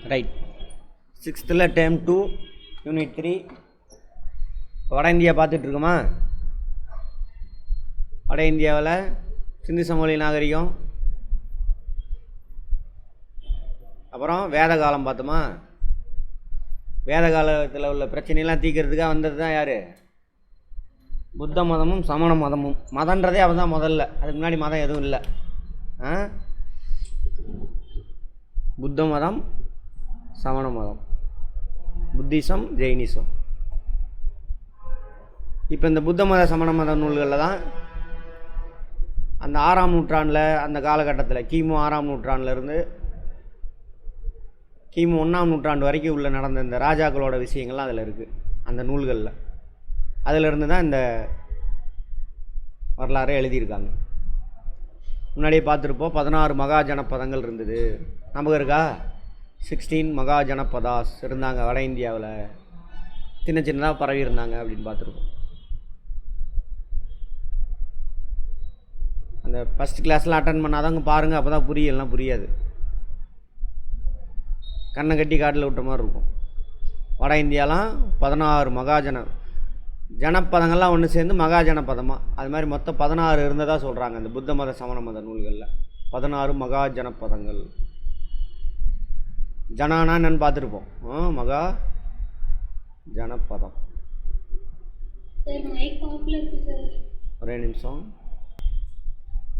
Right. 6th term 2 unit 3 வட India பார்த்துட்ருக்கோமா? வட இந்தியாவில் சிந்து சமவெளி நாகரிகம், அப்புறம் வேத காலம் பார்த்தோமா? வேத காலத்தில் உள்ள பிரச்சனையெல்லாம் தீர்க்கறதுக்காக வந்தது தான் யார்? புத்த மதமும் சமண மதமும். மதன்றதே அவன் தான் முதல்ல, அதுக்கு முன்னாடி மதம் எதுவும் இல்லை. புத்த மதம், சமண மதம், புத்திசம், ஜெயினிசம். இப்போ இந்த புத்த மத சமண மத நூல்களில் தான் அந்த 6ஆம் நூற்றாண்டில், அந்த காலகட்டத்தில் கிமு 6ஆம் நூற்றாண்டிலேருந்து கிமு 1ஆம் நூற்றாண்டு வரைக்கும் உள்ள நடந்த இந்த ராஜாக்களோட விஷயங்கள்லாம் அதில் இருக்குது, அந்த நூல்களில். அதிலிருந்து தான் இந்த வரலாறை எழுதியிருக்காங்க. முன்னாடியே பார்த்துருப்போம், 16 மகாஜனபதங்கள் இருந்தது. நமக்கு இருக்கா? 16 மகாஜனபதாஸ் இருந்தாங்க வட இந்தியாவில், சின்ன சின்னதாக பரவி இருந்தாங்க அப்படின்னு பார்த்துருப்போம். அந்த ஃபஸ்ட் கிளாஸில் அட்டன் பண்ணாதாங்க பாருங்கள், அப்போ தான் புரியலாம், புரியாது. கண்ணை கட்டி காட்டில் விட்ட மாதிரி இருக்கும். வட இந்தியாலாம் 16 ஜனப்பதங்கள்லாம் ஒன்று சேர்ந்து மகாஜனபதமாக, அது மாதிரி மொத்தம் 16 இருந்ததாக சொல்கிறாங்க இந்த புத்த மத சமண மத நூல்களில். 16 மகாஜனபதங்கள். ஜனானா என்னன்னு பார்த்துருப்போம். மகா ஜனபதம். ஒரே நிமிஷம்.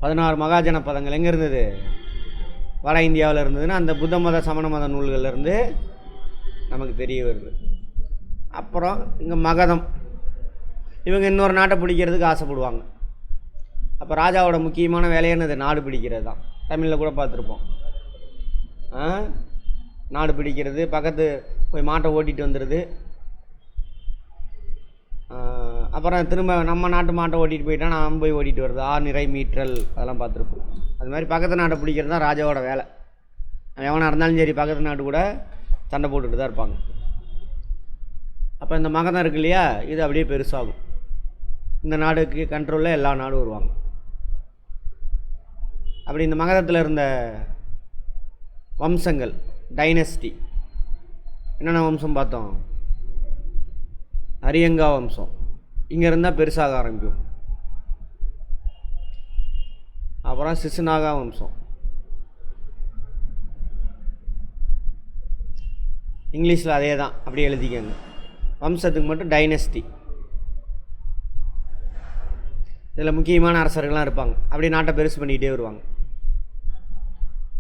16 மகாஜனபதங்கள் எங்கே இருந்தது? வட இந்தியாவில் இருந்ததுன்னா அந்த புத்த மத சமண மத நூல்கள்லேருந்து நமக்கு தெரிய வருது. அப்புறம் இங்கே மகதம், இவங்க இன்னொரு நாட்டை பிடிக்கிறதுக்கு ஆசைப்படுவாங்க. அப்போ ராஜாவோட முக்கியமான வேலையானது நாடு பிடிக்கிறது தான். தமிழில் கூட பார்த்துருப்போம். நாடு பிடிக்கிறது, பக்கத்து போய் மாட்டை ஓட்டிகிட்டு வந்துடுது, அப்புறம் திரும்ப நம்ம நாட்டு மாட்டை ஓட்டிகிட்டு போயிட்டா நாம் போய் ஓட்டிகிட்டு வருது, நிறை மீற்றல், அதெல்லாம் பார்த்துருப்போம். அது மாதிரி பக்கத்து நாட்டை பிடிக்கிறது தான் ராஜாவோட வேலை. எவனாக இருந்தாலும் சரி பக்கத்து நாட்டு கூட சண்டை போட்டுட்டு தான் இருப்பாங்க. அப்போ இந்த மகதம் இருக்கு இல்லையா, இது அப்படியே பெருசாகும். இந்த நாடுக்கு கண்ட்ரோலில் எல்லா நாடும் வருவாங்க. அப்படி இந்த மகதத்தில் இருந்த வம்சங்கள், டைனஸ்டி, என்னென்ன வம்சம் பார்த்தோம்? அரியங்கா வம்சம் இங்கே இருந்தால் பெருசாக ஆரம்பிக்கும். அப்புறம் சிசுநாகா வம்சம், இங்கிலீஷில் அதே தான், அப்படியே எழுதிக்கங்க. வம்சத்துக்கு மட்டும் டைனஸ்டி. இதில் முக்கியமான அரசர்கள்லாம் இருப்பாங்க, அப்படியே நாட்டை பெருசு பண்ணிக்கிட்டே வருவாங்க.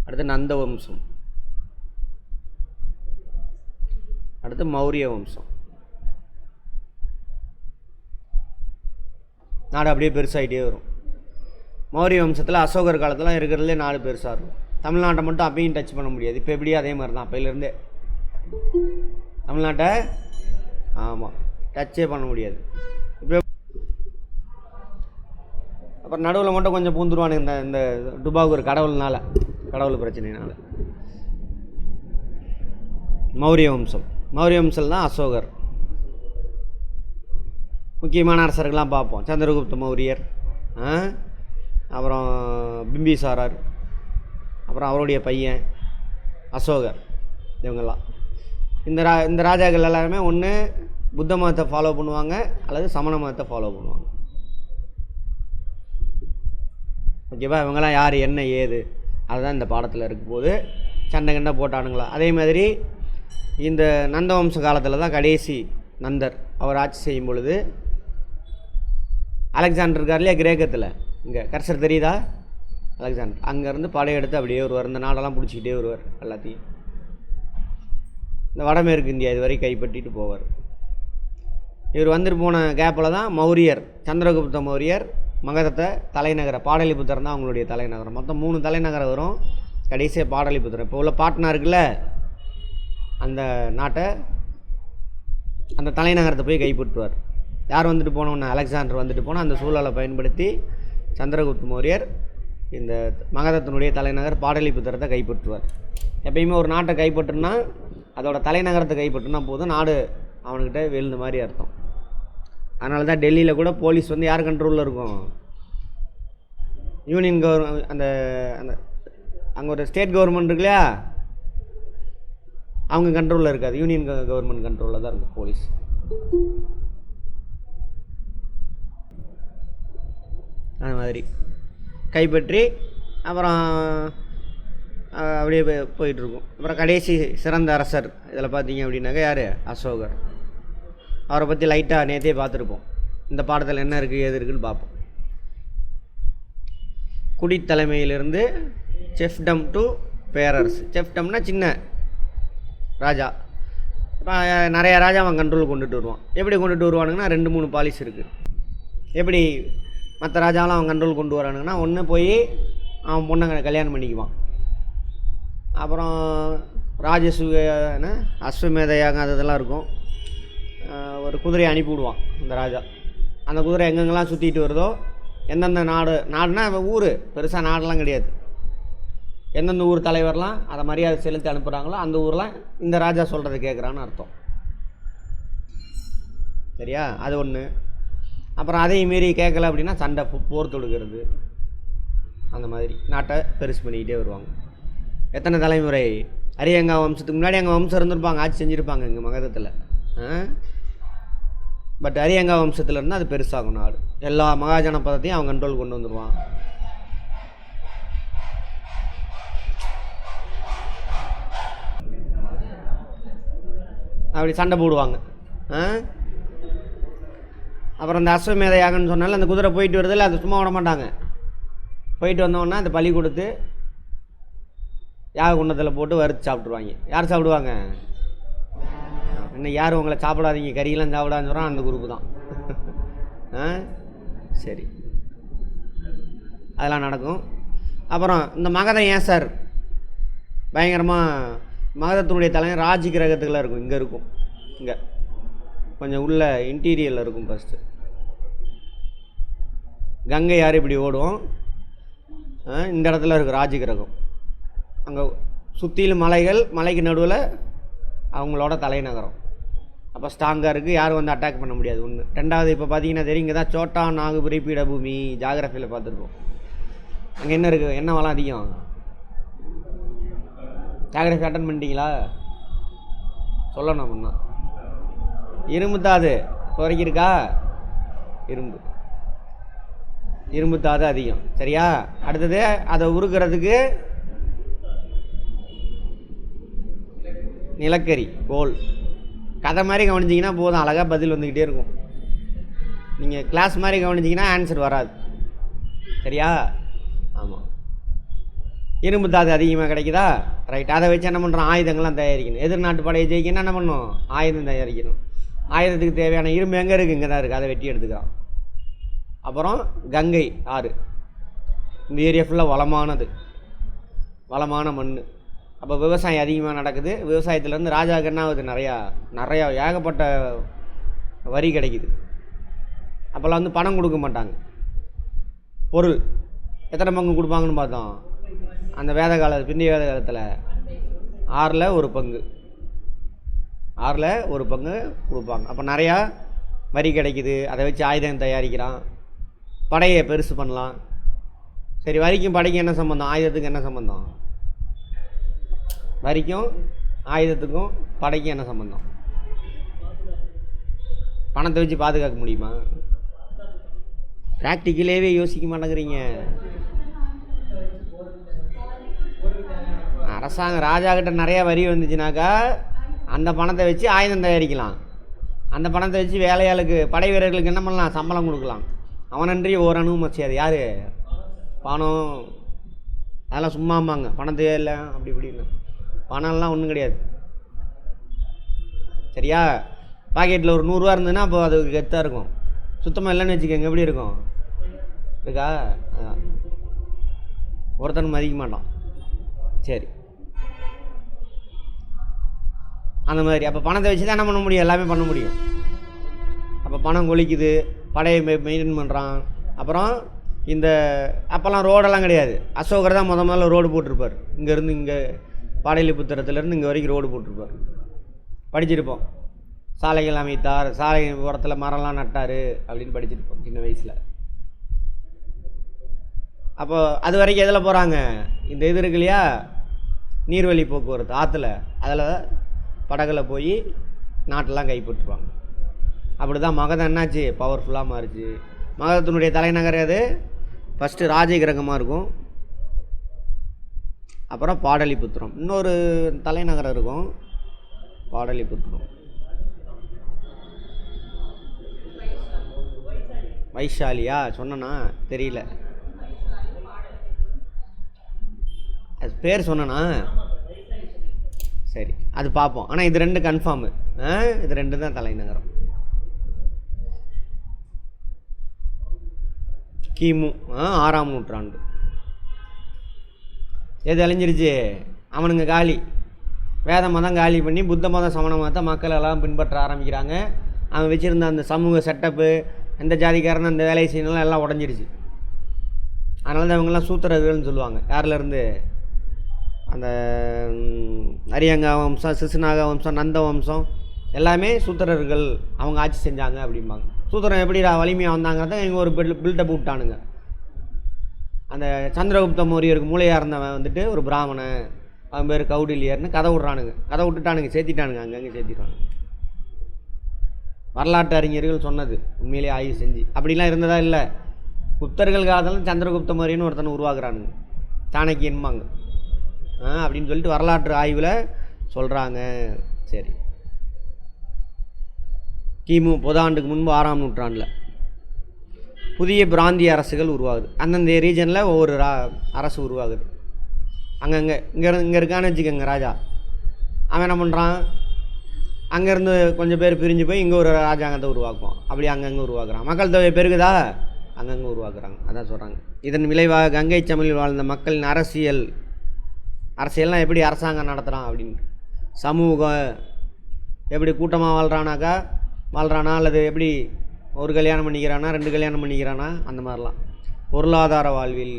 அடுத்து நந்த வம்சம், அடுத்து மௌரிய வம்சம். நாடு அப்படியே பெருசாகிட்டே வரும். மௌரிய வம்சத்தில் அசோகர் காலத்தில் இருக்கிறதுலே நாடு பெருசாக இருக்கும். தமிழ்நாட்டை மட்டும் அப்பயும் டச் பண்ண முடியாது. இப்போ எப்படியே அதே மாதிரி தான், அப்பையிலேருந்தே தமிழ்நாட்டை டச்சே பண்ண முடியாது. இப்போ அப்புறம் நடுவில் மட்டும் கொஞ்சம் பூந்துருவானுங்க இந்த டுபாகூர் கடவுள் பிரச்சனைனால. மௌரிய வம்சம், மௌரிய வம்சம் தான் அசோகர். முக்கியமான அரசர்கள்லாம் பார்ப்போம். சந்திரகுப்த மௌரியர், அப்புறம் பிம்பிசாரர், அப்புறம் அவருடைய பையன் அசோகர், இவங்கெல்லாம். இந்த ராஜாக்கள் எல்லாருமே ஒன்று புத்த மதத்தை ஃபாலோ பண்ணுவாங்க அல்லது சமண மதத்தை ஃபாலோ பண்ணுவாங்க. ஓகேவா? இவங்கெல்லாம் யார், என்ன, ஏது, அதுதான் இந்த பாடத்தில் இருக்கும்போது சண்டை கண்டை போட்டானுங்களா. அதே மாதிரி இந்த நந்த வம்ச காலத்தில் தான் கடைசி நந்தர் அவர் ஆட்சி செய்யும் பொழுது அலெக்சாண்டர் இருக்கார் இல்லையா கிரேக்கத்தில், இங்கே கர்சர் தெரியுதா? அலெக்சாண்டர் அங்கேருந்து படையெடுத்து அப்படியே வருவார், இந்த நாடெல்லாம் பிடிச்சிக்கிட்டே வருவார். எல்லாத்தையும் இந்த வடமேற்கு இந்தியா இது வரை கைப்பற்றிட்டு போவார். இவர் வந்துட்டு போன கேப்பில் தான் மௌரியர், சந்திரகுப்த மௌரியர் மகதத்தை தலைநகரம் பாடலிபுத்திரம் தான் அவங்களுடைய தலைநகரம். மொத்தம் 3 தலைநகரம் வரும். கடைசியாக பாடலிபுத்திரம், இப்போ உள்ள பாட்னா இருக்குல்ல, அந்த நாட்டை, அந்த தலைநகரத்தை போய் கைப்பற்றுவார். யார் வந்துட்டு போனோன்னா அலெக்சாண்டர் வந்துட்டு போனால் அந்த சூழலை பயன்படுத்தி சந்திரகுப்த மௌரியர் இந்த மகதத்தினுடைய தலைநகர் பாடலிபுத்திரத்தை கைப்பற்றுவார். எப்பயுமே ஒரு நாட்டை கைப்பற்றுனா அதோட தலைநகரத்தை கைப்பற்றுனா போதும், நாடு அவன்கிட்ட வெல்ந்த மாதிரி அர்த்தம். அதனால தான் டெல்லியில் கூட போலீஸ் வந்து யார் கண்ட்ரோலில் இருக்கும்? Union government. அந்த அங்கே ஒரு ஸ்டேட் கவர்மெண்ட் இருக்கு இல்லையா, அவங்க கண்ட்ரோலில் இருக்காது, யூனியன் கவர்மெண்ட் கண்ட்ரோலில் தான் இருக்கும் போலீஸ். அது மாதிரி கைப்பற்றி அப்புறம் அப்படியே போயிட்டுருக்கும். அப்புறம் கடைசி சிறந்த அரசர் இதில் பார்த்தீங்க அப்படின்னாக்கா யார்? அசோகர். அவரை பற்றி லைட்டாக நேற்றே பார்த்துருப்போம். இந்த பாடத்தில் என்ன இருக்குது எது இருக்குதுன்னு பார்ப்போம். குடித்தலைமையிலிருந்து செஃப்டம் டு பேரரசு. செஃப்டம்னா சின்ன ராஜா. இப்போ நிறையா ராஜா அவன் கண்ட்ரோல் கொண்டுட்டு வருவான். எப்படி கொண்டுட்டு வருவானுங்கன்னா 2-3 பாலிசி இருக்குது. எப்படி மற்ற ராஜாவெலாம் அவன் கண்ட்ரோல் கொண்டு வரானுங்கன்னா, ஒன்று போய் அவன் பொண்ணை கல்யாணம் பண்ணிக்குவான். அப்புறம் அஸ்வமேத யாகம் அதெல்லாம் இருக்கும். ஒரு குதிரையை அனுப்பிவிடுவான் அந்த ராஜா. அந்த குதிரை எங்கெங்கெல்லாம் சுற்றிட்டு வருதோ, எந்தெந்த நாடுனா ஊர், பெருசாக நாடெல்லாம் கிடையாது, எந்தெந்த ஊர் தலைவர்லாம் அதை மரியாதை செலுத்தி அனுப்புகிறாங்களோ அந்த ஊர்லாம் இந்த ராஜா சொல்கிறத கேட்குறான்னு அர்த்தம். சரியா? அது ஒன்று. அப்புறம் அதையும் மீறி கேட்கல அப்படின்னா சண்டை, போர் தொடுக்கிறது, அந்த மாதிரி நாட்டை பெருசு பண்ணிக்கிட்டே வருவாங்க. எத்தனை தலைமுறை? அரியங்கா வம்சத்துக்கு முன்னாடி அங்கே வம்சம் இருந்திருப்பாங்க, ஆட்சி செஞ்சுருப்பாங்க இங்கே மகதத்தில். பட் அரியங்கா வம்சத்தில் இருந்தால் அது பெருசாகும் நாடு. எல்லா மகாஜன பதத்தையும் அவன் கண்ட்ரோல் கொண்டு வந்துடுவான். அப்படி சண்டை போடுவாங்க. அப்புறம் இந்த அஸ்வமேத யாகம்னு சொன்னாலும் அந்த குதிரை போயிட்டு வருதில்ல, அது சும்மா விட மாட்டாங்க. போயிட்டு வந்தோன்னா அந்த பலி கொடுத்து யாக குண்டத்தில் போட்டு வறுத்து சாப்பிட்ருவாங்க. யார் சாப்பிடுவாங்க? இன்னும் யார் உங்களை சாப்பிடாதீங்க, கறியெல்லாம் சாப்பிடாதுன்னு சொல்கிறான், அந்த குரூப்பு தான். சரி, அதெல்லாம் நடக்கும். அப்புறம் இந்த மகதம் ஏன் சார் பயங்கரமாக, மகதத்தினுடைய தலைவர் ராஜி கிரகத்துக்குலாம் இருக்கும். இங்கே இருக்கும், இங்கே கொஞ்சம் உள்ள இன்டீரியரில் இருக்கும். ஃபஸ்ட்டு கங்கை யார் இப்படி ஓடும், இந்த இடத்துல இருக்குது ராஜி கிரகம். அங்கே சுற்றிலும் மலைகள், மலைக்கு நடுவில் அவங்களோட தலைநகரம். அப்போ ஸ்ட்ராங்காக இருக்குது, யாரும் வந்து அட்டாக் பண்ண முடியாது. ஒன்று. ரெண்டாவது, இப்போ பார்த்தீங்கன்னா தெரியும், இங்கே தான் சோட்டா நாகபுரி பீடபூமி ஜாகிரஃபியில் பார்த்துருப்போம். அங்கே என்ன இருக்குது? என்ன வளம் அதிகம்? ஜாகிரஃபி அட்டன் பண்ணிட்டீங்களா? சொல்லணும் அப்படின்னா இரும்பு தாது இப்போ வரைக்கும் இருக்கா? இரும்பு தாது அதிகம். சரியா? அடுத்தது அதை உருக்கிறதுக்கு நிலக்கரி, கோல். கதை மாதிரி கவனிச்சிங்கன்னா போதும், அழகாக பதில் வந்துக்கிட்டே இருக்கும். நீங்கள் கிளாஸ் மாதிரி கவனிச்சிங்கன்னா ஆன்சர் வராது. சரியா? ஆமாம். இரும்பு தாது அதிகமாக கிடைக்குதா? ரைட். அதை வச்சு என்ன பண்ணுறோம்? ஆயுதங்கள்லாம் தயாரிக்கணும். எதிர்நாட்டு படையை ஜெயிக்கணும் என்ன பண்ணணும்? ஆயுதம் தயாரிக்கணும். ஆயுதத்துக்கு தேவையான இரும்பு எங்கே இருக்குது? இங்கே தான் இருக்குது, அதை வெட்டி எடுத்துக்கலாம். அப்புறம் கங்கை ஆறு, இந்த ஏரியா ஃபுல்லாக வளமான மண். அப்போ விவசாயம் அதிகமாக நடக்குது. விவசாயத்துலேருந்து ராஜாவுக்கு என்ன ஆகுது? நிறையா ஏகப்பட்ட வரி கிடைக்குது. அப்போல்லாம் வந்து பணம் கொடுக்க மாட்டாங்க, பொருள். எத்தனை பங்கு கொடுப்பாங்கன்னு பார்த்தோம் அந்த பிந்தைய வேத காலத்தில்? 6ல் 1 பங்கு கொடுப்பாங்க. அப்போ நிறையா வரி கிடைக்குது. அதை வச்சு ஆயுதம் தயாரிக்கிறான், படையை பெருசு பண்ணலாம். சரி, வரிக்கும் படைக்கும் என்ன சம்பந்தம்? ஆயுதத்துக்கு என்ன சம்பந்தம்? வரிக்கும் ஆயுதத்துக்கும் படைக்கும் என்ன சம்பந்தம்? பணத்தை வச்சு பாதுகாக்க முடியுமா? ப்ராக்டிக்கலேயே யோசிக்க மாட்டேங்கிறீங்க. அரசாங்கம் ராஜாக்கிட்ட நிறையா வரி வந்துச்சுனாக்கா அந்த பணத்தை வச்சு ஆயுதம் தயாரிக்கலாம். அந்த பணத்தை வச்சு வேலையாளுக்கு, படை வீரர்களுக்கு என்ன பண்ணலாம்? சம்பளம் கொடுக்கலாம். அவனன்றி ஓரணுவும் மச்சியாது. யார்? பணம். அதெல்லாம் சும்மாம்பாங்க, பணத்தையே இல்லை அப்படி இப்படின்னு. பணம்லாம் ஒன்றும் கிடையாது. சரியா? பாக்கெட்டில் ஒரு 100 ரூபா இருந்ததுன்னா அப்போ அது கெத்தாக இருக்கும். சுத்தமாக இல்லைன்னு வச்சுக்கோங்க, எப்படி இருக்கும்? இருக்கா? ஒருத்தனும் மதிக்க மாட்டான். சரி, அந்த மாதிரி. அப்போ பணத்தை வச்சு தான் என்ன பண்ண முடியும்? எல்லாமே பண்ண முடியும். அப்போ பணம் கொலிக்குது, படையை மெயின்டைன் பண்ணுறான். அப்புறம் இந்த அப்போல்லாம் ரோடெல்லாம் கிடையாது. அசோகர் தான் முதல்ல ரோடு போட்டிருப்பார். இங்கேருந்து இங்கே பாடலிபுத்திரத்துலேருந்து இங்கே வரைக்கும் ரோடு போட்டிருப்பார். படிச்சிருப்போம். சாலைகள் அமைத்தார், சாலை ஓரத்தில் மரம்லாம் நட்டார் அப்படின்னு படிச்சிருப்போம் சின்ன வயசில். அப்போ அது வரைக்கும் எதில் போகிறாங்க? இந்த இது இருக்கு இல்லையா, நீர்வழி போக்குவரத்து, ஆற்றுல. அதில் படகுல போய் நாட்டெல்லாம் கைப்பற்றுவாங்க. அப்படி தான் மகதம் என்னாச்சு, பவர்ஃபுல்லாக மாறிச்சு. மகதத்தினுடைய தலைநகர் அது ஃபஸ்ட்டு ராஜகிரகமாக இருக்கும், அப்புறம் பாடலிபுத்திரம், இன்னொரு தலைநகரம் இருக்கும் பாடலிபுத்திரம். வைஷாலியா சொன்னனா தெரியல, அது பேர் சொன்னனா சரி, அது பார்ப்போம். ஆனால் இது 2 கன்ஃபார்மு, இது 2 தான் தலைநகரம். கிமு 6ஆம் நூற்றாண்டு. எது அழிஞ்சிருச்சு, அவனுங்க காலி, வேத மதம் காலி பண்ணி புத்த மதம் சமண மதத்தை மக்கள் எல்லாம் பின்பற்ற ஆரம்பிக்கிறாங்க. அவன் வச்சுருந்த அந்த சமூக செட்டப்பு, எந்த ஜாதிக்காரனும் அந்த வேலையை செய்யணும் எல்லாம் உடஞ்சிருச்சு. அதனால தான் இவங்கெல்லாம் சூத்திரர்கள்னு சொல்லுவாங்க. யாரிலேருந்து, அந்த அரியங்கா வம்சம், சிசுநாக வம்சம், நந்த வம்சம் எல்லாமே சூத்திரர்கள் அவங்க ஆட்சி செஞ்சாங்க அப்படிம்பாங்க. சூத்திரம் எப்படி வலிமையாக வந்தாங்கிறத இவங்க ஒரு பில்டப் விட்டானுங்க. அந்த சந்திரகுப்த மௌரியருக்கு மூளையாக இருந்தவன் வந்துட்டு ஒரு பிராமணன், அவன் பேர் கௌடில்யர்னு கதை விட்றானுங்க. கதை விட்டுட்டானுங்க, சேர்த்திட்டானுங்க, அங்கங்கே சேர்த்திட்டானுங்க. வரலாற்று அறிஞர்கள் சொன்னது உண்மையிலே ஆய்வு செஞ்சு. அப்படிலாம் இருந்ததா இல்லை. குப்தர்கள் காலத்தில் சந்திரகுப்த மௌரியன்னு ஒருத்தனை உருவாக்குறானுங்க, சாணக்கியன்பாங்க அப்படின்னு சொல்லிட்டு வரலாற்று ஆய்வில் சொல்கிறாங்க. சரி, கிமு 10 முன்பு 6ஆம் நூற்றாண்டில் புதிய பிராந்திய அரசுகள் உருவாகுது. அந்தந்த ரீஜனில் ஒவ்வொரு அரசு உருவாகுது. அங்கங்கே இங்கே இருக்கான்னு வச்சுக்கோங்க ராஜா, அவன் என்ன பண்ணுறான், அங்கேருந்து கொஞ்சம் பேர் பிரிஞ்சு போய் இங்கே ஒரு ராஜாங்கத்தை உருவாக்குவான். அப்படி அங்கங்கே உருவாக்குறான். மக்கள் தொகை பெருகுதா, அங்கங்கே உருவாக்குறாங்க. அதான் சொல்கிறாங்க. இதன் விளைவாக கங்கை சமலில் வாழ்ந்த மக்களின் அரசியல்லாம் எப்படி அரசாங்கம் நடத்துகிறான் அப்படின்னு, சமூகம் எப்படி கூட்டமாக வாழ்கிறானா அல்லது எப்படி ஒரு கல்யாணம் பண்ணிக்கிறானா 2 கல்யாணம் பண்ணிக்கிறானா, அந்த மாதிரிலாம். பொருளாதார வாழ்வில்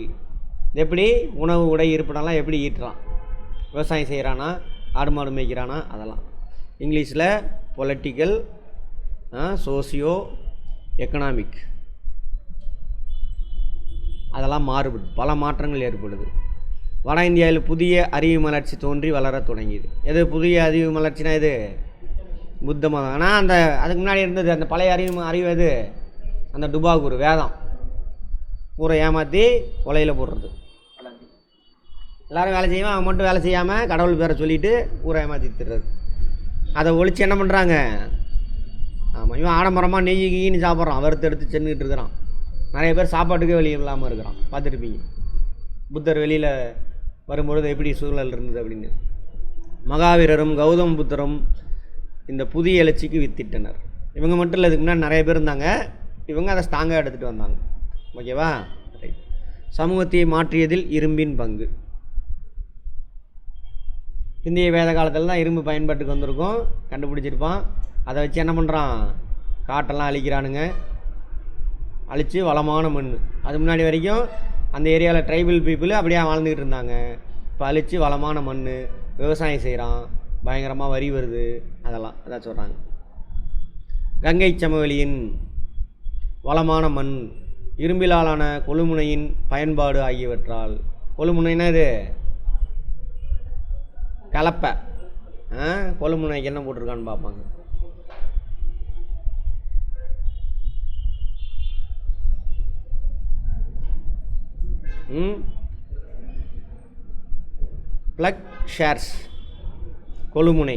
எப்படி உணவு உடை இருப்பிடம்லாம் எப்படி ஈட்டுறான், விவசாயம் செய்கிறானா, ஆடு மாடு மேய்க்கிறானா, அதெல்லாம். இங்கிலீஷில் பொலிட்டிக்கல், சோசியோ எக்கனாமிக், அதெல்லாம் மாறுபடுது, பல மாற்றங்கள் ஏற்படுது. வட இந்தியாவில் புதிய அறிவு மலர்ச்சி தோன்றி வளர தொடங்கியது. எது புதிய அறிவு மலர்ச்சினா, இது புத்த மதம். ஆனால் அந்த அதுக்கு முன்னாடி இருந்தது அந்த பழைய அறிவு எது, அந்த டுபாகூர் வேதம், ஊரை ஏமாற்றி கொலையில் போடுறது. எல்லோரும் வேலை செய்வான், அவன் மட்டும் வேலை செய்யாமல் கடவுள் பேரை சொல்லிவிட்டு ஊரை ஏமாற்றி திட்டுறது. அதை ஒழித்து என்ன பண்ணுறாங்க, ஆமாம், இவன் ஆடம்பரமாக நெய்யின்னு சாப்பிட்றான், வறுத்து எடுத்து சென்னுக்கிட்டு இருக்கிறான். நிறைய பேர் சாப்பாட்டுக்கே வெளியே இல்லாமல் இருக்கிறான், பார்த்துருப்பீங்க. புத்தர் வெளியில் வரும்பொழுது எப்படி சூழல் இருந்தது அப்படின்னு. மகாவீரரும் கௌதம புத்தரும் இந்த புதிய எழுச்சிக்கு வித்திட்டனர். இவங்க மட்டும் இல்லை, இதுக்கு முன்னாடி நிறைய பேர் இருந்தாங்க, இவங்க அதை ஸ்ட்ராங்காக எடுத்துகிட்டு வந்தாங்க. ஓகேவா, ரைட். சமூகத்தை மாற்றியதில் இரும்பின் பங்கு. இந்திய வேத காலத்தில் தான் இரும்பு பயன்பாட்டுக்கு வந்திருக்கும், கண்டுபிடிச்சிருப்பான். அதை வச்சு என்ன பண்ணுறான், காட்டெல்லாம் அழிக்கிறானுங்க, அழித்து வளமான மண். அது முன்னாடி வரைக்கும் அந்த ஏரியாவில் ட்ரைபல் பீப்புள் அப்படியே வாழ்ந்துக்கிட்டு இருந்தாங்க. இப்போ அழித்து வளமான மண், விவசாயம் செய்கிறான், பயங்கரமாக வரி வருது, அதான் சொல்கிறாங்க. கங்கை சமவெளியின் வளமான மண், இரும்பிலாலான கொழுமுனையின் பயன்பாடு ஆகியவற்றால். கொழுமுனைனா இது கலப்பை. கொழுமுனைக்கு என்ன போட்டிருக்கான்னு பார்ப்பாங்க. ப்ளக் ஷேர்ஸ், கொழுமுனை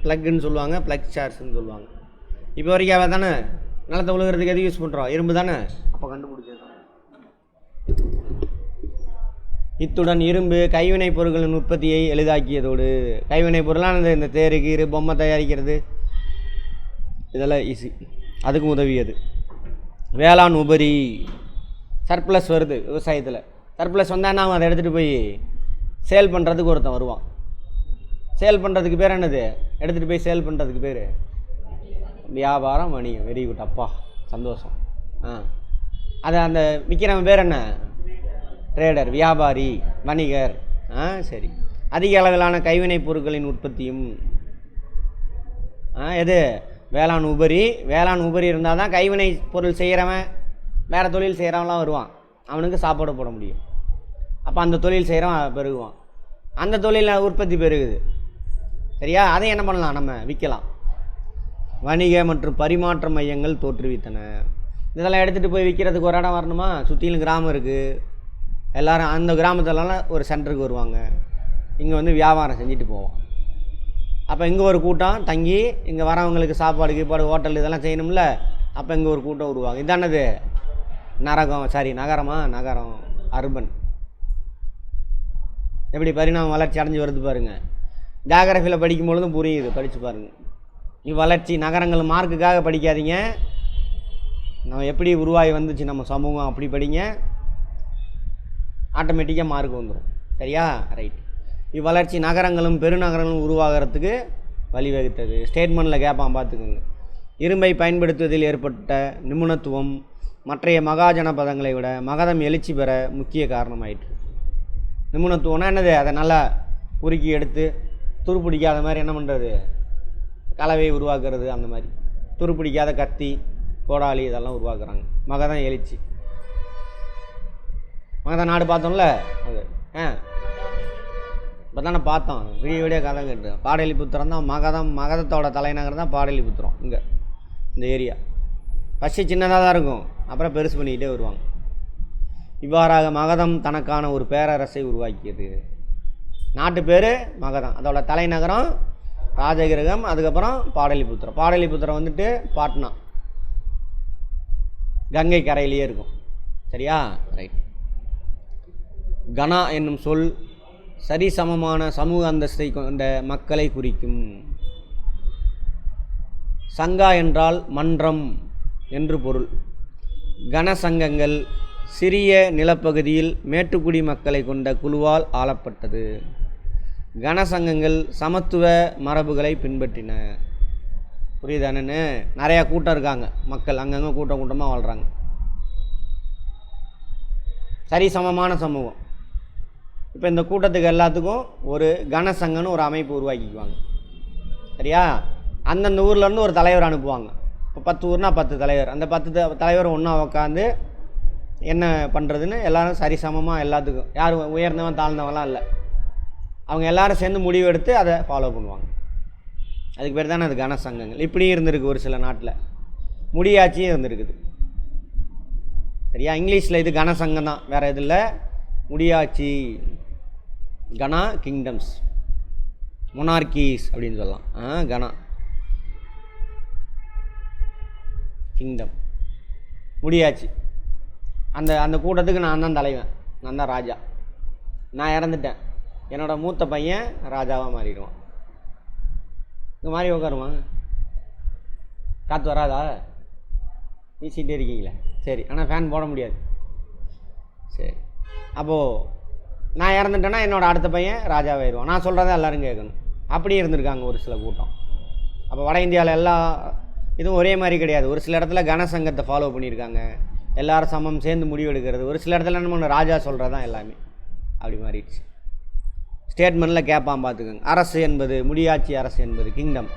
ப்ளக்குன்னு சொல்லுவாங்க, ப்ளக் ஷேர்ஸ்ன்னு சொல்லுவாங்க. இப்போ வரைக்கும் அவன் தானே நிலத்தை உழுகிறதுக்கு எது யூஸ் பண்ணுறோம், இரும்பு தானே, அப்போ கண்டுபிடிச்சது. இத்துடன் இரும்பு கைவினைப் பொருட்களின் உற்பத்தியை எளிதாக்கியதோடு, கைவினைப் பொருளானது இந்த தேருக்கு பொம்மை தயாரிக்கிறது இதெல்லாம் ஈஸி, அதுக்கும் உதவியது. வேளாண் உபரி, சர்ப்ளஸ் வருது விவசாயத்தில். சர்ப்ளஸ் வந்தான்னா அவன் அதை எடுத்துகிட்டு போய் சேல் பண்ணுறதுக்கு ஒருத்தன் வருவான். சேல் பண்ணுறதுக்கு பேர் என்னது, எடுத்துகிட்டு போய் சேல் பண்ணுறதுக்கு பேர் வியாபாரம், வணிகம். வெரி குட், அப்பா சந்தோஷம். அதை அந்த விற்கிறவன் பேர் என்ன, ட்ரேடர், வியாபாரி, வணிகர். சரி. அதிக அளவிலான கைவினைப் பொருட்களின் உற்பத்தியும் எது, வேளாண் உபரி. வேளாண் உபரி இருந்தால் தான் கைவினை பொருள் செய்கிறவன், வேறு தொழில் செய்கிறவன்லாம் வருவான், அவனுக்கு சாப்பாடு போட முடியும். அப்போ அந்த தொழில் செய்கிறவன் பெருகுவான், அந்த தொழிலில் உற்பத்தி பெருகுது. சரியா? அதை என்ன பண்ணலாம், நம்ம விற்கலாம். வணிக மற்றும் பரிமாற்ற மையங்கள் தோற்றுவித்தன. இதெல்லாம் எடுத்துகிட்டு போய் விற்கிறதுக்கு ஒரு இடம் வரணுமா? சுற்றிலும் கிராமம் இருக்குது. எல்லோரும் அந்த கிராமத்துலலாம் ஒரு சென்டருக்கு வருவாங்க. இங்கே வந்து வியாபாரம் செஞ்சுட்டு போவோம். அப்போ இங்கே ஒரு கூட்டம் தங்கி இங்கே வரவங்களுக்கு சாப்பாடு கீப்பாடு ஹோட்டல் இதெல்லாம் செய்யணும்ல. அப்போ இங்கே ஒரு கூட்டம் உருவாங்க. இதானது நகரம் அர்பன். எப்படி பரிணாமம் வளர்ச்சி அடைஞ்சு வருது பாருங்கள். ஜாகிரஃபியில் படிக்கும் பொழுதும் புரியுது, படித்து பாருங்கள். இவ்வளர்ச்சி நகரங்கள் மார்க்குக்காக படிக்காதீங்க. நம்ம எப்படி உருவாகி வந்துச்சு நம்ம சமூகம் அப்படி படிங்க, ஆட்டோமேட்டிக்காக மார்க் வந்துடும். சரியா? ரைட். இவ்வளர்ச்சி நகரங்களும் பெருநகரங்களும் உருவாகிறதுக்கு வழிவகுத்தது. ஸ்டேட்மெண்ட்டில் கேட்பான், பார்த்துக்கோங்க. இரும்பை பயன்படுத்துவதில் ஏற்பட்ட நிபுணத்துவம் மற்றைய மகாஜன பதங்களை விட மகதம் எழுச்சி பெற முக்கிய காரணமாயிற்று. நிபுணத்துவம்னா என்னது? அதை நல்லா உருக்கி எடுத்து துருப்பிடிக்காத மாதிரி என்ன பண்ணுறது, கலவையை உருவாக்குறது. அந்த மாதிரி துருப்பிடிக்காத கத்தி கோடாலி இதெல்லாம் உருவாக்குறாங்க. மகதம் எழுச்சி. மகத நாடு பார்த்தோம்ல, அது இப்போ தானே பார்த்தோம். விடிய கதை கேட்டு பாடலிபுத்திரம் தான் மகதத்தோட தலைநகரம் தான் பாடலிபுத்திரம். இங்கே இந்த ஏரியா ஃபஸ்ட்டு சின்னதாக தான் இருக்கும், அப்புறம் பெருசு பண்ணிக்கிட்டே வருவாங்க. இவ்வாறாக மகதம் தனக்கான ஒரு பேரரசை உருவாக்கியது. நாட்டு பேர் மகதம், அதோட தலைநகரம் ராஜகிரகம், அதுக்கப்புறம் பாடலிபுத்திரம். பாடலிபுத்திரம் வந்துட்டு பாட்னா, கங்கை கரையிலேயே இருக்கும். சரியா? ரைட். கனா என்னும் சொல் சரிசமமான சமூக அந்தஸ்தை கொண்ட மக்களை குறிக்கும். சங்கா என்றால் மன்றம் என்று பொருள். கனசங்கங்கள் சிறிய நிலப்பகுதியில் மேட்டுக்குடி மக்களை கொண்ட குழுவால் ஆளப்பட்டது. கனசங்கங்கள் சமத்துவ மரபுகளை பின்பற்றின. புரியுதானு? நிறையா கூட்டம் இருக்காங்க, மக்கள் அங்கங்கே கூட்டமாக வாழ்கிறாங்க. சரிசமமான சமூகம். இப்போ இந்த கூட்டத்துக்கு எல்லாத்துக்கும் ஒரு கனசங்கன்னு ஒரு அமைப்பு உருவாக்கிக்குவாங்க. சரியா? அந்தந்த ஊர்லேருந்து ஒரு தலைவர் அனுப்புவாங்க. இப்போ 10 ஊர்னால் 10 தலைவர். அந்த 10 தலைவர் ஒன்றா உட்காந்து என்ன பண்ணுறதுன்னு எல்லோரும் சரிசமமாக எல்லாத்துக்கும், யாரும் உயர்ந்தவன் தாழ்ந்தவன்லாம் இல்லை, அவங்க எல்லோரும் சேர்ந்து முடிவு எடுத்து அதை ஃபாலோ பண்ணுவாங்க. அதுக்கு பேர் தானே அது கனசங்கங்கள். இப்படியும் இருந்திருக்கு ஒரு சில நாட்டில். முடியாட்சியும் இருந்திருக்குது. சரியா? இங்கிலீஷில் இது கனசங்கம் தான், வேறு எது இல்லை. முடியாட்சி, கனா கிங்டம்ஸ், மொனார்கீஸ் அப்படின்னு சொல்லலாம். கனா கிங்டம், முடியாட்சி. அந்த கூட்டத்துக்கு நான் தான் தலைவன், நான் தான் ராஜா. நான் இறந்துட்டேன், என்னோடய மூத்த பையன் ராஜாவாக மாறிடுவான். இந்த மாதிரி உட்காருவான். காற்று வராதா? வீசிகிட்டே இருக்கீங்களே, சரி. ஆனால் ஃபேன் போட முடியாது. சரி, அப்போது நான் இறந்துட்டேன்னா என்னோடய அடுத்த பையன் ராஜாவாயிடுவான். நான் சொல்கிறத எல்லோரும் கேட்கணும். அப்படி இருந்திருக்காங்க ஒரு சில கூட்டம். அப்போ வட இந்தியாவில் எல்லா இதுவும் ஒரே மாதிரி கிடையாது. ஒரு சில இடத்துல கனசங்கத்தை ஃபாலோ பண்ணியிருக்காங்க, எல்லோரும் சமம் சேர்ந்து முடிவு எடுக்கிறது. ஒரு சில இடத்துல என்ன பண்ண, ராஜா சொல்கிறது தான் எல்லாமே. அப்படி மாறிடுச்சு. ஸ்டேட்மெண்ட்டில் கேட்பான், பார்த்துக்கோங்க. அரசு என்பது, முடியாட்சி அரசு என்பது கிங்டம்,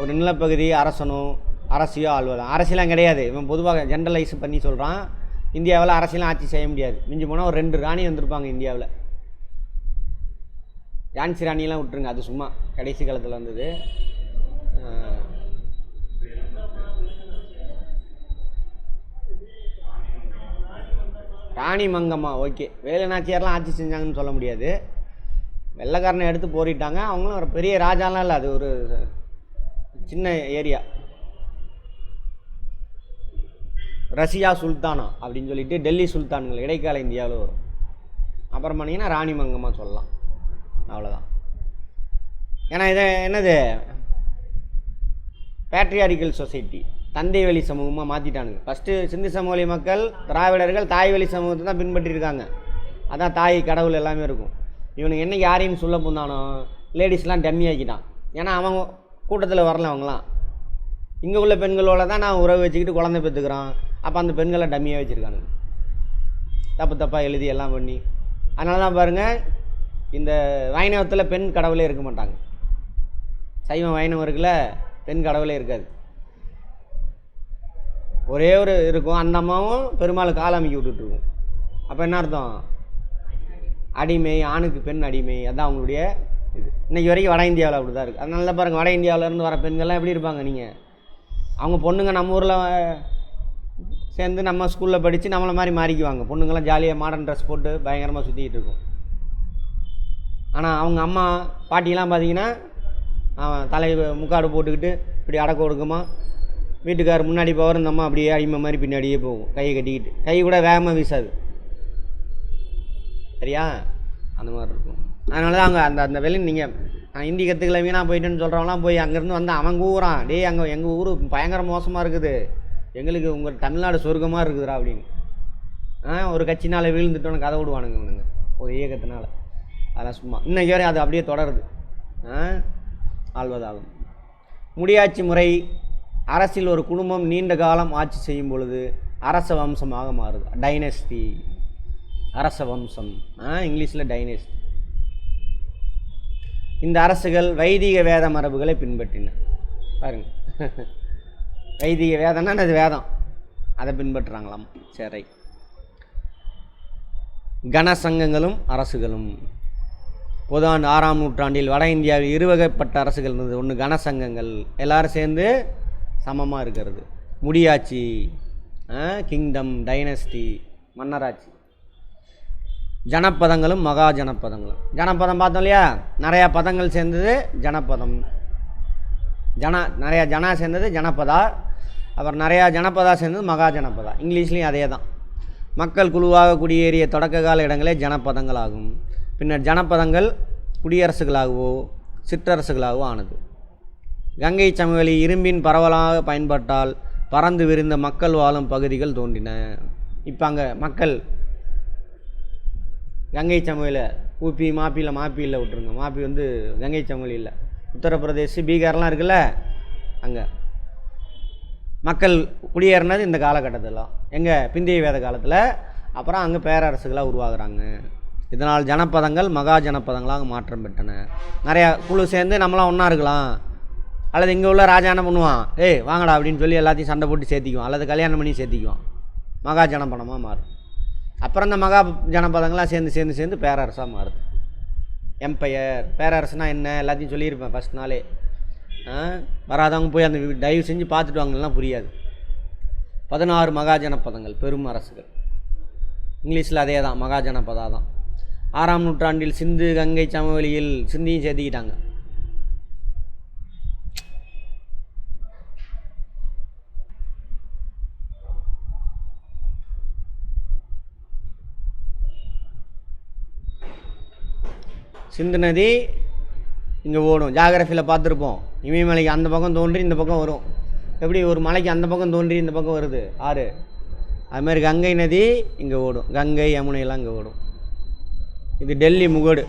ஒரு நிலப்பகுதி அரசனோ அரசியோ ஆள்வதான். அரசியலாம் கிடையாது. இவன் பொதுவாக ஜென்ரலைஸ் பண்ணி சொல்கிறான். இந்தியாவில் அரசியலாம் ஆட்சி செய்ய முடியாது. மிஞ்சி போனால் ஒரு 2 ராணி வந்திருப்பாங்க இந்தியாவில். ஜான்சி ராணியெல்லாம் விட்டுருங்க, அது சும்மா கடைசி காலத்தில் வந்தது. ராணி மங்கம்மா ஓகே. வேலு நாச்சியார்லாம் ஆட்சி செஞ்சாங்கன்னு சொல்ல முடியாது. வெள்ளைக்காரனை எடுத்து போரிட்டாங்க. அவங்களும் ஒரு பெரிய ராஜாலாம் இல்லை, அது ஒரு சின்ன ஏரியா. ரஷ்யா சுல்தானா அப்படின்னு சொல்லிட்டு டெல்லி சுல்தான்கள் இடைக்கால இந்தியாவில் வரும். அப்புறம் பண்ணிங்கன்னா ராணி மங்கம்மா சொல்லலாம். அவ்வளோதான். ஏன்னா இது என்னது, பேட்ரியாரிக்கல் சொசைட்டி, தந்தை வழி சமூகமாக மாற்றிட்டானுங்க. ஃபஸ்ட்டு சிந்து சமவெளி மக்கள் திராவிடர்கள் தாய் வழி சமூகத்தை தான் பின்பற்றியிருக்காங்க. அதான் தாய் கடவுள் எல்லாமே இருக்கும். இவனுக்கு என்னைக்கு யாரையும் சொல்ல போந்தானோ லேடிஸ்லாம் டம்மி ஆக்கிட்டான். ஏன்னா அவங்க கூட்டத்தில் வரல, அவங்களாம் இங்கே உள்ள பெண்களோட தான் நான் உறவு வச்சுக்கிட்டு குழந்தை பெற்றுக்கிறான். அப்போ அந்த பெண்களை டம்மியாக வச்சுருக்கானுங்க, தப்பாக எழுதி எல்லாம் பண்ணி. அதனால தான் பாருங்கள், இந்த வைணவத்தில் பெண் கடவுளே இருக்க மாட்டாங்க. சைவ வைணவம் இருக்குல்ல, பெண் கடவுளே இருக்காது. ஒரே ஒரு இருக்கும், அந்த அம்மாவும் பெருமாள் கால் அமைக்கி விட்டுட்ருக்கும். அப்போ என்ன அர்த்தம்? அடிமை, ஆணுக்கு பெண் அடிமை. அதான் அவங்களுடைய இது இன்றைக்கி வரைக்கும் வட இந்தியாவில் அப்படி தான் இருக்குது. அதனால பாருங்கள், வட இந்தியாவிலேருந்து வர பெண்கள்லாம் எப்படி இருப்பாங்க, நீங்கள் அவங்க பொண்ணுங்க நம்ம ஊரில் சேர்ந்து நம்ம ஸ்கூலில் படித்து நம்மளை மாதிரி மாறிக்குவாங்க. பொண்ணுங்கள்லாம் ஜாலியாக மாடர்ன் ட்ரெஸ் போட்டு பயங்கரமாக சுற்றிக்கிட்டு இருக்கும். ஆனால் அவங்க அம்மா பாட்டிலாம் பார்த்தீங்கன்னா தலை முக்காடு போட்டுக்கிட்டு இப்படி அடக்க ஒடுக்கமாக வீட்டுக்கார் முன்னாடி போகிற இந்த அம்மா அப்படியே அடிமை மாதிரி பின்னாடியே போகும், கையை கட்டிக்கிட்டு. கை கூட வேகமாக வீசாது, சரியா? அந்த மாதிரி இருக்கும். அதனால தான் அவங்க அந்த அந்த வெளியே நீங்கள் ஹிந்தி கற்றுக்கல வீணாக போயிட்டுன்னு சொல்கிறவங்களாம் போய் அங்கேருந்து வந்து அவன் கூறான், டேய் அங்கே எங்கள் ஊர் பயங்கர மோசமாக இருக்குது, எங்களுக்கு உங்கள் தமிழ்நாடு சொர்க்கமாக இருக்குதுடா அப்படின்னு. ஒரு கட்சினால் வீழ்ந்துட்டோன்னு கதை விடுவானுங்க இவனுங்க, ஒரு இயக்கத்தினால. அதெல்லாம் சும்மா இன்னைக்கு வரை அது அப்படியே தொடருது, ஆள்வதாகும். முடியாட்சி முறை. அரசில் ஒரு குடும்பம் நீண்ட காலம் ஆட்சி செய்யும் பொழுது அரச வம்சமாக மாறுது. டைனஸ்டி, அரச வம்சம், இங்கிலீஷில் டைனஸ்டி. இந்த அரசுகள் வைதிக வேத மரபுகளை பின்பற்றின. பாருங்க, வைதிக வேதம்னா அது வேதம், அதை பின்பற்றுறாங்களாம். சரி. கனசங்கங்களும் அரசுகளும். பொதுவாண்டு 6ஆம் நூற்றாண்டில் வட இந்தியாவில் இருவகைப்பட்ட அரசுகள் இருந்தது. ஒன்று கனசங்கங்கள், எல்லாரும் சேர்ந்து சமமாக இருக்கிறது. முடியாட்சி, கிங்டம், டைனஸ்டி, மன்னராட்சி. ஜனப்பதங்களும் மகா ஜனப்பதங்களும். ஜனப்பதம் பார்த்தோம் இல்லையா, நிறையா பதங்கள் சேர்ந்தது ஜனப்பதம். நிறையா ஜனா சேர்ந்தது ஜனப்பதா. அப்புறம் நிறையா ஜனப்பதா சேர்ந்தது மகா ஜனப்பதா. இங்கிலீஷ்லேயும் அதே தான். மக்கள் குழுவாக குடியேறிய தொடக்க கால இடங்களே ஜனப்பதங்கள் ஆகும். பின்னர் ஜனப்பதங்கள் குடியரசுகளாகவோ சிற்றரசுகளாகவோ ஆனது. கங்கை சமவெளி இரும்பின் பரவலாக பயன்பாட்டால் பறந்து விரிந்த மக்கள் வாழும் பகுதிகள் தோன்றின. இப்போ அங்கே மக்கள் கங்கை சமவெளியில் ஊபி மாப்பியில் விட்டுருங்க, மாப்பி வந்து கங்கை சமவெளியில் உத்தரப்பிரதேஷ் பீகார்லாம் இருக்குல்ல, அங்கே மக்கள் குடியேறினது இந்த காலகட்டத்தில், எங்கள் பிந்தைய வேத காலத்தில். அப்புறம் அங்கே பேரரசுகளாக உருவாகிறாங்க. இதனால் ஜனப்பதங்கள் மகா ஜனப்பதங்களாக மாற்றம் பெற்றன. நிறையா குழு சேர்ந்து நம்மளாம் ஒன்றா இருக்கலாம். அல்லது இங்கே உள்ள ராஜா என்ன பண்ணுவான், வாங்கடா அப்படின்னு சொல்லி எல்லாத்தையும் சண்டை போட்டு சேர்த்திக்குவான், அல்லது கல்யாணம் பண்ணி சேர்த்திக்குவான். மகா ஜனப்பதமாக மாறும். அப்புறம் இந்த மகா ஜனப்பதங்களாக சேர்ந்து பேரரசாக மாறுது. எம்பையர். பேரரசுனால் என்ன எல்லாத்தையும் சொல்லியிருப்பேன் ஃபஸ்ட் நாளே. வராதவங்க போய் அந்த தயவு செஞ்சு பார்த்துட்டு வாங்கலாம், புரியாது. 16 மகா ஜனப்பதங்கள், பெரும் அரசுகள். இங்கிலீஷில் அதே தான், மகா ஜனப்பதா தான். 6ஆம் நூற்றாண்டில் சிந்து கங்கை சமவெளியில் சிந்தியும் சேர்த்திக்கிட்டாங்க. சிந்து நதி இங்கே ஓடும், ஜாகிரஃபியில் பார்த்துருப்போம். இமயமலைக்கு அந்த பக்கம் தோன்றி இந்த பக்கம் வரும். எப்படி ஒரு மலைக்கு அந்த பக்கம் தோன்றி இந்த பக்கம் வருது ஆறு, அதுமாதிரி கங்கை நதி இங்கே ஓடும். கங்கை யமுனையெல்லாம் இங்கே ஓடும். இது டெல்லி முகடு.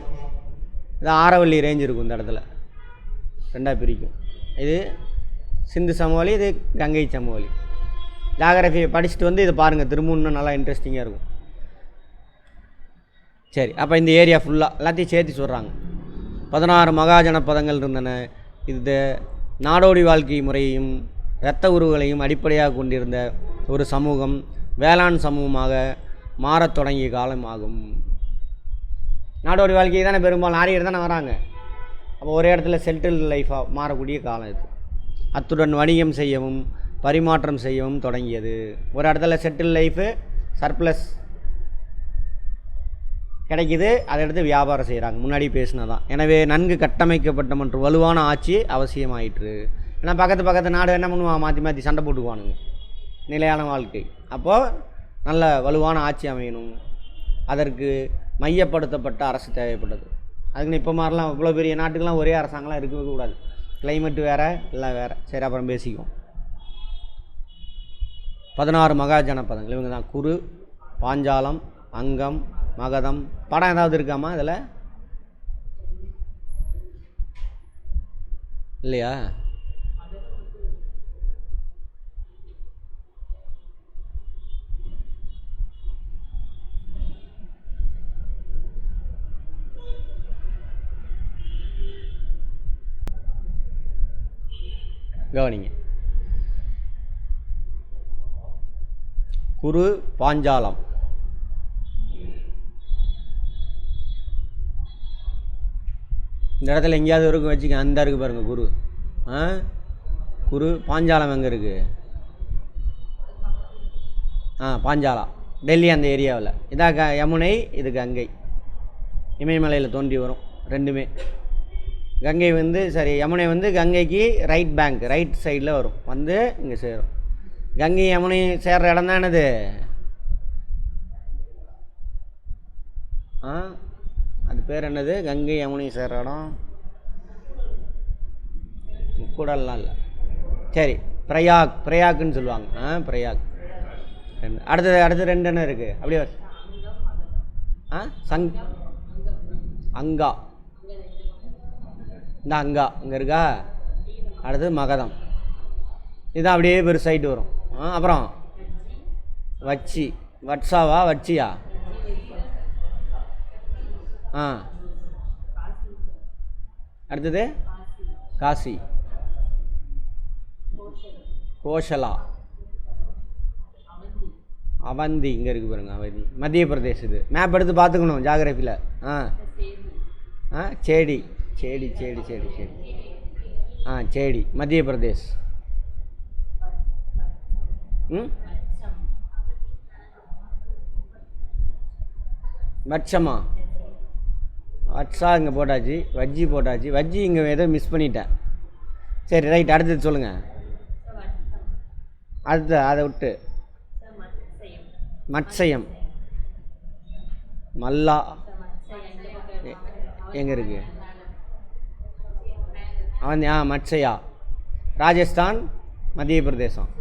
இது ஆரவல்லி ரேஞ்ச் இருக்கும், இந்த இடத்துல ரெண்டாக பிரிக்கும். இது சிந்து சமவெளி, இது கங்கை சமவெளி. ஜாகிரஃபி படிச்சுட்டு வந்து இதை பாருங்கள், திரும்ப இன்னும் நல்லா இன்ட்ரெஸ்டிங்காக இருக்கும். சரி, அப்போ இந்த ஏரியா ஃபுல்லாக எல்லாத்தையும் சேர்த்து சொல்கிறாங்க. 16 மகா ஜனப்பதங்கள் இருந்தன. இது நாடோடி வாழ்க்கை முறையையும் இரத்த உறவுகளையும் அடிப்படையாக கொண்டிருந்த ஒரு சமூகம் வேளாண் சமூகமாக மாறத் தொடங்கிய காலம் ஆகும். நாடோடி வாழ்க்கை தானே பெரும்பாலும் ஆரியர் தானே வராங்க. அப்போ ஒரே இடத்துல செட்டில் லைஃபாக மாறக்கூடிய காலம் இது. அத்துடன் வணிகம் செய்யவும் பரிமாற்றம் செய்யவும் தொடங்கியது. ஒரு இடத்துல செட்டில் லைஃபு, சர்ப்ளஸ் கிடைக்கிது, அதை எடுத்து வியாபாரம் செய்கிறாங்க. முன்னாடி பேசினதான். எனவே நன்கு கட்டமைக்கப்பட்ட மற்றும் வலுவான ஆட்சி அவசியமாயிற்று. ஏன்னா பக்கத்து நாடு என்ன பண்ணுவான், மாற்றி மாற்றி சண்டை போட்டுக்குவானுங்க. நிலையான வாழ்க்கை. அப்போது நல்ல வலுவான ஆட்சி அமையணும். அதற்கு மையப்படுத்தப்பட்ட அரசு தேவைப்பட்டது. அதுக்குன்னு இப்போ மாதிரிலாம் இவ்வளோ பெரிய நாட்டுக்கெலாம் ஒரே அரசாங்கலாம் இருக்கவே கூடாது. கிளைமேட்டு வேறு, எல்லாம் வேறு. சரி, அப்புறம் பேசிக்குவோம். 16 மகா ஜனப்பதங்கள் இவங்க தான். குரு, பாஞ்சாலம், அங்கம், மகதம். படம் ஏதாவது இருக்காமா இதில்? இல்லையா? கவனிங்க. குரு, பாஞ்சாலம். இந்த இடத்துல எங்கேயாவது இருக்கும் வச்சுக்க. அந்த இருக்குது பாருங்கள் குரு. குரு. பாஞ்சாலம் எங்கே இருக்குது? பாஞ்சாலா, டெல்லி அந்த ஏரியாவில். இதாக யமுனை, இது கங்கை. இமயமலையில் தோன்றி வரும் ரெண்டுமே. கங்கை வந்து சரி, யமுனை வந்து கங்கைக்கு ரைட் பேங்க், ரைட் சைடில் வரும், வந்து இங்கே சேரும். கங்கை யமுனை சேர்ற இடம் தான் என்னது? அது பேர் என்னது? கங்கை யமுனை சேர்ற இடம் கூடலாம் இல்லை. சரி, பிரயாக், பிரயாக்குன்னு சொல்லுவாங்க. பிரயாக். அடுத்தது ரெண்டு என்ன இருக்குது அப்படியே? அங்கா. இந்த அங்கா இங்கே இருக்கா? அடுத்தது மகதம். இதுதான் அப்படியே பெருசாயிட்டு வரும். அப்புறம் வச்சி. வட்சாவா வச்சியா? அடுத்தது காசி. கோஷலா. அவந்தி இங்கே இருக்குது பாருங்க. அவந்தி மத்திய பிரதேஷ். இது மேப் எடுத்து பார்த்துக்கணும் ஜாகிரபியில். சேடி சேடி சேடி சேடி சேடி. சேடி மத்திய பிரதேஷ். வட்சமா? வட்சா இங்கே போட்டாச்சு. வஜ்ஜி போட்டாச்சு. வஜ்ஜி இங்கே ஏதோ மிஸ் பண்ணிட்டேன். சரி ரைட், அடுத்தது சொல்லுங்கள். அடுத்து அதை விட்டு மத்சயம். மல்லா எங்கே இருக்கு? அவன் மத்சயா ராஜஸ்தான், மத்திய பிரதேசம்.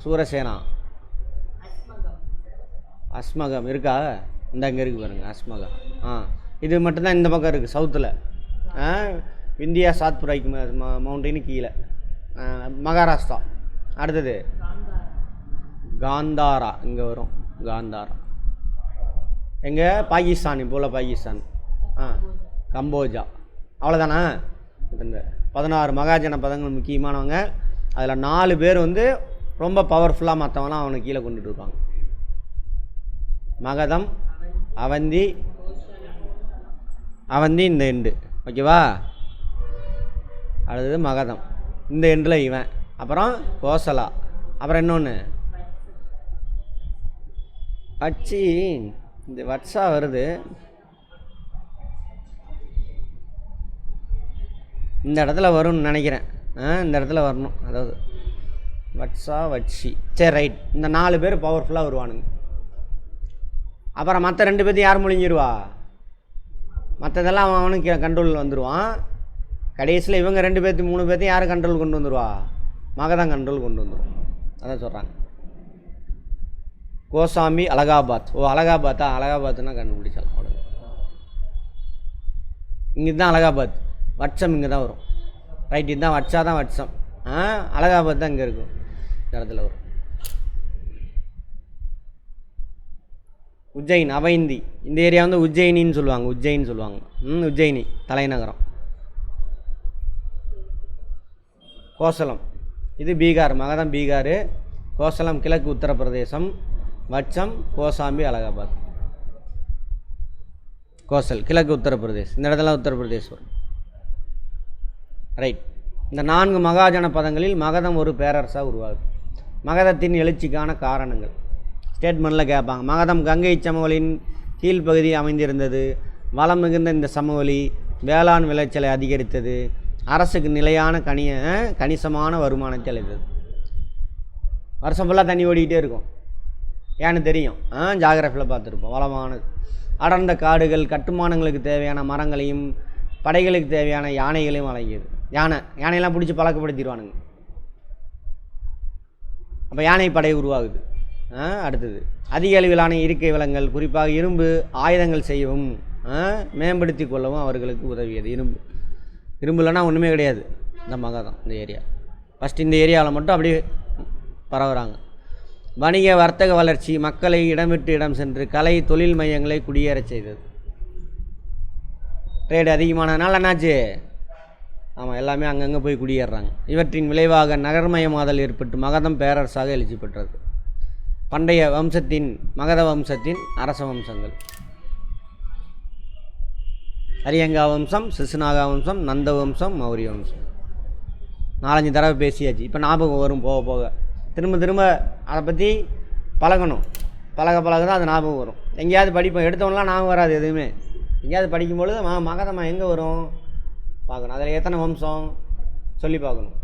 சூரசேனா. அஸ்மகம் இருக்கா? இந்த அங்கே இருக்குது பாருங்கள் அஸ்மகம். இது மட்டும்தான் இந்த பக்கம் இருக்குது சவுத்தில். இந்தியா சாத்புராய்க்கு மவுண்டெயின் கீழே மகாராஷ்டிரா. அடுத்தது காந்தாரா இங்கே வரும். காந்தாரா எங்கே? பாகிஸ்தான். இப்போ உள்ள பாகிஸ்தான். கம்போஜா. அவ்வளோதானா? இந்த 16 மகாஜன பதங்கள் முக்கியமானவங்க. அதில் 4 பேர் வந்து ரொம்ப பவர்ஃபுல்லாக, மற்றவங்களாம் அவனுக்கு கீழே கொண்டுட்டு இருப்பாங்க. மகதம், அவந்தி. அவந்தி இந்த எண்டு, ஓகேவா? அடுத்தது மகதம், இந்த எண்டில் இவன். அப்புறம் கோசலா. அப்புறம் இன்னொன்று வச்சி. இந்த வட்சா வருது. இந்த இடத்துல வரும்னு நினைக்கிறேன். இந்த இடத்துல வரணும். அதாவது வட்சா வட்சி. சரி ரைட். இந்த 4 பேர் பவர்ஃபுல்லாக வருவானுங்க. அப்புறம் மற்ற 2 பேர்த்தையும் யார் முழிஞ்சிருவா? மற்றதெல்லாம் அவனுக்கு கண்ட்ரோலில் வந்துடுவான். கடைசியில் இவங்க 2 பேர்த்தையும் 3 பேர்த்தையும் யார் கண்ட்ரோல் கொண்டு வந்துடுவா? மகதான் கண்ட்ரோல் கொண்டு வந்துடுவான். அதான் சொல்கிறாங்க. கோசாம்பி அலகாபாத். அலகாபாத்தா? அலகாபாத்னா கண்டுபிடிச்சலாம். அவ்வளோ. இங்கே தான் அலகாபாத். வட்சம் இங்கே தான் வரும். ரைட், இதுதான் வட்சா தான் வட்சம். அலகாபாத் தான் இங்கே இருக்கும். இந்த இடத்துல வரும். உஜ்ஜைன், அவந்தி. இந்த ஏரியா வந்து உஜ்ஜயினின்னு சொல்லுவாங்க. உஜ்ஜயின்னு சொல்லுவாங்க. உஜ்ஜயினி தலைநகரம். கோசலம் இது பீகார். மகதம் பீகார். கோசலம் கிழக்கு உத்தரப்பிரதேசம். வட்சம் கோசாம்பி அலகாபாத். கோசல் கிழக்கு உத்தரப்பிரதேஷ். இந்த இடத்துல உத்தரப்பிரதேஷ் வரும். ரைட். இந்த 4 மகாஜன பதங்களில் மகதம் ஒரு பேரரசாக உருவாகுது. மகதத்தின் எழுச்சிக்கான காரணங்கள் ஸ்டேட்மெண்ட்டில் கேட்பாங்க. மகதம் கங்கை சமவெளியின் கீழ்ப்பகுதி அமைந்திருந்தது. வளம் மிகுந்த இந்த சமவெளி வேளாண் விளைச்சலை அதிகரித்தது. அரசுக்கு நிலையான கணிசமான வருமானத்தை அளித்தது. வருஷம் ஃபுல்லாக தண்ணி ஓடிக்கிட்டே இருக்கும். ஏன்னு தெரியும், ஜாகிரஃபியில் பார்த்துருப்போம். வளமானது. அடர்ந்த காடுகள் கட்டுமானங்களுக்கு தேவையான மரங்களையும் படைகளுக்கு தேவையான யானைகளையும் வழங்கியது. யானையெல்லாம் பிடிச்சி பழக்கப்படுத்திடுவானுங்க. அப்போ யானை படை உருவாகுது. அடுத்தது அதிக அளவிலான இயற்கை வளங்கள், குறிப்பாக இரும்பு ஆயுதங்கள் செய்யவும் மேம்படுத்தி கொள்ளவும் அவர்களுக்கு உதவியது. இரும்பு இல்லைன்னா ஒன்றுமே கிடையாது. இந்த மகதம் இந்த ஏரியா ஃபஸ்ட் இந்த ஏரியாவில் மட்டும் அப்படியே பரவுறாங்க. வணிக வர்த்தக வளர்ச்சி மக்களை இடம் விட்டு இடம் சென்று கலை தொழில் மையங்களை குடியேறச் செய்தது. ட்ரேடு அதிகமானதுனால என்னாச்சு? ஆமாம், எல்லாமே அங்கங்கே போய் குடியேறாங்க. இவற்றின் விளைவாக நகர்மயமாதல் ஏற்பட்டு மகதம் பேரரசாக எழுச்சி பெற்றது. பண்டைய வம்சத்தின் மகத வம்சத்தின் அரச வம்சங்கள். அரியங்கா வம்சம், சிசுநாகா வம்சம், நந்த வம்சம், மௌரிய வம்சம். 4-5 தடவை பேசியாச்சு. இப்போ ஞாபகம் வரும் போக போக. திரும்ப திரும்ப அதை பற்றி பழகணும். பழக தான் அது ஞாபகம் வரும். எங்கேயாவது படிப்போம், எடுத்தவங்களாம் ஞாபகம் வராது எதுவுமே. எங்கேயாவது படிக்கும்பொழுது மகதமா எங்கே வரும் பார்க்கணும். அதில் எத்தனை வம்சம் சொல்லி பார்க்கணும்.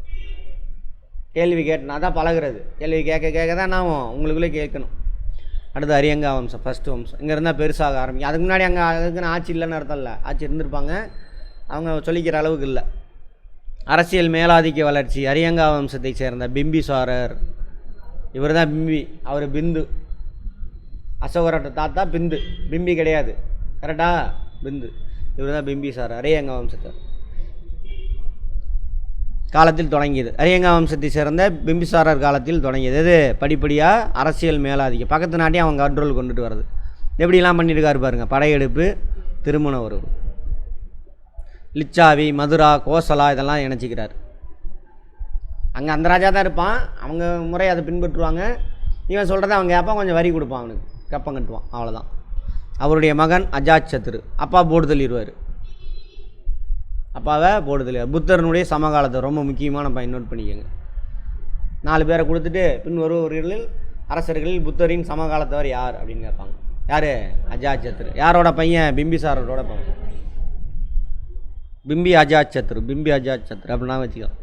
கேள்வி கேட்டனா தான் பழகிறது. கேள்வி கேட்க தான் நான் உங்களுக்குள்ளே கேட்கணும். அடுத்து அரியங்கா வம்சம், ஃபஸ்ட்டு வம்சம். இங்கே இருந்தால் பெருசாக ஆரம்பிக்கும். அதுக்கு முன்னாடி அங்கே அதுக்குன்னு ஆட்சி இல்லைன்னு அர்த்தம் இல்லை. ஆட்சி இருந்திருப்பாங்க, அவங்க சொல்லிக்கிற அளவுக்கு இல்லை. அரசியல் மேலாதிக்க வளர்ச்சி. அரியங்கா வம்சத்தை சேர்ந்த பிம்பிசாரர், இவர் தான் பிம்பி. அவர் பிந்து. அசோகரோட தாத்தா பிந்து, பிம்பி கிடையாது. கரெக்டா? பிந்து. இவர் தான் பிம்பிசாரர். அரியங்கா வம்சத்தை காலத்தில் தொடங்கியது. அரியங்கா வம்சத்தை சேர்ந்த பிம்பிசாரர் காலத்தில் தொடங்கியது. இது படிப்படியாக அரசியல் மேலாதிக்கம், பக்கத்து நாட்டையும் அவங்க கண்ட்ரோல் கொண்டுட்டு வருது. எப்படிலாம் பண்ணியிருக்காரு பாருங்கள். படையெடுப்பு, திருமண உறவு, லிச்சாவி, மதுரா, கோசலா இதெல்லாம் இணைச்சிக்கிறார். அங்கே அந்த ராஜா தான் இருப்பான், அவங்க முறை அதை பின்பற்றுவாங்க. இவன் சொல்கிறத அவங்க கேட்பான், கொஞ்சம் வரி கொடுப்பான், அவனுக்கு கப்பம் கட்டுவான், அவ்வளோதான். அவருடைய மகன் அஜாத்சத்ரு. அப்பா போர்டு தள்ளிடுவார். அப்பாவை போர்டு தள்ளிடுவார். புத்தரனுடைய சமகாலத்தை ரொம்ப முக்கியமான பையன், நோட் பண்ணிக்கோங்க. 4 பேரை கொடுத்துட்டு பின் வருவர்களில் அரசர்களில் புத்தரின் சமகாலத்தவர் யார் அப்படின்னு கேட்பாங்க. யார்? அஜாத்சத்ரு. யாரோட பையன்? பிம்பிசாரரோட பையன். பிம்பி அஜாத்சத்ரு அப்படின்னா வச்சுக்கலாம்.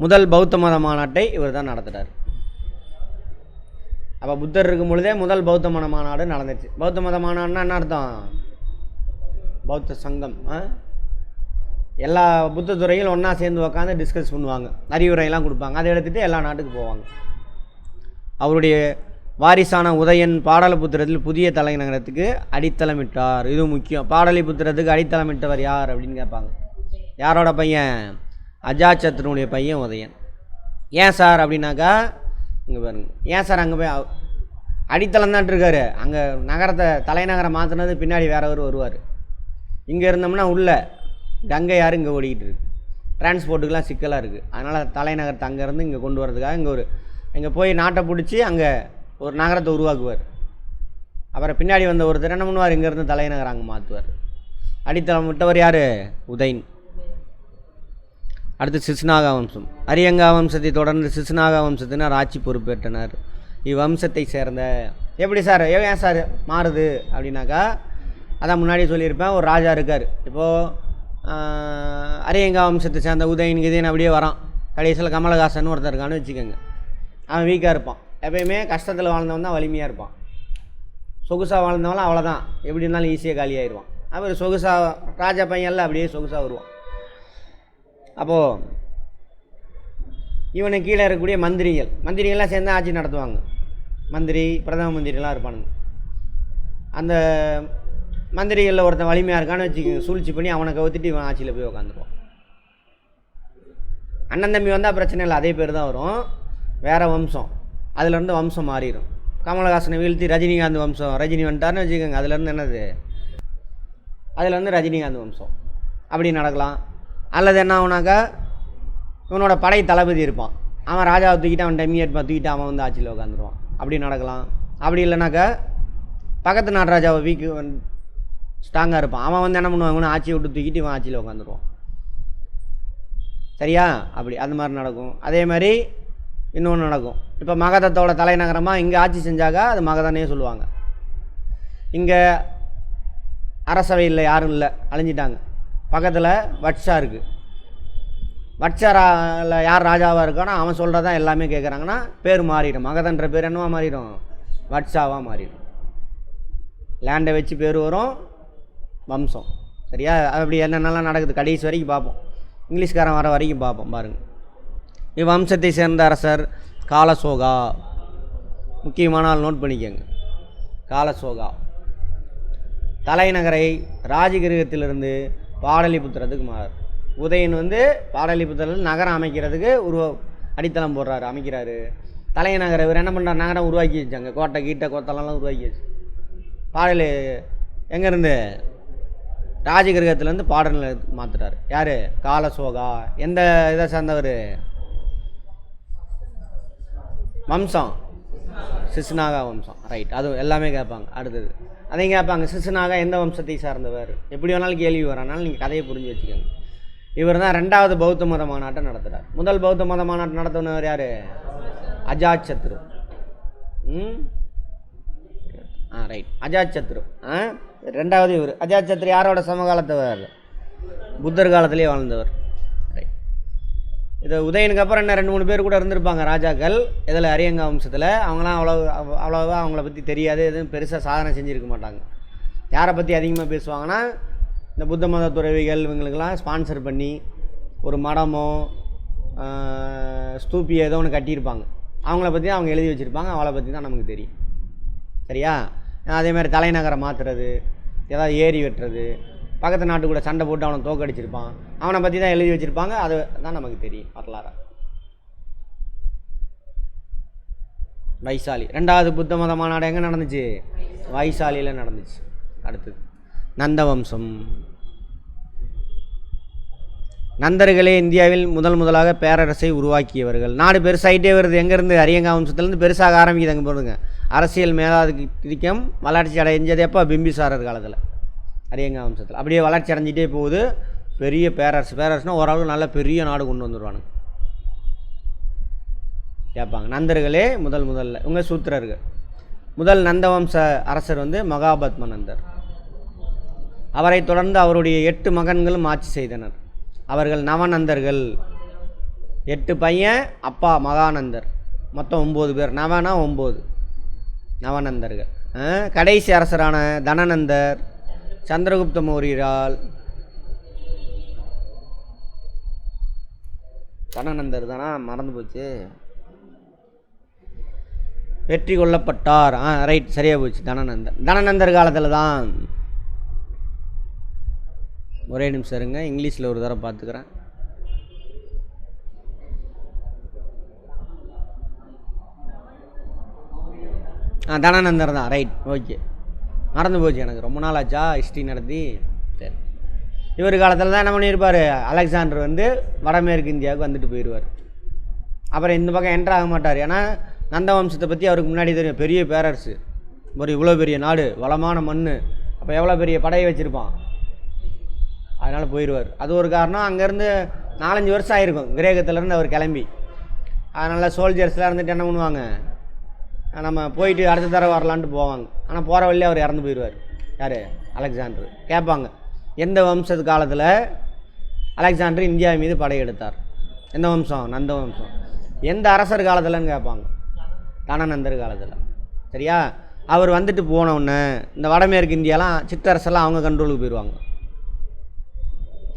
முதல் பௌத்த மத மாநாட்டை இவர் தான் நடத்துகிறார். அப்போ புத்தர் இருக்கும் பொழுதே முதல் பௌத்த மத மாநாடு நடந்துச்சு. பௌத்த மத மாநாடுனா என்ன அர்த்தம்? பௌத்த சங்கம். எல்லா புத்த துறையில் ஒன்றா சேர்ந்து உட்காந்து டிஸ்கஸ் பண்ணுவாங்க, அறிவுரையெல்லாம் கொடுப்பாங்க. அதை எடுத்துகிட்டு எல்லா நாட்டுக்கு போவாங்க. அவருடைய வாரிசான உதயன் பாடலிபுத்திரத்தில் புதிய தலைநகரத்துக்கு அடித்தளமிட்டார். இது முக்கியம். பாடலிபுத்திரத்துக்கு அடித்தளமிட்டவர் யார் அப்படின்னு கேட்பாங்க. யாரோட பையன்? அஜாத்சத்ருனுடைய பையன் உதயன். ஏன் சார் அப்படின்னாக்கா, இங்கே பாருங்க, ஏன் சார் அங்கே போய் அடித்தளம் தான் இருக்காரு. அங்கே நகரத்தை தலைநகரம் மாற்றினது பின்னாடி வேறவர் வருவார். இங்கே இருந்தோம்னா உள்ள கங்கை யார் இங்கே ஓடிக்கிட்டு இருக்கு, டிரான்ஸ்போர்ட்டுக்கெலாம் சிக்கலாக இருக்குது. அதனால் தலைநகரத்தை அங்கேருந்து இங்கே கொண்டு வரதுக்காக இங்கே போய் நாட்டை பிடிச்சி அங்கே ஒரு நகரத்தை உருவாக்குவார். அப்புறம் பின்னாடி வந்த ஒருத்தர் என்ன பண்ணுவார், இங்கேருந்து தலைநகரம் அங்கே மாற்றுவார். அடித்தளம் விட்டவர் யார்? உதயன். அடுத்து சிசுநாகா வம்சம். அரியங்கா வம்சத்தை தொடர்ந்து சிசுநாகா வம்சத்தினர் ஆட்சி பொறுப்பேற்றனர். இவ்வம்சத்தை சேர்ந்த, எப்படி சார் ஏன் சார் மாறுது அப்படின்னாக்கா, அதான் முன்னாடி சொல்லியிருப்பேன். ஒரு ராஜா இருக்கார். இப்போது அரியங்கா வம்சத்தை சேர்ந்த உதயன் அப்படியே வரான். கடைசியில் கமலஹாசன் ஒருத்தர் இருக்கான்னு வச்சுக்கோங்க. அவன் வீக்காக இருப்பான். எப்பயுமே கஷ்டத்தில் வாழ்ந்தவன் தான் வலிமையாக இருப்பான். சொகுசாக வாழ்ந்தவன்லாம் அவ்வளோதான், எப்படி இருந்தாலும் ஈஸியாக காலியாகிடுவான். அவர் சொகுசாக ராஜா பையன்ல அப்படியே சொகுசாக வருவான். அப்போது இவனுக்கு கீழே இருக்கக்கூடிய மந்திரிகள்லாம் சேர்ந்து ஆட்சி நடத்துவாங்க. மந்திரி, பிரதம மந்திரிலாம் இருப்பானுங்க. அந்த மந்திரிகளில் ஒருத்தன் வலிமையாக இருக்கான்னு வச்சுக்கோங்க, சூழ்ச்சி பண்ணி அவனை கவுத்திட்டு இவன் ஆட்சியில் போய் உட்காந்துருவான். அண்ணன் தம்பி வந்தால் பிரச்சனை இல்லை, அதே பேர் தான் வரும், வேறு வம்சம். அதுலேருந்து வம்சம் மாறிடும். கமலஹாசனை வீழ்த்தி ரஜினிகாந்த் வம்சம், ரஜினி வந்துட்டார்னு வச்சுக்கோங்க, அதுலேருந்து என்னது, அதுலேருந்து ரஜினிகாந்த் வம்சம் அப்படி நடக்கலாம். அல்லது என்ன ஆகுனாக்கா, இவனோட படை தளபதி இருப்பான், அவன் ராஜாவை தூக்கிட்டு அவன் டெம்மியேட் தூக்கிட்டு அவன் வந்து ஆட்சியில் உட்காந்துருவான். அப்படி நடக்கலாம். அப்படி இல்லைனாக்கா பக்கத்து நாட்டு ராஜாவை ஸ்ட்ராங்காக இருப்பான், அவன் வந்து என்ன பண்ணுவான், இவனை ஆட்சியை விட்டு தூக்கிட்டு இவன் ஆட்சியில் உட்காந்துருவான். சரியா? அப்படி அந்த மாதிரி நடக்கும். அதே மாதிரி இன்னொன்று நடக்கும். இப்போ மகதத்தோட தலைநகரமாக இங்கே ஆட்சி செஞ்சாக்கா அது மகதனே சொல்லுவாங்க. இங்கே அரசவையில் யாரும் இல்லை, அழிஞ்சிட்டாங்க. பக்கத்தில் வட்சா இருக்குது. வட்சாரில் யார் ராஜாவாக இருக்கானோ அவன் சொல்கிறதான் எல்லாமே கேட்குறாங்கன்னா பேர் மாறிடும். மகதன்ற பேர் என்னவா மாறிடும்? வட்சாவாக மாறிடும். லேண்டை வச்சு பேர் வரும், வம்சம். சரியா? அப்படி என்னென்னலாம் நடக்குது கடைசி வரைக்கும் பார்ப்போம். இங்கிலீஷ்காரன் வர வரைக்கும் பார்ப்போம். பாருங்கள், இவ்வம்சத்தை சேர்ந்த அரசர் காலசோகா. முக்கியமான ஆள், நோட் பண்ணிக்கோங்க. காலசோகா தலைநகரை ராஜகிரகத்திலிருந்து பாடலிபுத்திரத்துக்கு மாறு. உதயன் வந்து பாடலிபுத்திரத்தில் நகரம் அமைக்கிறதுக்கு அடித்தளம் போடுறாரு, அமைக்கிறாரு. தலைநகரை இவர் என்ன பண்ணுறாரு, நகரம் உருவாக்கி வச்சாங்க. கோட்டை கீட்டை கோத்தலாம் உருவாக்கி வச்சு பாடல் எங்கேருந்து ராஜகிரகத்திலேருந்து பாடல் மாற்றுறாரு. யார்? காலசோகா. எந்த இதை சேர்ந்தவர்? வம்சம். சிசுநாகா வம்சம். ரைட், அது எல்லாமே கேட்பாங்க. அடுத்தது அதையும் கேட்பாங்க, சிசுநாகா எந்த வம்சத்தை சார்ந்தவர், எப்படி வேணாலும் கேள்வி வரனாலும் நீங்கள் கதையை புரிஞ்சு வச்சுக்கோங்க. இவர் தான் 2வது பௌத்த மத மாநாட்டை நடத்துகிறார். முதல் பௌத்த மத மாநாட்டை நடத்தினவர் யார்? அஜாத்சத்ரு. ரைட், அஜாத்சத்ரு. 2வது இவர். அஜாத்சத்ரு யாரோட சமகாலத்தவர்? புத்தர் காலத்திலே வாழ்ந்தவர். ரைட். இது உதயனுக்கு அப்புறம் என்ன 2-3 பேர் கூட இருந்திருப்பாங்க ராஜாக்கள். இதில் அரியங்கா வம்சத்தில். அவங்களாம் அவ்வளோவா அவங்கள பற்றி தெரியாது, எதுவும் பெருசாக சாதனை செஞ்சுருக்க மாட்டாங்க. யாரை பற்றி அதிகமாக பேசுவாங்கன்னா, இந்த புத்த மத துறவிகள் இவங்களுக்கெல்லாம் ஸ்பான்சர் பண்ணி ஒரு மடமோ ஸ்தூப்பி ஏதோ ஒன்று கட்டியிருப்பாங்க. அவங்கள பற்றி அவங்க எழுதி வச்சுருப்பாங்க. அவளை பற்றி தான் நமக்கு தெரியும். சரியா? அதேமாதிரி தலைநகரை மாற்றுறது, ஏதாவது ஏரி வெட்டுறது, பக்கத்து நாட்டு கூட சண்டை போட்டு அவனை தோக்கடிச்சிருப்பான், அவனை பற்றி தான் எழுதி வச்சுருப்பாங்க. அது தான் நமக்கு தெரியும் வரலாறு. வைசாலி. 2வது புத்த மத மாநாடு எங்கே நடந்துச்சு? வைசாலியில் நடந்துச்சு. அடுத்தது நந்த வம்சம். நந்தர்களே இந்தியாவில் முதலாக பேரரசை உருவாக்கியவர்கள். நாடு பெருசாகிட்டே வருது. எங்கேருந்து? அரியங்கா வம்சத்துலேருந்து பெருசாக ஆரம்பிக்குது. அங்கே போடுங்க, அரசியல் மேலாதிக்கம் வளர்ச்சி அடைஞ்சது எப்போ? பிம்பிசாரர் காலத்தில், அரியங்கா வம்சத்தில். அப்படியே வளர்ச்சி அடைஞ்சிட்டே போகுது. பெரிய பேரரசுனால் ஓரளவு நல்ல பெரிய நாடு கொண்டு வந்துடுவானுங்க. கேட்பாங்க, நந்தர்களே முதல்ல இவங்க சூத்திரர்கள். முதல் நந்த வம்ச அரசர் வந்து மகாபத்ம நந்தர். அவரை தொடர்ந்து அவருடைய 8 மகன்களும் ஆட்சி செய்தனர். அவர்கள் நவநந்தர்கள். 8 பையன், அப்பா மகாநந்தர். மொத்தம் 9 பேர். நவனா 9 நவநந்தர்கள். கடைசி அரசரான தனநந்தர் சந்திரகுப்த மௌரியரால், தனநந்தர் தானா, மறந்து போச்சு, வெற்றி கொள்ளப்பட்டார். ரைட், சரியாக போச்சு. தனநந்தர் காலத்தில் தான். ஒரே நிமிஷம் இருங்க, இங்கிலீஷில் ஒரு தடவை பார்த்துக்கிறேன். தனநந்தர் தான். ரைட், ஓகே, மறந்து போச்சு எனக்கு, ரொம்ப நாள் ஆச்சா ஹிஸ்ட்ரி நடத்தி. சரி, இவர் காலத்தில் தான் என்ன பண்ணியிருப்பார்? அலெக்சாண்டர் வந்து வடமேற்கு இந்தியாவுக்கு வந்துட்டு போயிடுவார். அப்புறம் இந்த பக்கம் என்ட்ரு ஆக மாட்டார். ஏன்னா நந்த வம்சத்தை பற்றி அவருக்கு முன்னாடி தெரியும். பெரிய பேரரசு, ஒரு இவ்வளோ பெரிய நாடு, வளமான மண், அப்போ எவ்வளோ பெரிய படையை வச்சுருப்பான். அதனால் போயிடுவார். அது ஒரு காரணம். அங்கேருந்து 4-5 வருஷம் ஆகிருக்கும் கிரேக்கத்துலேருந்து அவர் கிளம்பி. அதனால் சோல்ஜர்ஸ்லாம் இருந்துட்டு என்ன பண்ணுவாங்க, நம்ம போயிட்டு அடுத்த தடவை வரலான்ட்டு போவாங்க. ஆனால் போகிற வழியே அவர் இறந்து போயிடுவார். யார்? அலெக்சாண்டர். கேட்பாங்க, எந்த வம்சத்து காலத்தில் அலெக்சாண்டர் இந்தியா மீது படையெடுத்தார்? எந்த வம்சம்? நந்த வம்சம். எந்த அரசர் காலத்தில்னு கேட்பாங்க? தனநந்தர் காலத்தில். சரியா? அவர் வந்துட்டு போனவுடனே இந்த வடமேற்கு இந்தியாலாம் சிற்றரசெல்லாம் அவங்க கண்ட்ரோலுக்கு போயிடுவாங்க.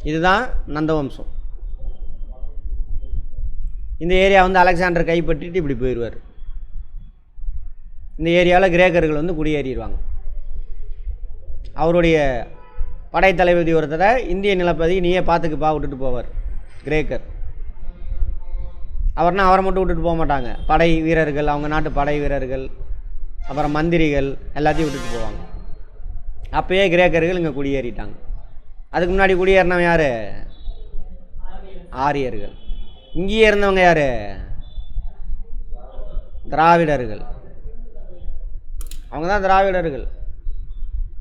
இதுதான் நந்த வம்சம். இந்த ஏரியா வந்து அலெக்சாண்டர் கைப்பற்றிட்டு இப்படி போயிடுவார். இந்த ஏரியாவில் கிரேக்கர்கள் வந்து குடியேறிடுவாங்க. அவருடைய படைத்தளபதி ஒருத்தரை இந்திய நிலப்பதி நீயே பார்த்துக்குப்பா விட்டுட்டு போவார் கிரேக்கர். அவர்னா அவரை மட்டும் விட்டுட்டு போக மாட்டாங்க. படை வீரர்கள், அவங்க நாட்டு படை வீரர்கள், அப்புறம் மந்திரிகள் எல்லாத்தையும் விட்டுட்டு போவாங்க. அப்போயே கிரேக்கர்கள் இங்கே குடியேறிட்டாங்க. அதுக்கு முன்னாடி குடியேறினவங்க யார்? ஆரியர்கள். இங்கேயே இருந்தவங்க யார்? திராவிடர்கள். அவங்க தான் திராவிடர்கள்.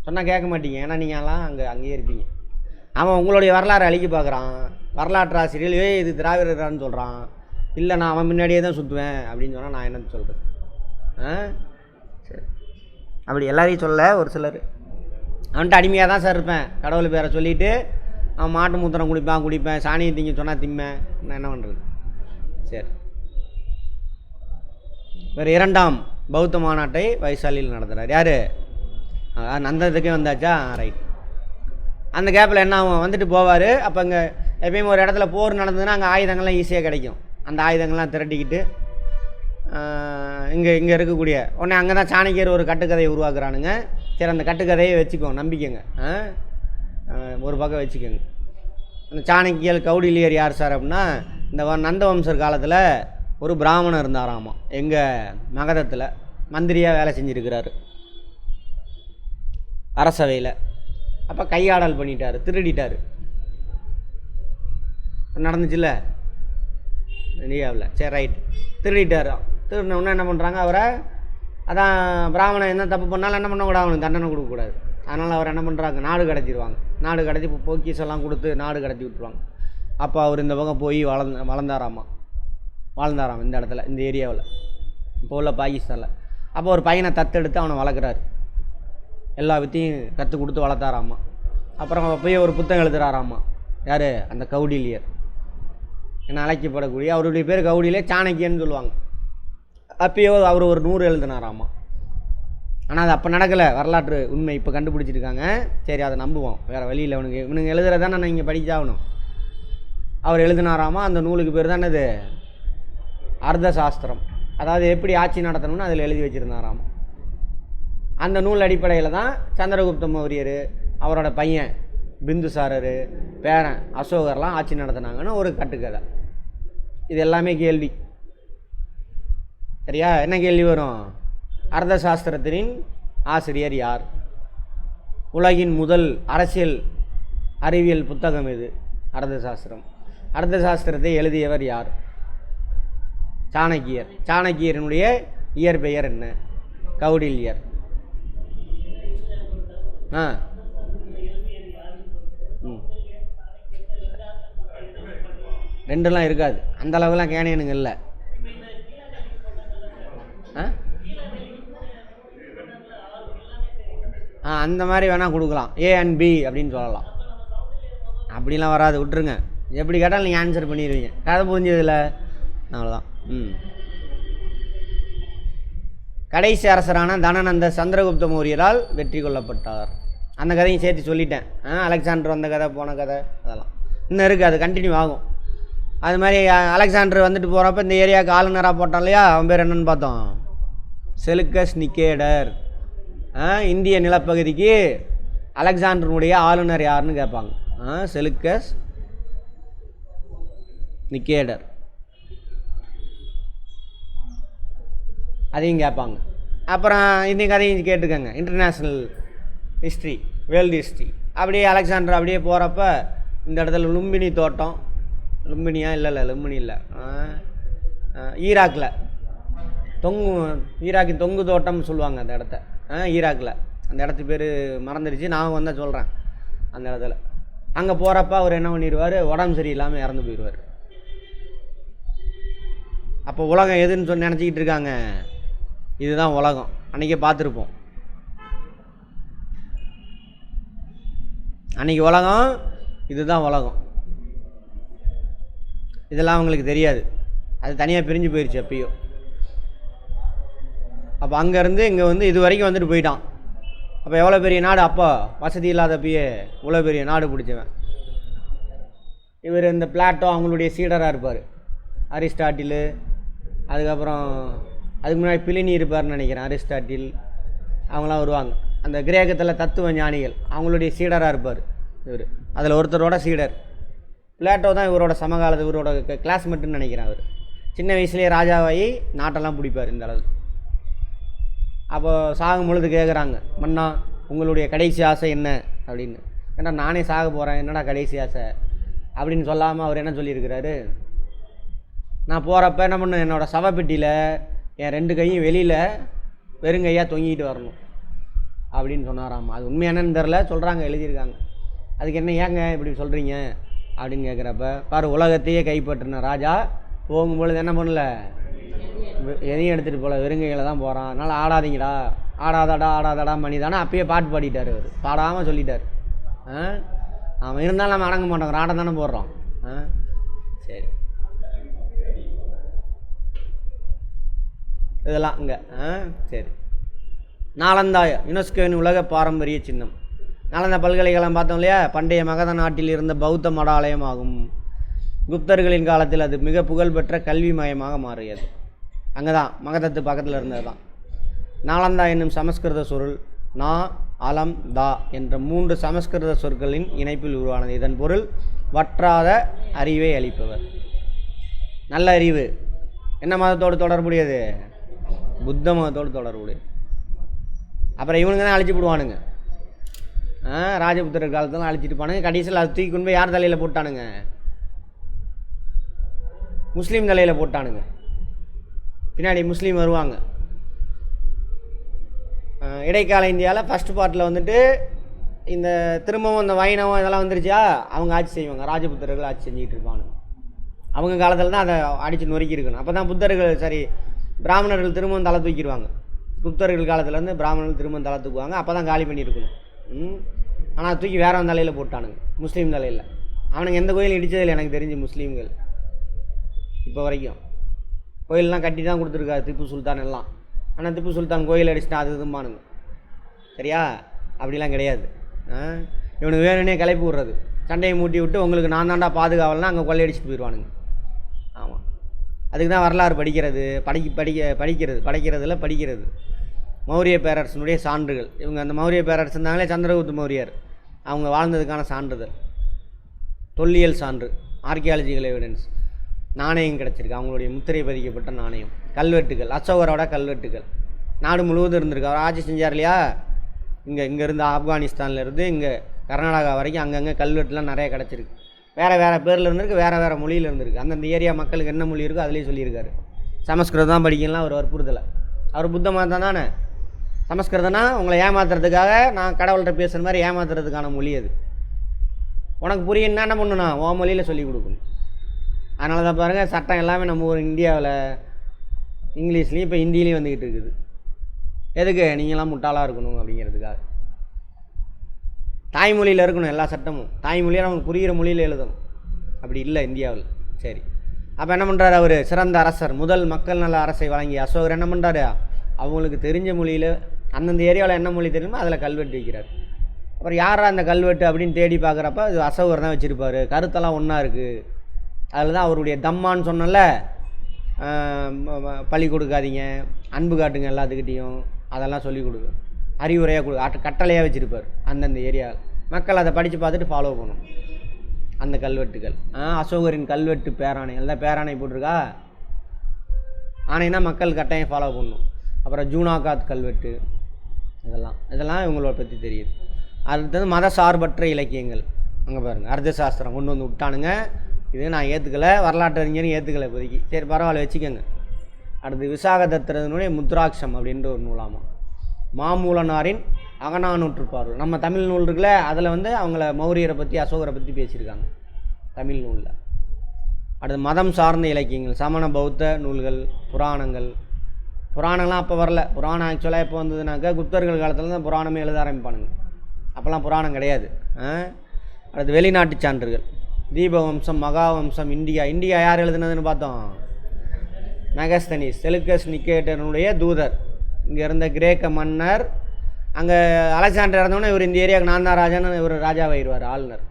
சொன்னால் கேட்க மாட்டீங்க, ஏன்னா நீங்கள்லாம் அங்கேயே இருப்பீங்க. அவன் உங்களுடைய வரலாறு அழிக்க பார்க்குறான். வரலாற்று ஆசிரியர்கள் இது திராவிடரான்னு சொல்கிறான். இல்லை, நான் அவன் முன்னாடியே தான் சுற்றுவேன் அப்படின்னு சொன்னால் நான் என்னன்னு சொல்கிறது? சரி, அப்படி எல்லாரையும் சொல்ல, ஒரு சிலர் அவன்ட்டு அடிமையாக தான் சார் இருப்பேன், கடவுள் பேரை சொல்லிவிட்டு அவன் மாட்டு மூத்திரம் குடிப்பேன், சாணியை திங்க சொன்னால் திம்பேன், நான் என்ன பண்ணுறது? சரி, வேறு 2ஆம் பௌத்த மாநாட்டை வைசாலியில் நடத்துகிறார். யார்? நந்தத்துக்கே வந்தாச்சா? ரைட். அந்த கேப்பில் என்ன ஆகும்? வந்துட்டு போவார். அப்போ இங்கே எப்பயுமே ஒரு இடத்துல போர் நடந்ததுன்னா அங்கே ஆயுதங்கள்லாம் ஈஸியாக கிடைக்கும். அந்த ஆயுதங்கள்லாம் திரட்டிக்கிட்டு இங்கே இருக்கக்கூடிய உடனே அங்கே தான் சாணக்கியர் ஒரு கட்டுக்கதையை உருவாக்குறானுங்க. சரி, அந்த கட்டுக்கதையை வச்சுக்கோங்க, நம்பிக்கங்க, ஒரு பக்கம் வச்சுக்கோங்க. அந்த சாணக்கியல் கௌடில்யர் யார் சார் அப்படின்னா, இந்த நந்த வம்சர் காலத்தில் ஒரு பிராமணர் இருந்தாராமா எங்கள் மகதத்தில், மந்திரியாக வேலை செஞ்சுருக்கிறாரு அரசவையில். அப்போ கையாடல் பண்ணிட்டார், திருடிட்டார். நடந்துச்சுல்ல இந்தியாவில்? சரி, ரைட், திருடிட்டார். திருடினவுடனே என்ன பண்ணுறாங்க, அவரை அதான் பிராமணன் என்ன தப்பு பண்ணாலும் என்ன பண்ணக்கூடாது, அவனுக்கு தண்டனை கொடுக்கக்கூடாது. அதனால் அவர் என்ன பண்ணுறாங்க, நாடு கடத்திடுவாங்க. நாடு கடத்தி இப்போ போக்கீஸெல்லாம் கொடுத்து நாடு கடத்தி விட்டுருவாங்க. அப்போ அவர் இந்த பக்கம் போய் வாழ்ந்தாராம் இந்த இடத்துல, இந்த ஏரியாவில், இப்போ உள்ள பாகிஸ்தானில். அப்போ ஒரு பையனை தத்தெடுத்து அவனை வளர்க்குறாரு, எல்லா வித்தையும் கற்றுக் கொடுத்து வளர்த்தாராம்மா. அப்புறம் போய் ஒரு புத்தகம் எழுதுறாராம்மா. யார்? அந்த கௌடில்யர் என்ன அழைக்கப்படக்கூடிய, அவருடைய பேர் கௌடில்யர், சாணக்கியன்னு சொல்லுவாங்க. அப்பயோ அவர் ஒரு 100 எழுதினாராம்மா. ஆனால் அது அப்போ நடக்கலை, வரலாற்று உண்மை இப்போ கண்டுபிடிச்சிருக்காங்க. சரி, அதை நம்புவோம், வேறு வழியில். இவனுங்க எழுதுறதானே நான் இங்கே படித்தாகணும். அவர் எழுதினாராமா. அந்த நூலுக்கு பேர் தான் இது அர்த்த சாஸ்திரம். அதாவது எப்படி ஆட்சி நடத்தணும்னு அதில் எழுதி வச்சுருந்தாராமா. அந்த நூல் அடிப்படையில் தான் சந்திரகுப்த மௌரியர், அவரோட பையன் பிந்துசாரர், பேரன் அசோகர்லாம் ஆட்சி நடத்தினாங்கன்னு ஒரு கட்டுக்கதை. இது எல்லாமே கேள்வி. சரியா? என்ன கேள்வி வரும்? அர்த்த சாஸ்திரத்தின் ஆசிரியர் யார்? உலகின் முதல் அரசியல் அறிவியல் புத்தகம் இது அர்த்த சாஸ்திரம். அர்த்த சாஸ்திரத்தை எழுதியவர் யார்? சாணக்கியர். சாணக்கியரினுடைய இயற்பெயர் என்ன? கௌடில்யர். ரெண்டுலாம் இருக்காது, அந்த அளவுலாம் கேனியனுங்க இல்லை. அந்த மாதிரி வேணால் கொடுக்கலாம், ஏ அண்ட் பி அப்படின்னு சொல்லலாம். அப்படிலாம் வராது, விட்டுருங்க. எப்படி கேட்டாலும் நீங்கள் ஆன்சர் பண்ணிடுவீங்க, கதை புரிஞ்சதில்ல, அவ்வளோதான். கடைசி அரசரான தனநந்த சந்திரகுப்த மௌரியரால் வெற்றி கொள்ளப்பட்டார். அந்த கதையும் சேர்த்து சொல்லிட்டேன். அலெக்சாண்டர் வந்த கதை, போன கதை, அதெல்லாம் இன்னும் இருக்குது, அது கண்டினியூ ஆகும். அது மாதிரி அலெக்சாண்டர் வந்துட்டு போகிறப்ப இந்த ஏரியாவுக்கு ஆளுநராக போட்டான் இல்லையா, அவன் பேர் என்னன்னு பார்த்தோம்? Seleucus Nicator. இந்திய நிலப்பகுதிக்கு அலெக்சாண்டருடைய ஆளுநர் யாருன்னு கேட்பாங்க. செலுக்கஸ் நிக்கேடர், அதையும் கேட்பாங்க. அப்புறம் இந்த கதையும் கேட்டுக்கோங்க, இன்டர்நேஷ்னல் ஹிஸ்ட்ரி, வேர்ல்டு ஹிஸ்ட்ரி. அப்படியே அலெக்சாண்டர் அப்படியே போகிறப்ப இந்த இடத்துல லும்பினி தோட்டம், லும்பினியா இல்லை லும்பினி இல்லை, ஈராக்கில் ஈராக்கின் தொங்கு தோட்டம்னு சொல்லுவாங்க அந்த இடத்த. ஈராக்கில் அந்த இடத்து பேர் மறந்துடுச்சு, நான் வந்தால் சொல்கிறேன். அந்த இடத்துல அங்கே போகிறப்ப அவர் என்ன பண்ணிடுவார், உடம்பு சரியில்லாமல் இறந்து போயிடுவார். அப்போ உலகம் எதுன்னு சொல்லி நினச்சிக்கிட்டு இருக்காங்க, இதுதான் உலகம். அன்றைக்கே பார்த்துருப்போம், அன்றைக்கி உலகம் இதுதான் உலகம். இதெல்லாம் அவங்களுக்கு தெரியாது, அது தனியாக பிரிஞ்சு போயிடுச்சு அப்பயோ. அப்போ அங்கேருந்து இங்கே வந்து இது வரைக்கும் வந்துட்டு போயிட்டான். அப்போ எவ்வளோ பெரிய நாடு, அப்போ வசதி இல்லாதப்பயே இவ்வளோ பெரிய நாடு பிடிச்சவன் இவர். இந்த பிளாட்டோ அவங்களுடைய சீடராக இருப்பார், அரிஸ்டாட்டில். அதுக்கப்புறம் அதுக்கு முன்னாடி பிலினி இருப்பார்னு நினைக்கிறேன், அரிஸ்டாட்டில் அவங்களாம் வருவாங்க. அந்த கிரேக்கத்தில் தத்துவ ஞானிகள் அவங்களுடைய சீடராக இருப்பார் இவர். அதில் ஒருத்தரோட சீடர் பிளாட்டோ தான் இவரோட சமகாலத்து, இவரோட கிளாஸ்மேட்டுன்னு நினைக்கிறேன். அவர் சின்ன வயசுலேயே ராஜாவாகி நாட்டெல்லாம் பிடிப்பார் இந்த அளவுக்கு. அப்போ சாகும் பொழுது கேட்குறாங்க, மன்னா உங்களுடைய கடைசி ஆசை என்ன அப்படின்னு. ஏன்னா நானே சாக போகிறேன், என்னடா கடைசி ஆசை அப்படின்னு சொல்லாமல் அவர் என்ன சொல்லியிருக்கிறாரு, நான் போகிறப்ப என்ன பண்ண, என்னோடய சவப்பெட்டியில் என் 2 கையும் வெளியில் வெறுங்கையாக தொங்கிட்டு வரணும் அப்படின்னு சொன்னாராம். அது உண்மை என்னன்னு தெரில, சொல்கிறாங்க, எழுதியிருக்காங்க. அதுக்கு என்ன ஏங்க இப்படி சொல்கிறீங்க அப்படின்னு கேட்குறப்ப, பாரு உலகத்தையே கைப்பற்றின ராஜா போகும்பொழுது என்ன பண்ணல, எதையும் எடுத்துகிட்டு போகல, வெறுங்கைகளை தான் போகிறான். அதனால் ஆடாதீங்கடா, ஆடாதடா மணி தானே அப்பயே பாட்டு பாடிட்டார் அவர், பாடாமல் சொல்லிட்டார். அவன் இருந்தாலும் நம்ம அடங்க மாட்டோம், ராடம் தானே போடுறோம். சரி, இதெல்லாம் இங்கே சரி. நாலந்தா யுனெஸ்கோவின் உலக பாரம்பரிய சின்னம். நாலந்தா பல்கலைக்கழகம் பார்த்தோம் இல்லையா, பண்டைய மகத நாட்டில் இருந்த பௌத்த மட ஆலயம் ஆகும். குப்தர்களின் காலத்தில் அது மிக புகழ்பெற்ற கல்வி மையமாக மாறியது. அங்கே தான் மகதத்து பக்கத்தில் இருந்தது தான். நாலந்தா என்னும் சமஸ்கிருத சொல் நா அலம் தா என்ற 3 சமஸ்கிருத சொற்களின் இணைப்பில் உருவானது. இதன் பொருள் வற்றாத அறிவை அளிப்பவர். நல்ல அறிவு. என்ன மதத்தோடு தொடர்புடையது? புத்த மதத்தோடு தொடர்புடையது. அப்புறம் இவனுங்க தான் அழிச்சு விடுவானுங்க, ராஜபுத்திரர் காலத்தில் அழிச்சிட்டு போனாங்க. கடைசியில் அது தூக்கி கொண்டு போய் யார் தலையில் போட்டானுங்க? முஸ்லீம் தலையில் போட்டானுங்க. பின்னாடி முஸ்லீம் வருவாங்க, இடைக்கால இந்தியாவில் ஃபஸ்ட் பார்ட்டில் வந்துட்டு இந்த திரும்பவும் இந்த வைணவம் இதெல்லாம் வந்துருச்சா, அவங்க ஆட்சி செய்வாங்க, ராஜபுத்திரர்கள் ஆட்சி செஞ்சுக்கிட்டு இருப்பாங்க. அவங்க காலத்தில் தான் அதை அடித்து நொறுக்கி இருக்கணும். அப்போ தான் புத்தர்கள் சரி பிராமணர்கள் திரும்பவும் தலை தூக்கிடுவாங்க. புத்தர்கள் காலத்துலேருந்து பிராமணர்கள் திரும்பவும் தலை தூக்குவாங்க. அப்போ தான் காலி பண்ணியிருக்கணும். ஆனால் தூக்கி வேறவன் தலையில் போட்டானுங்க, முஸ்லீம் தலையில். அவனுங்க எந்த கோயில் இடித்ததில்லை எனக்கு தெரிஞ்சு முஸ்லீம்கள் இப்போ வரைக்கும். கோயிலெலாம் கட்டி தான் கொடுத்துருக்காரு திப்பு சுல்தான் எல்லாம். ஆனால் திப்பு சுல்தான் கோயில் அடிச்சுட்டா அது இதுமானுங்க. சரியா? அப்படிலாம் கிடையாது. இவனுக்கு வேணும்னே கிளப்பி விட்றது, சண்டையை மூட்டி விட்டு உங்களுக்கு நான் தாண்டா பாதுகாவல்னா அங்கே கொள்ளையடிச்சிட்டு போயிடுவானுங்க. ஆமாம், அதுக்கு தான் வரலாறு படிக்கிறது, படிக்கிறது. மௌரிய பேரரசனுடைய சான்றுகள். இவங்க அந்த மௌரிய பேரரசு இருந்தாங்களே, சந்திரகுப்த மௌரியர், அவங்க வாழ்ந்ததுக்கான சான்றிதழ், தொல்லியல் சான்று, ஆர்கியாலஜிக்கல் எவிடன்ஸ், நாணயம் கிடச்சிருக்கு, அவங்களுடைய முத்திரை பதிக்கப்பட்ட நாணயம், கல்வெட்டுகள், அசோகரோட கல்வெட்டுகள் நாடு முழுவதும் இருந்திருக்கு. அவர் ஆட்சி செஞ்சார் இல்லையா, இங்கேருந்து ஆப்கானிஸ்தான்லேருந்து இங்கே கர்நாடகா வரைக்கும் அங்கங்கே கல்வெட்டுலாம் நிறைய கிடச்சிருக்கு. வேறு பேரில் இருந்திருக்கு, வேறு மொழியில் இருந்திருக்கு. அந்தந்த ஏரியா மக்களுக்கு என்ன மொழி இருக்கோ அதிலே சொல்லியிருக்காரு. சமஸ்கிருதம் தான் படிக்கலாம் அவர் வற்புறுத்தலை. அவர் புத்த மதம் தானே. சமஸ்கிருதம்னா உங்களை ஏமாத்துறதுக்காக, நான் கடவுள்கிட்ட பேசுகிற மாதிரி ஏமாத்துறதுக்கான மொழி அது. உனக்கு புரியணுன்னா என்ன பண்ணணும், உன் மொழியில் சொல்லிக் கொடுக்கணும். அதனால தான் பாருங்கள், சட்டம் எல்லாமே நம்ம ஊர் இந்தியாவில் இங்கிலீஷ்லேயும் இப்போ ஹிந்திலையும் வந்துக்கிட்டு இருக்குது. எதுக்கு? நீங்களாம் முட்டாளாக இருக்கணும் அப்படிங்கிறதுக்காக. தாய்மொழியில் இருக்கணும் எல்லா சட்டமும். தாய்மொழியை நமக்கு புரிகிற மொழியில் எழுதணும். அப்படி இல்லை இந்தியாவில். சரி, அப்போ என்ன பண்ணுறாரு அவர்? சிறந்த அரசர், முதல் மக்கள் நல அரசை வழங்கி அசோகர் என்ன பண்ணுறாரு? அவங்களுக்கு தெரிஞ்ச மொழியில், அந்தந்த ஏரியாவில் என்ன மொழி தெரியுமோ அதில் கல்வெட்டு வைக்கிறார். அப்புறம் யாரா அந்த கல்வெட்டு அப்படின்னு தேடி பார்க்குறப்ப அது அசோகர் தான் வச்சுருப்பார். கருத்தெல்லாம் ஒன்றா இருக்குது. அதில் தான் அவருடைய தம்மான்னு சொன்னல, பழி கொடுக்காதீங்க, அன்பு காட்டுங்க எல்லாத்துக்கிட்டேயும், அதெல்லாம் சொல்லிக் கொடுக்கு, அறிவுரையாக கட்டளையாக வச்சுருப்பார். அந்தந்த ஏரியா மக்கள் அதை படித்து பார்த்துட்டு ஃபாலோ பண்ணணும் அந்த கல்வெட்டுகள். அசோகரின் கல்வெட்டு பேராணை, எல்லாம் பேராணை போட்டிருக்கா. ஆணைனா மக்கள் கட்டாயம் ஃபாலோ பண்ணணும். அப்புறம் ஜூனாகாத் கல்வெட்டு, இதெல்லாம் இவங்களோட பற்றி தெரியுது. அடுத்தது மத சார்பற்ற இலக்கியங்கள். அங்கே பாருங்கள், அர்த்த சாஸ்திரம் கொண்டு வந்து விட்டானுங்க. இது நான் ஏற்றுக்கலை, வரலாற்று அறிஞரும் ஏற்றுக்கலை இப்போதைக்கு. சரி பரவாயில்ல, வச்சுக்கோங்க. அடுத்து விசாகதத்திரனுடைய முத்ராட்சம் அப்படின்ற ஒரு நூலாமா, மாமூலனாரின் அகநானூற்று பார்வை. நம்ம தமிழ் நூல் இருக்குல்ல, அதில் வந்து அவங்கள மௌரியரை பற்றி அசோகரை பற்றி பேசியிருக்காங்க தமிழ் நூலில். அடுத்து மதம் சார்ந்த இலக்கியங்கள், சமண பௌத்த நூல்கள், புராணங்கள்லாம் அப்போ வரல. புராணம் ஆக்சுவலாக எப்போ வந்ததுனாக்கா குப்தர்கள் காலத்தில் தான் புராணமே எழுத ஆரம்பிப்பானுங்க. அப்போல்லாம் புராணம் கிடையாது. அடுத்து வெளிநாட்டு சான்றுகள், தீபவம்சம், மகாவம்சம், இந்தியா யார் எழுதுனதுன்னு பார்த்தோம்? மெகஸ்தனிஸ், செலுக்கஸ் நிக்கேட்டனுடைய தூதர். இங்கே இருந்த கிரேக்க மன்னர், அங்கே அலெக்சாண்டர் இறந்தோடனே இவர் இந்த ஏரியாவுக்கு நான் தான் ராஜான்னு இவர் ராஜாவாயிடுவார், ஆளுநர்.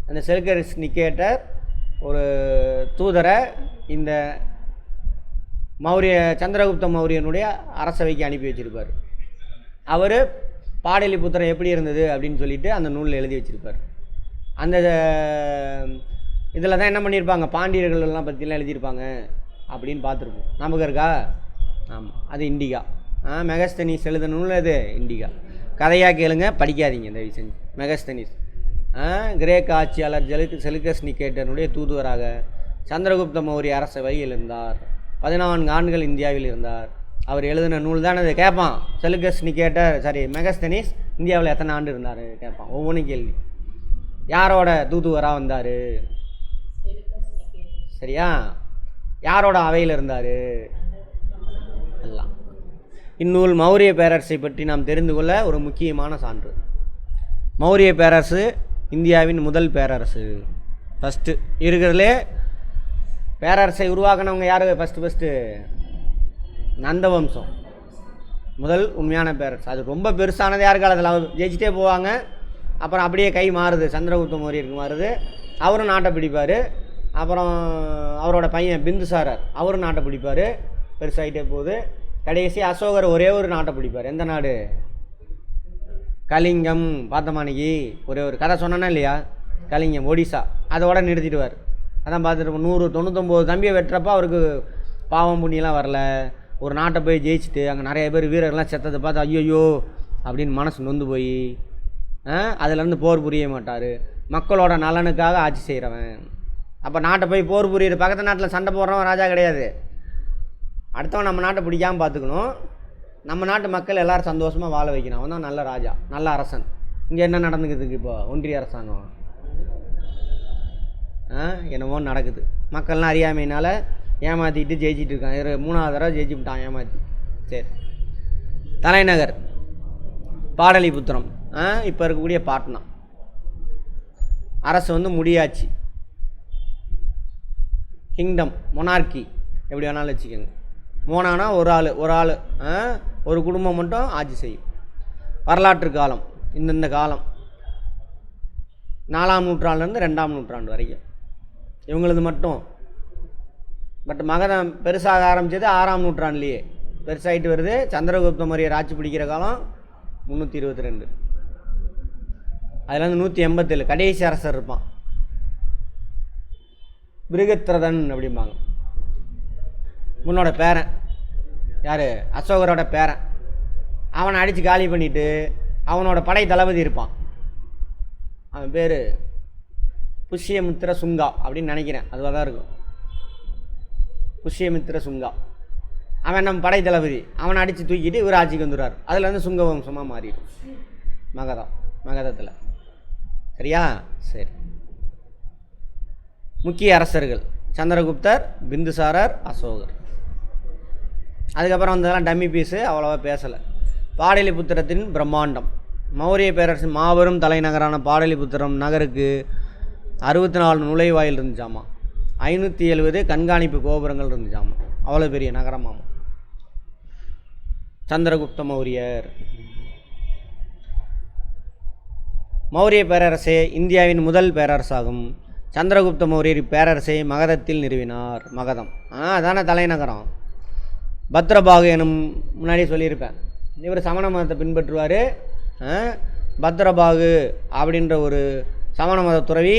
அந்த செலுக்கஸ் நிக்கேட்டர் ஒரு தூதரை இந்த சந்திரகுப்த மௌரியனுடைய அரசவைக்கு அனுப்பி வச்சுருப்பார். அவர் பாடலிபுத்திரம் எப்படி இருந்தது அப்படின்னு சொல்லிட்டு அந்த நூலில் எழுதி வச்சுருப்பார். அந்த இதில் தான் என்ன பண்ணியிருப்பாங்க, பாண்டியர்கள் எல்லாம் பற்றிலாம் எழுதியிருப்பாங்க அப்படின்னு பார்த்துருப்போம். நமக்கு இருக்கா? ஆமாம், அது இண்டிகா. மெகஸ்தனிஸ் எழுத நூல் அது இண்டிகா. கதையாக கேளுங்க, படிக்காதீங்க தயவு செஞ்சு. மெகஸ்தனிஸ் கிரேக்க ஆட்சியாளர் செலுக்கஸ் நிக்கேட்டனுடைய தூதுவராக சந்திரகுப்த மௌரிய அரசவையில் இருந்தார். 14 ஆண்டுகள் இந்தியாவில் இருந்தார். அவர் எழுதின நூல் தான் அது. கேட்பான், செலுக்கஸ் நிக்கேட்டர் மெகஸ்தனிஸ் இந்தியாவில் எத்தனை ஆண்டு இருந்தார் கேட்பான். ஒவ்வொன்றும் கேள்வி. யாரோட தூதுவராக வந்தார்? சரியா? யாரோட அவையில் இருந்தார்? எல்லாம். இந்நூல் மௌரிய பேரரசை பற்றி நாம் தெரிந்து கொள்ள ஒரு முக்கியமான சான்று. மௌரிய பேரரசு இந்தியாவின் முதல் பேரரசு. ஃபஸ்ட்டு இருக்கிறதுலே பேரரசை உருவாக்கினவங்க யார்? ஃபஸ்ட்டு நந்தவம்சம், முதல் உண்மையான பேரரசு. அது ரொம்ப பெருசானது யார் காலத்தில்? அவர் ஜெயிச்சிட்டே போவாங்க, அப்புறம் அப்படியே கை மாறுது, சந்திரகுப்த மௌரியருக்கு மாறுது. அவரும் நாட்டை பிடிப்பார். அப்புறம் அவரோட பையன் பிந்துசாரர், அவரும் நாட்டை பிடிப்பார். பெருசாகிட்டே போகுது. கடைசி அசோகர் ஒரே ஒரு நாட்டை பிடிப்பார். எந்த நாடு? கலிங்கம். பார்த்தமானிக்கு ஒரே ஒரு கதை சொன்னா இல்லையா? கலிங்கம், ஒடிசா. அதோட நிறுத்திடுவார். அதான் பார்த்துட்டு 199 தம்பியை வெட்டுறப்ப அவருக்கு பாவம் புண்ணியெல்லாம் வரல. ஒரு நாட்டை போய் ஜெயிச்சுட்டு அங்கே நிறைய பேர் வீரர்கள்லாம் செத்ததை பார்த்து ஐயோ அப்படின்னு மனசு நொந்து போய் அதுலேருந்து போர் புரிய மாட்டார். மக்களோட நலனுக்காக ஆட்சி செய்கிறவன். அப்போ நாட்டை போய் போர் புரியுற, பக்கத்து நாட்டில் சண்டை போடுறவன் ராஜா கிடையாது. அடுத்தவன் நம்ம நாட்டை பிடிக்காமல் பார்த்துக்கணும், நம்ம நாட்டு மக்கள் எல்லோரும் சந்தோஷமாக வாழ வைக்கணும். அவன் தான் நல்ல ராஜா, நல்ல அரசன். இங்கே என்ன நடந்துக்குதுக்கு இப்போ ஒன்றிய அரசாங்கம் என்னமோ நடக்குது. மக்கள்லாம் அறியாமையினால் ஏமாற்றிட்டு ஜெயிச்சிட்டு இருக்கான். 3வது தடவை ஜெயிச்சு விட்டான் ஏமாற்றி. சரி, தலைநகர் பாடலிபுத்திரம். இப்போ இருக்கக்கூடிய பாட்னா. அரசு வந்து முடியாச்சு. கிங்டம், மொனார்கி எப்படி வேணாலும் வச்சுக்கோங்க. மோனானா ஒரு ஆள் ஒரு குடும்பம் மட்டும் ஆட்சி செய்யும். வரலாற்று காலம் இந்தந்த காலம் 4ஆம் நூற்றாண்டுலேருந்து 2ஆம் நூற்றாண்டு வரைக்கும் இவங்களது மட்டும். பட் மகதம் பெருசாக ஆரம்பித்தது 6ஆம் நூற்றாண்டுலேயே பெருசாகிட்டு வருது. சந்திரகுப்த மௌரியர் ஆட்சி பிடிக்கிற காலம் 322. அதில் வந்து 187 கடைசி அரசர் இருப்பான், பிருகத்ரதன் அப்படிம்பாங்க. முன்னோட பேரன் யார்? அசோகரோட பேரன். அவனை அடித்து காலி பண்ணிவிட்டு அவனோட படை தளபதி இருப்பான். அவன் பேர் புஷ்யமித்திர சுங்கா அப்படின்னு நினைக்கிறேன். அதுவாக தான் இருக்கும், புஷ்யமித்திர சுங்கா. அவன் நம்ம படை தளபதி. அவனை அடித்து தூக்கிட்டு இவர் ஆட்சிக்கு வந்துடுவார். அதில் வந்து சுங்க வம்சமாக மாறிடும் மகதத்தில். சரியா? சரி. முக்கிய அரசர்கள் சந்திரகுப்தர், பிந்துசாரர், அசோகர். அதுக்கப்புறம் வந்ததெல்லாம் டம்மி பீஸு, அவ்வளோவா பேசலை. பாடலிபுத்திரத்தின் பிரம்மாண்டம். மௌரிய பேரரசின் மாபெரும் தலைநகரான பாடலிபுத்திரம் நகருக்கு 64 நுழைவாயில் இருந்துச்சாமா. 570 கண்காணிப்பு கோபுரங்கள் இருந்துச்சாமா. அவ்வளோ பெரிய நகரமாமா சந்திரகுப்த மௌரியர். மௌரிய பேரரசே இந்தியாவின் முதல் பேரரசாகும். சந்திரகுப்த மௌரியர் பேரரசை மகதத்தில் நிறுவினார். மகதம் அதான தலைநகரம். பத்ரபாகு எனும் முன்னாடி சொல்லியிருப்பேன். இவர் சமண மதத்தை பின்பற்றுவார். பத்ரபாகு அப்படின்ற ஒரு சமண மத துறவி,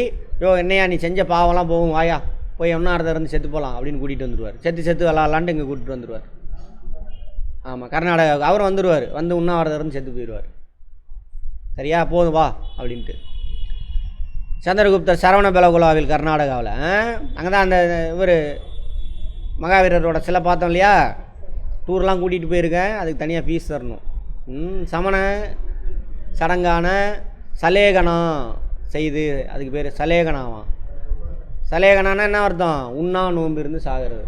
என்னையா நீ செஞ்ச பாவம்லாம் போகும், வாயா போய் ஒன்றாரத்தை இருந்து செத்து போகலாம் அப்படின்னு கூட்டிகிட்டு வந்துடுவார். செத்து விளாட்லான்ட்டு இங்கே கூட்டிகிட்டு வந்துடுவார். ஆமாம், கர்நாடகா அவர் வந்துடுவார். வந்து உண்ணாவிரதம் இருந்து செத்து போயிடுவார். சரியா? போதும் வா அப்படின்ட்டு. சந்திரகுப்தர் சரவண பெலகுலாவில் கர்நாடகாவில் அங்கே தான் அந்த இவர் மகாவீரரோட சிலை பார்த்தோம் இல்லையா? டூர்லாம் கூட்டிகிட்டு போயிருக்கேன். அதுக்கு தனியாக ஃபீஸ் தரணும். சமண சடங்கான சலேகனம் செய்து, அதுக்கு பேர் சலேகனாவாம். சலேகனானா என்ன அர்த்தம்? உண்ணா நோன்பு இருந்து சாகிறது.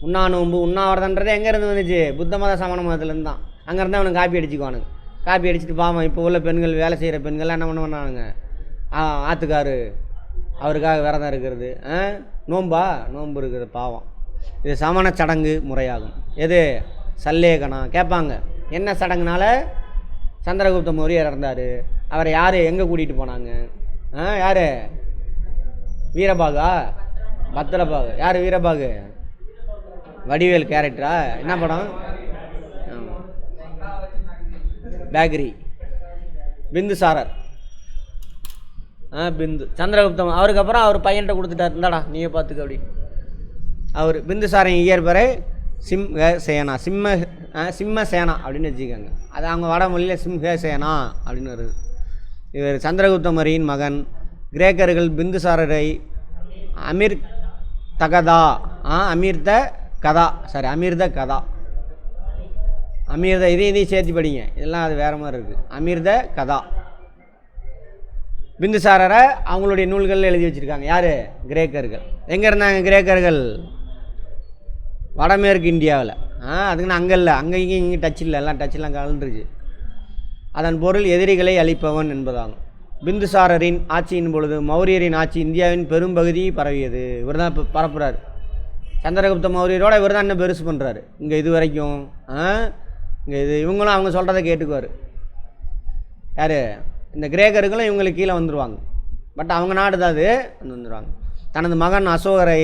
உண்ணா நோன்பு உண்ணாவிரதன்றது எங்கேருந்து வந்துச்சு? புத்த மத சமண மதத்துலேருந்து தான். அங்கேருந்து அவனுக்கு காப்பி அடிச்சுக்குவானுங்க. காப்பி அடிச்சுட்டு பாவம் இப்போ உள்ள பெண்கள், வேலை செய்கிற பெண்கள்லாம் என்ன பண்ணானுங்க? ஆற்றுக்காரு அவருக்காக விரதம் இருக்கிறது, நோன்பு இருக்கிறது பாவம். இது சமண சடங்கு முறையாகும். எது? சல்லேகனம். கேட்பாங்க என்ன சடங்குனால சந்திரகுப்த மௌரியர் இறந்தார், அவரை யார் எங்கே கூட்டிகிட்டு போனாங்க? யார்? வீரபாகா? பத்ரபாகு. யார் வீரபாகு? வடிவேல் கேரக்டரா? என்ன படம்? பேக்கரி. பிந்துசாரர். பிந்து சந்திரகுப்தம். அவருக்கு அப்புறம் அவர் பையன்கிட்ட கொடுத்துட்டார், இருந்தாடா நீயே பார்த்துக்க அப்படி. அவர் பிந்துசாரன் இயற்பெயரை சிம்ஹசேனா, சிம்மசேனா அப்படின்னு வச்சுக்கோங்க. அது அவங்க வட மொழியில் சிம்ஹசேனா அப்படின்னு வருது. இவர் சந்திரகுப்த மௌரியரின் மகன். கிரேக்கர்கள் பிந்துசாரரை அமிர்த கதா அமிர்த இதையும் சேர்த்து படிங்க, இதெல்லாம் அது வேறு மாதிரி இருக்குது. அமிர்த கதா. பிந்துசாரரை அவங்களுடைய நூல்கள் எழுதி வச்சுருக்காங்க. யார்? கிரேக்கர்கள். எங்கே இருந்தாங்க கிரேக்கர்கள்? வடமேற்கு இந்தியாவில். அதுக்குன்னு அங்கே இல்லை, அங்கே இங்கே டச் இல்லை, எல்லாம் டச்செல்லாம் கலந்துருச்சு. அதன் பொருள் எதிரிகளை அழிப்பவன் என்பதாகும். பிந்துசாரரின் ஆட்சியின் பொழுது மௌரியரின் ஆட்சி இந்தியாவின் பெரும்பகுதி பரவியது. இவர் தான் இப்போ பரப்புகிறார். சந்திரகுப்த மௌரியரோட இவர் தான் என்ன பெருசு பண்ணுறாரு இங்கே இது வரைக்கும். இங்கே இது இவங்களும் அவங்க சொல்கிறத கேட்டுக்குவார். யார்? இந்த கிரேக்கர்களும் இவங்களுக்கு கீழே வந்துடுவாங்க. பட் அவங்க நாடு தான் அது, வந்துடுவாங்க. தனது மகன் அசோகரை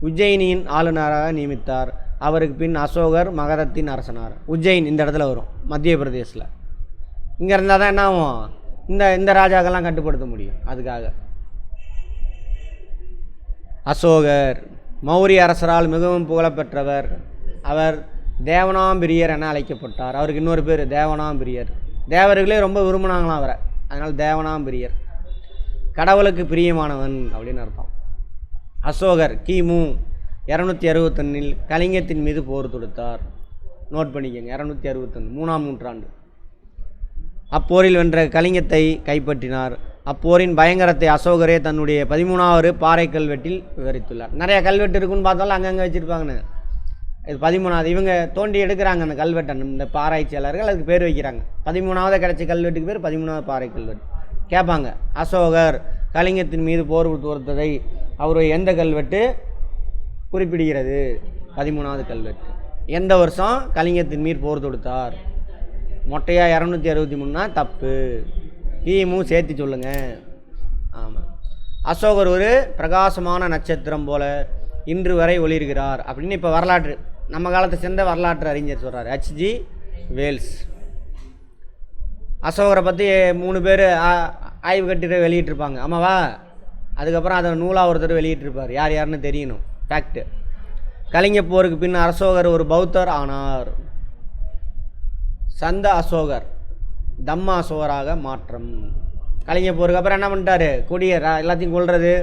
உஜ்ஜயினியின் ஆளுநராக நியமித்தார். அவருக்கு பின் அசோகர் மகதத்தின் அரசனார். உஜ்ஜயின் இந்த இடத்துல வரும், மத்திய பிரதேசில். இங்கே இருந்தால் தான் என்ன ஆகும்? இந்த ராஜாக்கெல்லாம் கட்டுப்படுத்த முடியும். அதுக்காக அசோகர் மௌரிய அரசரால் மிகவும் புகழப்பெற்றவர். அவர் தேவனாம்பிரியர் என அழைக்கப்பட்டார். அவருக்கு இன்னொரு பேர் தேவனாம்பிரியர். தேவர்களே ரொம்ப விரும்பினாங்களாம் அவரை, அதனால் தேவனாம்பிரியர். கடவுளுக்கு பிரியமானவன் அப்படின்னு அர்த்தம். அசோகர் கிமு 261 கலிங்கத்தின் மீது போர் தொடுத்தார். நோட் பண்ணிக்கோங்க. 261 3ஆம் நூற்றாண்டு. அப்போரில் வென்ற கலிங்கத்தை கைப்பற்றினார். அப்போரின் பயங்கரத்தை அசோகரே தன்னுடைய 13வது பாறை கல்வெட்டில் விவரித்துள்ளார். நிறையா கல்வெட்டு இருக்குன்னு பார்த்தாலும் அங்கங்கே வச்சுருப்பாங்கன்னு. இது 13வது இவங்க தோண்டி எடுக்கிறாங்க அந்த கல்வெட்டை. இந்த ஆராய்ச்சியாளர்கள் அதுக்கு பேர் வைக்கிறாங்க. 13வது கிடைச்ச கல்வெட்டுக்கு பேர் 13வது பாறை கல்வெட்டு. கேட்பாங்க, அசோகர் கலிங்கத்தின் மீது போர் தொடுத்ததை அவருடைய எந்த கல்வெட்டு குறிப்பிடுகிறது? 13வது கல்வெட்டு. எந்த வருஷம் கலிங்கத்தின் மீது போர் தொடுத்தார்? மொட்டையாக 263னா தப்பு. கிமு சேர்த்து சொல்லுங்கள். ஆமாம். அசோகர் ஒரு பிரகாசமான நட்சத்திரம் போல இன்று வரை ஒளிர்கிறார் அப்படின்னு இப்போ வரலாற்று நம்ம காலத்தை சேர்ந்த வரலாற்று அறிஞர் சொல்கிறார், H.G. வேல்ஸ். அசோகரை பற்றி 3 பேர் ஆய்வு கட்டுரை வெளியிட்டிருப்பாங்க, ஆமாவா? அதுக்கப்புறம் அதை நூலாக ஒருத்தர் வெளியிட்டிருப்பார். யாருன்னு தெரியணும். ஃபேக்ட்டு. கலிங்க போருக்கு பின் அசோகர் ஒரு பௌத்தர் ஆனார். சந்த அசோகர் தம்ம அசோகராக மாற்றம். கலிங்க போருக்கு அப்புறம் என்ன பண்ணிட்டாரு? கொடியர் எல்லாத்தையும் கொள்வது.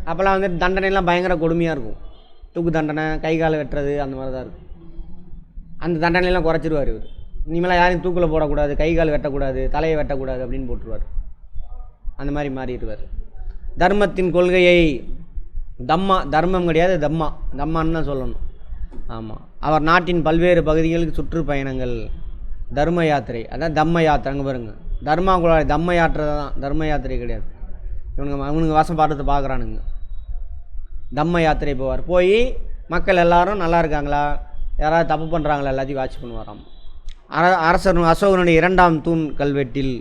அப்போல்லாம் வந்து தண்டனைலாம் பயங்கர கொடுமையாக இருக்கும். தூக்கு தண்டனை, கை கால் வெட்டுறது, அந்த மாதிரி தான் இருக்கும். அந்த தண்டனையெல்லாம் குறைச்சிருவார் இவர். இனிமேலாம் யாரையும் தூக்கில் போடக்கூடாது, கை கால் வெட்டக்கூடாது, தலையை வெட்டக்கூடாது அப்படின்னு போட்டுருவார். அந்த மாதிரி மாறிடுவார். தர்மத்தின் கொள்கையை தர்மம் கிடையாது, தம்மான்னு தான் சொல்லணும். ஆமாம். அவர் நாட்டின் பல்வேறு பகுதிகளுக்கு சுற்றுப்பயணங்கள், தர்ம யாத்திரை, அதான் தம்ம யாத்திரை. அங்கே பாருங்கள், தம்ம யாத்திரை தான், தர்ம யாத்திரை கிடையாது. அவனுங்க வாசம் பாட்டத்தை பார்க்குறானுங்க. தம்ம யாத்திரை போவார். போய் மக்கள் எல்லாரும் நல்லா இருக்காங்களா, யாராவது தப்பு பண்ணுறாங்களா எல்லாத்தையும் வாட்ச் பண்ணுவாராம். அரசர் அசோகனுடைய 2ஆம் தூண் கல்வெட்டில்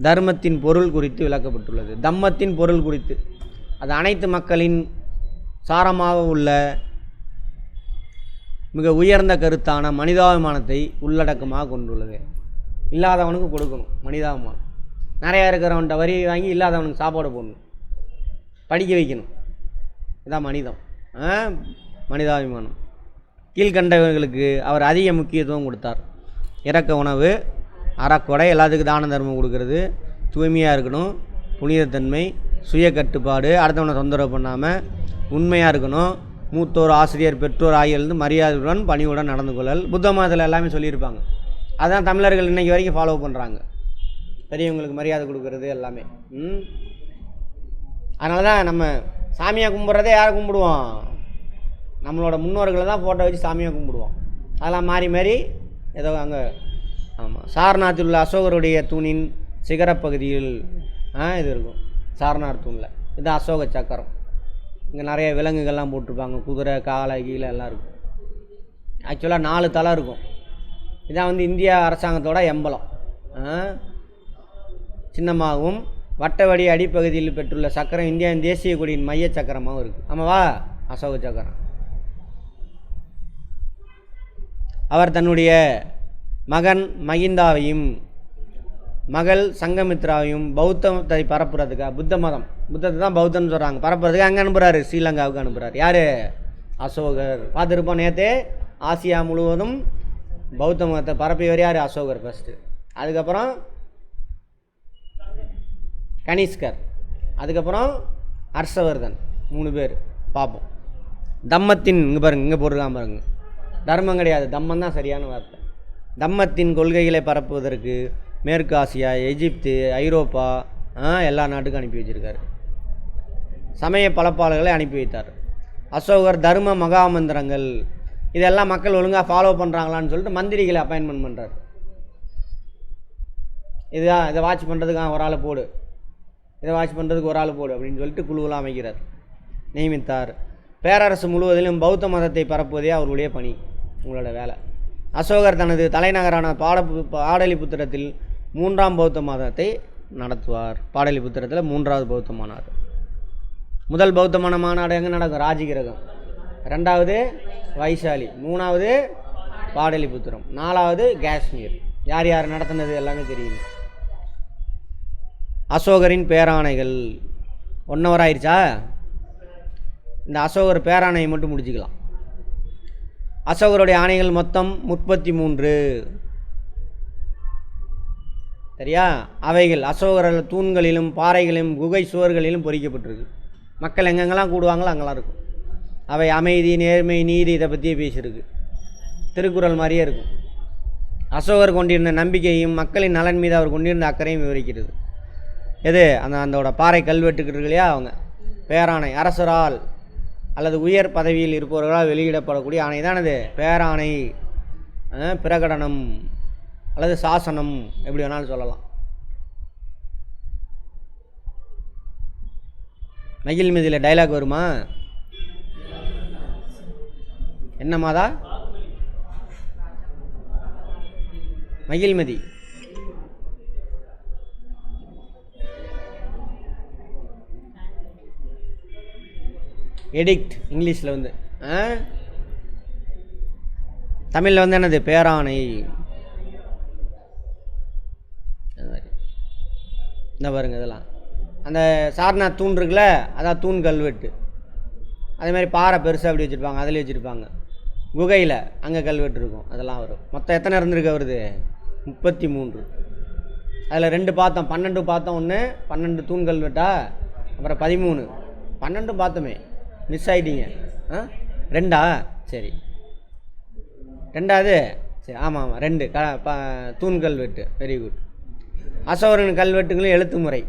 தர்மத்தின் பொருள் குறித்து விளக்கப்பட்டுள்ளது. தம்மத்தின் பொருள் குறித்து, அது அனைத்து மக்களின் சாரமாக உள்ள மிக உயர்ந்த கருத்தான மனிதாபிமானத்தை உள்ளடக்கமாக கொண்டுள்ளது. இல்லாதவனுக்கு கொடுக்கணும் மனிதாபிமானம். நிறையா இருக்கிறவன்ட்ட வரி வாங்கி இல்லாதவனுக்கு சாப்பாடு போடணும், படிக்க வைக்கணும். இதான் மனிதம், மனிதாபிமானம். கீழ்கண்டவர்களுக்கு அவர் அதிக முக்கியத்துவம் கொடுத்தார். இறக்க உணவு, அறக்கொடை, எல்லாத்துக்கும் தான தர்மம் கொடுக்கறது, தூய்மையாக இருக்கணும், புனிதத்தன்மை, சுய கட்டுப்பாடு, அடுத்தவனை தொந்தரவு பண்ணாமல் உண்மையாக இருக்கணும், மூத்தோர், ஆசிரியர், பெற்றோர் ஆகியோர் மரியாதையுடன் பணிவுடன் நடந்து கொள்ளல். புத்த மதத்தில் எல்லாமே சொல்லியிருப்பாங்க. அதுதான் தமிழர்கள் இன்றைக்கி வரைக்கும் ஃபாலோ பண்ணுறாங்க. பெரியவங்களுக்கு மரியாதை கொடுக்கறது எல்லாமே. அதனால தான் நம்ம சாமியாக கும்பிட்றதே யாரை கும்பிடுவோம்? நம்மளோட முன்னோர்களை தான் ஃபோட்டோ வச்சு சாமியாக கும்பிடுவோம். அதெல்லாம் மாறி மாறி ஏதோ அங்கே. ஆமாம். சாரநாத்தில் உள்ள அசோகருடைய தூணின் சிகரப்பகுதியில் இது இருக்கும். சாரநாத் தூணில் இது அசோக சக்கரம். இங்கே நிறைய விலங்குகள்லாம் போட்டிருப்பாங்க, குதிரை, காளை, கீழே எல்லாம் இருக்கும். ஆக்சுவலாக 4 தலை இருக்கும். இதான் வந்து இந்தியா அரசாங்கத்தோட எம்பலம். சின்னமாகவும் வட்ட வடி அடிப்பகுதியில் பெற்றுள்ள சக்கரம் இந்தியாவின் தேசிய கொடியின் மைய சக்கரமாகவும் இருக்குது. ஆமாவா? அசோக சக்கரம். அவர் தன்னுடைய மகன் மகிந்தாவையும் மகள் சங்கமித்ராவையும் பௌத்தத்தை பரப்புறதுக்காக, புத்தத்தை தான் பௌத்தம்னு சொல்கிறாங்க, பரப்புறதுக்கு அங்கே அனுப்புகிறாரு, ஸ்ரீலங்காவுக்கு அனுப்புகிறார். யார்? அசோகர். பார்த்துருப்போம் நேற்று. ஆசியா முழுவதும் பௌத்த மதத்தை பரப்பியவர் யார்? அசோகர் ஃபஸ்ட்டு. அதுக்கப்புறம் கனிஷ்கர், அதுக்கப்புறம் ஹர்ஷவர்தன். 3 பேர் பார்ப்போம். தம்மத்தின் இங்கே பாருங்கள், இங்கே போட்டிருக்காம பாருங்க. தர்மம் கிடையாது, தம்மம் தான் சரியான வார்த்தை. தம்மத்தின் கொள்கைகளை பரப்புவதற்கு மேற்கு ஆசியா, எகிப்து, ஐரோப்பா எல்லா நாட்டுக்கும் அனுப்பி வச்சுருக்காரு. சமய பலப்பாளர்களை அனுப்பி வைத்தார். அசோகர் தர்ம மகாமந்திரங்கள் இதெல்லாம் மக்கள் ஒழுங்காக ஃபாலோ பண்ணுறாங்களான்னு சொல்லிட்டு மந்திரிகளை அப்பாயின்மெண்ட் பண்ணுறார். இதை வாட்ச் பண்ணுறதுக்கு ஒரு ஆள் போடு, இதை வாட்ச் பண்ணுறதுக்கு ஒரு ஆள் போடு அப்படின்னு சொல்லிட்டு குழுவெல்லாம் அமைக்கிறார், நியமித்தார். பேரரசு முழுவதிலும் பௌத்த மதத்தை பரப்புவதே அவருடைய பணி, உங்களோட வேலை. அசோகர் தனது தலைநகரான பாடலிபுத்திரத்தில் 3ஆம் பௌத்த மாதத்தை நடத்துவார். பாடலிபுத்திரத்தில் 3வது பௌத்த மாநாடு. முதல் பௌத்தமான மாநாடு எங்கே நடக்கும்? ராஜகிரகம். 2வது வைசாலி, 3வது பாடலிபுத்திரம், 4வது காஷ்மீர். யார் யார் நடத்தினது எல்லாமே தெரியும். அசோகரின் பேராணைகள் 1 hour ஆயிடுச்சா? இந்த அசோகர் பேராணையை மட்டும் முடிச்சுக்கலாம். அசோகருடைய ஆணைகள் மொத்தம் 33. சரியா? அவைகள் அசோகர் தூண்களிலும் பாறைகளிலும் குகை சுவர்களிலும் பொறிக்கப்பட்டிருக்கு. மக்கள் எங்கெங்கெல்லாம் கூடுவாங்களோ அங்கெல்லாம் இருக்கும். அவை அமைதி, நேர்மை, நீதி இதை பற்றியே பேசியிருக்கு. திருக்குறள் மாதிரியே இருக்கும். அசோகர் கொண்டிருந்த நம்பிக்கையும் மக்களின் நலன் மீது அவர் கொண்டிருந்த அக்கறையும் விவரிக்கிறது. எது அதோட பாறை கல்வெட்டுக்கு இருக்கு இல்லையா, அவங்க பேராணை, அரசரால் அல்லது உயர் பதவியில் இருப்பவர்களால் வெளியிடப்படக்கூடிய ஆணை தான் அது பேராணை, பிரகடனம் அல்லது சாசனம், எப்படி வேணாலும் சொல்லலாம். மகிழ்மதியில் டைலாக் வருமா? என்னமாதா? மகிழ்மதி எடிக்ட் இங்கிலீஷில் வந்து, தமிழில் வந்து என்னது பேராணை. இந்த பாருங்க இதெல்லாம் அந்த சாரநாத் தூண் இருக்குல்ல, அதான் தூண் கல்வெட்டு. அதே மாதிரி பாறை பெருசாக அப்படி வச்சுருப்பாங்க, அதில் வச்சுருப்பாங்க. குகையில் அங்கே கல்வெட்டு இருக்கும், அதெல்லாம் வரும். மொத்தம் எத்தனை இருந்திருக்கு வருது? 33. அதில் 2 பார்த்தோம், 12 பார்த்தோம். ஒன்று 12 தூண் கல்வெட்டா, அப்புறம் 13. 12 பார்த்தோமே, மிஸ் ஆகிட்டீங்க. 2ஆ? சரி, 2ஆவது. சரி, ஆமாம் 2 தூண் கல்வெட்டு. Very good. அசோகரின் கல்வெட்டுங்களும் எழுத்து முறை.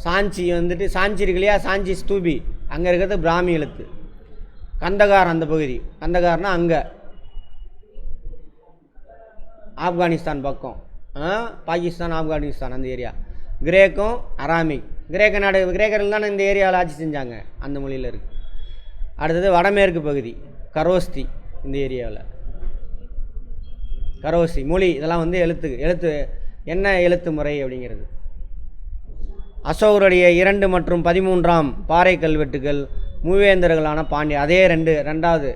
சாஞ்சி வந்துட்டு, சாஞ்சி இருக்கு இல்லையா, சாஞ்சி ஸ்தூபி, அங்கே இருக்கிறது பிராமி எழுத்து. கந்தகார் அந்த பகுதி, கந்தகார்னால் அங்கே ஆப்கானிஸ்தான் பக்கம், பாகிஸ்தான் ஆப்கானிஸ்தான் அந்த ஏரியா. கிரேக்கம் அராமிக், கிரேக்க நாடு, கிரேக்கர்கள் தானே இந்த ஏரியாவில் ஆட்சி செஞ்சாங்க, அந்த மொழியில் இருக்குது. அடுத்தது வடமேற்கு பகுதி கரோஸ்தி, இந்த ஏரியாவில் கரோஸ்தி மொழி. இதெல்லாம் வந்து எழுத்து என்ன எழுத்து முறை அப்படிங்கிறது. அசோகருடைய 2 மற்றும் 13ஆம் பாறை கல்வெட்டுகள் மூவேந்தர்களான பாண்டிய, அதே 2வது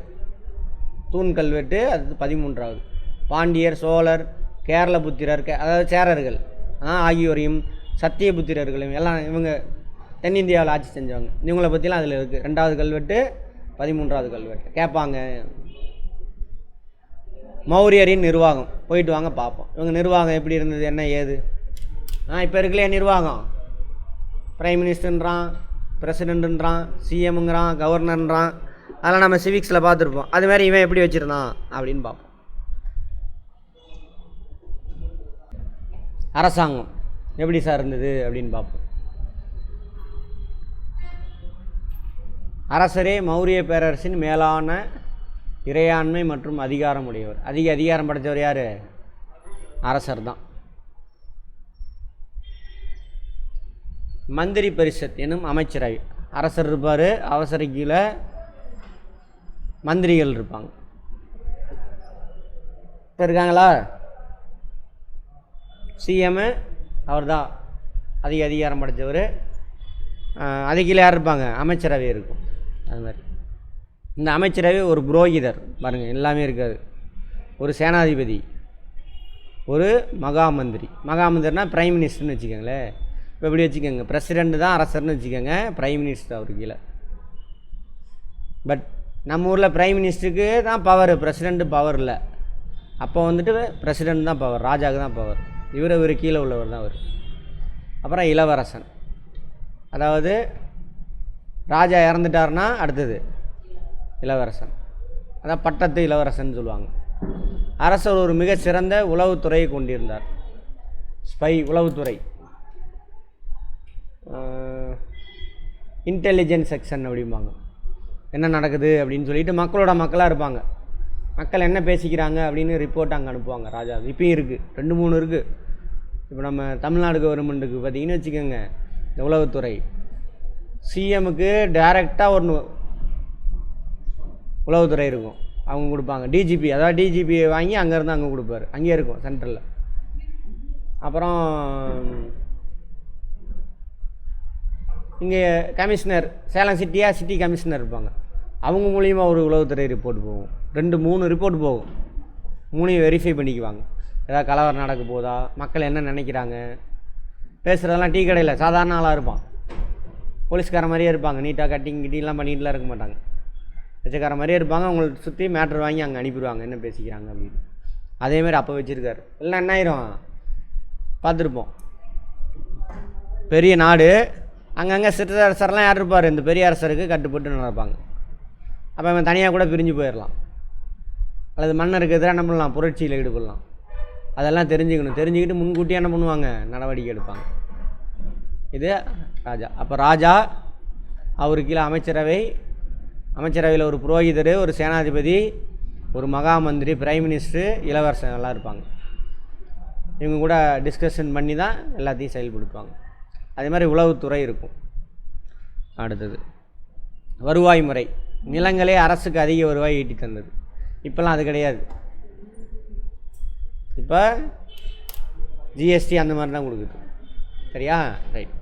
தூண் கல்வெட்டு, அது 13வது. பாண்டியர், சோழர், கேரளபுத்திரர், அதாவது சேரர்கள் ஆகியோரையும் சத்தியபுத்திரர்களையும் எல்லாம் இவங்க தென்னிந்தியாவில் ஆட்சி செஞ்சவங்க. இவங்களை பற்றிலாம் அதில் இருக்குது. 2வது கல்வெட்டு, 13வது கல்வெட்டு கேட்பாங்க. மௌரியரின் நிர்வாகம் போயிட்டு வாங்க பார்ப்போம். இவங்க நிர்வாகம் எப்படி இருந்தது, என்ன ஏது. இப்போ இருக்குல்லையா நிர்வாகம், பிரைம் மினிஸ்டர்ன்றான், பிரசிடெண்ட்டுன்றான், சிஎம்ங்கிறான், கவர்னர்ன்றான். அதெல்லாம் நம்ம சிவிக்ஸில் பார்த்துருப்போம். அதுமாதிரி இவன் எப்படி வச்சுருந்தான் அப்படின்னு பார்ப்போம். அரசாங்கம் எப்படி சார் இருந்தது அப்படின்னு பார்ப்போம். அரசரே மௌரிய பேரரசின் மேலான இறையாண்மை மற்றும் அதிகாரம் உடையவர். அதிகாரம் படைத்தவர் யார்? அரசர் தான். மந்திரி பரிஷத் எனும் அமைச்சரவை. அரசர் இருப்பார், அவசர கீழே மந்திரிகள் இருப்பாங்க. இப்போ இருக்காங்களா? சிஎம்மு அவர் தான் அதிகாரம் படைத்தவர். அது கீழே யார் இருப்பாங்க? அமைச்சரவை இருக்கும். அது மாதிரி இந்த அமைச்சரவை ஒரு புரோகிதர் பாருங்கள், எல்லாமே இருக்காது. ஒரு சேனாதிபதி, ஒரு மகாமந்திரி. மகாமந்திரினா பிரைம் மினிஸ்டர்னு வச்சுக்கோங்களேன். இப்போ எப்படி வச்சுக்கோங்க, பிரசிடெண்ட் தான் அரசர்னு வச்சுக்கோங்க, பிரைம் மினிஸ்டர் அவர் கீழே. பட் நம்ம ஊரில் பிரைம் மினிஸ்டருக்கு தான் பவர், பிரசிடெண்ட்டு பவர் இல்லை. அப்போ வந்துட்டு பிரசிடெண்ட் தான் பவர், ராஜாவுக்கு தான் பவர். இவர் கீழே உள்ளவர் தான் அவர். அப்புறம் இளவரசன், அதாவது ராஜா இறந்துட்டார்னா அடுத்தது இளவரசன், அதான் பட்டத்து இளவரசன் சொல்லுவாங்க. அரசர் ஒரு மிக சிறந்த உளவுத்துறையை கொண்டிருந்தார். ஸ்பை, உளவுத்துறை, இன்டெலிஜென்ஸ் செக்ஷன் அப்படிம்பாங்க. என்ன நடக்குது அப்படின்னு சொல்லிட்டு மக்களோட மக்களாக இருப்பாங்க. மக்கள் என்ன பேசிக்கிறாங்க அப்படின்னு ரிப்போர்ட் அங்கே அனுப்புவாங்க ராஜா. இப்பயும் இருக்குது, 2-3 இருக்குது. இப்போ நம்ம தமிழ்நாடு கவர்மெண்ட்டுக்கு பார்த்திங்கன்னு வச்சுக்கோங்க, இந்த உளவுத்துறை. சிஎம்முக்கு டைரெக்டாக ஒரு உளவுத்துறை இருக்கும், அவங்க கொடுப்பாங்க. டிஜிபி, அதாவது டிஜிபி வாங்கி அங்கேருந்து அங்கே கொடுப்பாரு, அங்கேயே இருக்கும் சென்ட்ரலில். அப்புறம் இங்கே கமிஷனர், சேலம் சிட்டி கமிஷனர் இருப்பாங்க. அவங்க மூலியமாக ஒரு உளவுத்துறை ரிப்போர்ட் போகும், 2-3 ரிப்போர்ட் போகும். 3 வெரிஃபை பண்ணிக்குவாங்க. ஏதாவது கலவரம் நடக்க போதா, மக்கள் என்ன நினைக்கிறாங்க. பேசுகிறதெல்லாம் டீ கடையில் சாதாரண ஆளாக இருப்பான், போலீஸ்கார மாதிரியே இருப்பாங்க. நீட்டாக கட்டிங்லாம் பண்ணிட்டுலாம் இருக்க மாட்டாங்க, பிச்சைக்கார மாதிரியே இருப்பாங்க. அவங்களை சுற்றி மேட்ரு வாங்கி அங்கே அனுப்பிடுவாங்க, என்ன பேசிக்கிறாங்க அப்படின்னு. அதேமாதிரி அப்போ வச்சுருக்காரு. எல்லாம் என்ன ஆயிரும் பார்த்துருப்போம். பெரிய நாடு, அங்கங்கே சிற்றரசர்லாம் யார் இருப்பார்? இந்த பெரிய அரசருக்கு கட்டுப்பட்டு நடப்பாங்க. அப்போ அவன் தனியாக கூட பிரிஞ்சு போயிடலாம், அல்லது மன்னருக்கு எதிராக என்ன பண்ணலாம், புரட்சியில் ஈடுபடலாம். அதெல்லாம் தெரிஞ்சுக்கணும். தெரிஞ்சுக்கிட்டு முன்கூட்டியே என்ன பண்ணுவாங்க, நடவடிக்கை எடுப்பாங்க. இது ராஜா. அப்போ ராஜா, அவருக்கு கீழே அமைச்சரவையில் ஒரு புரோகிதர், ஒரு சேனாதிபதி, ஒரு மகாமந்திரி, பிரைம் மினிஸ்டரு, இளவரசன் எல்லாம் இருப்பாங்க. இவங்க கூட டிஸ்கஷன் பண்ணி தான் எல்லாத்தையும் செயல்படுத்துவாங்க. அதே மாதிரி உளவுத்துறை இருக்கும். அடுத்தது வருவாய் முறை. நிலங்களே அரசுக்கு அதிக வருவாய் ஈட்டி தந்தது. இப்போல்லாம் அது கிடையாது. இப்போ ஜிஎஸ்டி அந்த மாதிரி தான் கொடுக்குது. சரியா? ரைட்.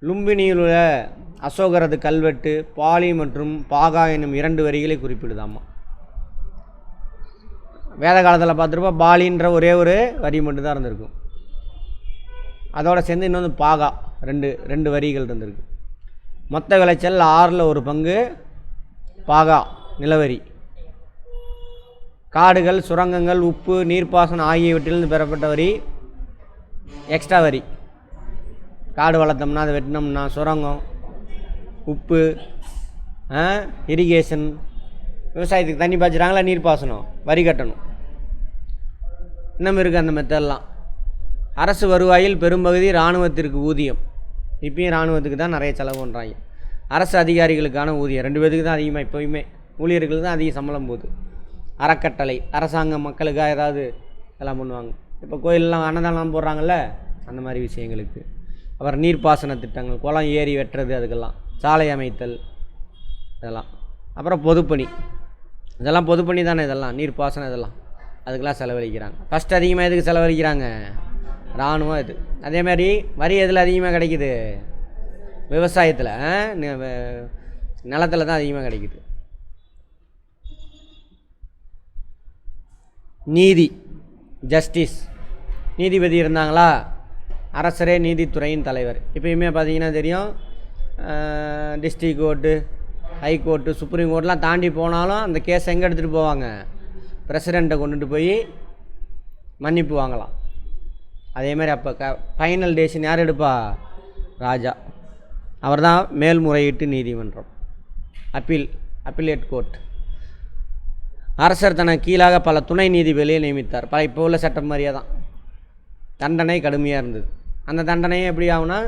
லும்பினியில் உள்ள அசோகரது கல்வெட்டு பாலி மற்றும் பாகா என்னும் 2 வரிகளை குறிப்பிடுதாமா. வேத காலத்தில் பார்த்துருப்பா பாலின்ற ஒரே ஒரு வரி மட்டும்தான் இருந்திருக்கும். அதோடு சேர்ந்து இன்னொன்று பாகா ரெண்டு வரிகள் இருந்திருக்கு. மொத்த விளைச்சல் 6ல் 1 பங்கு பாகா நிலவரி. காடுகள், சுரங்கங்கள், உப்பு, நீர்ப்பாசனம் ஆகியவற்றிலிருந்து பெறப்பட்ட வரி எக்ஸ்ட்ரா வரி. காடு வளர்த்தோம்னா, அதை வெட்டினோம்னா, சுரங்கம், உப்பு, இரிகேஷன், விவசாயத்துக்கு தண்ணி பாய்ச்சுறாங்களா, நீர்ப்பாசனம், வரி கட்டணும். இன்னும் இருக்குது அந்த மெத்தடெல்லாம். அரசு வருவாயில் பெரும்பகுதி இராணுவத்திற்கு ஊதியம். இப்பயும் இராணுவத்துக்கு தான் நிறைய செலவு பண்ணுறாங்க. அரசு அதிகாரிகளுக்கான ஊதியம் 2 பேருக்கு தான் அதிகமாக, இப்போயுமே ஊழியர்களுக்கு தான் அதிக சம்பளம் போகுது. அறக்கட்டளை, அரசாங்கம் மக்களுக்காக ஏதாவது எல்லாம் பண்ணுவாங்க. இப்போ கோயிலெலாம் அன்னதானம் போடுறாங்கல்ல, அந்த மாதிரி விஷயங்களுக்கு. அப்புறம் நீர்ப்பாசன திட்டங்கள், குளம் ஏரி வெட்டுறது, அதுக்கெல்லாம் சாலை அமைத்தல், இதெல்லாம். அப்புறம் பொதுப்பணி, இதெல்லாம் பொதுப்பணி தானே, இதெல்லாம் நீர்ப்பாசனம், இதெல்லாம் அதுக்கெல்லாம் செலவழிக்கிறாங்க. ஃபஸ்ட் அதிகமாக எதுக்கு செலவழிக்கிறாங்க? இராணுவம். இது அதே மாதிரி வரி எதில் அதிகமாக கிடைக்குது? விவசாயத்தில், நிலத்தில் தான் அதிகமாக கிடைக்குது. நீதி, ஜஸ்டிஸ், நீதிபதி இருந்தாங்களா, அரசரே நீதித்துறையின் தலைவர். இப்போயுமே பார்த்தீங்கன்னா தெரியும், டிஸ்ட்ரிக் கோர்ட்டு, ஹைகோர்ட்டு, சுப்ரீம் கோர்ட்லாம் தாண்டி போனாலும் அந்த கேஸ் எங்கே எடுத்துகிட்டு போவாங்க? பிரசிடெண்ட்டை கொண்டுட்டு போய் மன்னிப்பு வாங்கலாம். அதேமாதிரி அப்போ ஃபைனல் டெசிஷன் யார் எடுப்பா? ராஜா. அவர் தான் மேல்முறையீட்டு நீதிமன்றம், அப்பீலேட் கோர்ட். அரசர் தனக்கு கீழாக பல துணை நீதிபதியை நியமித்தார். இப்போ உள்ள சட்டம் மாதிரியே தான். தண்டனை கடுமையாக இருந்தது. அந்த தண்டனையை எப்படி ஆகுனா,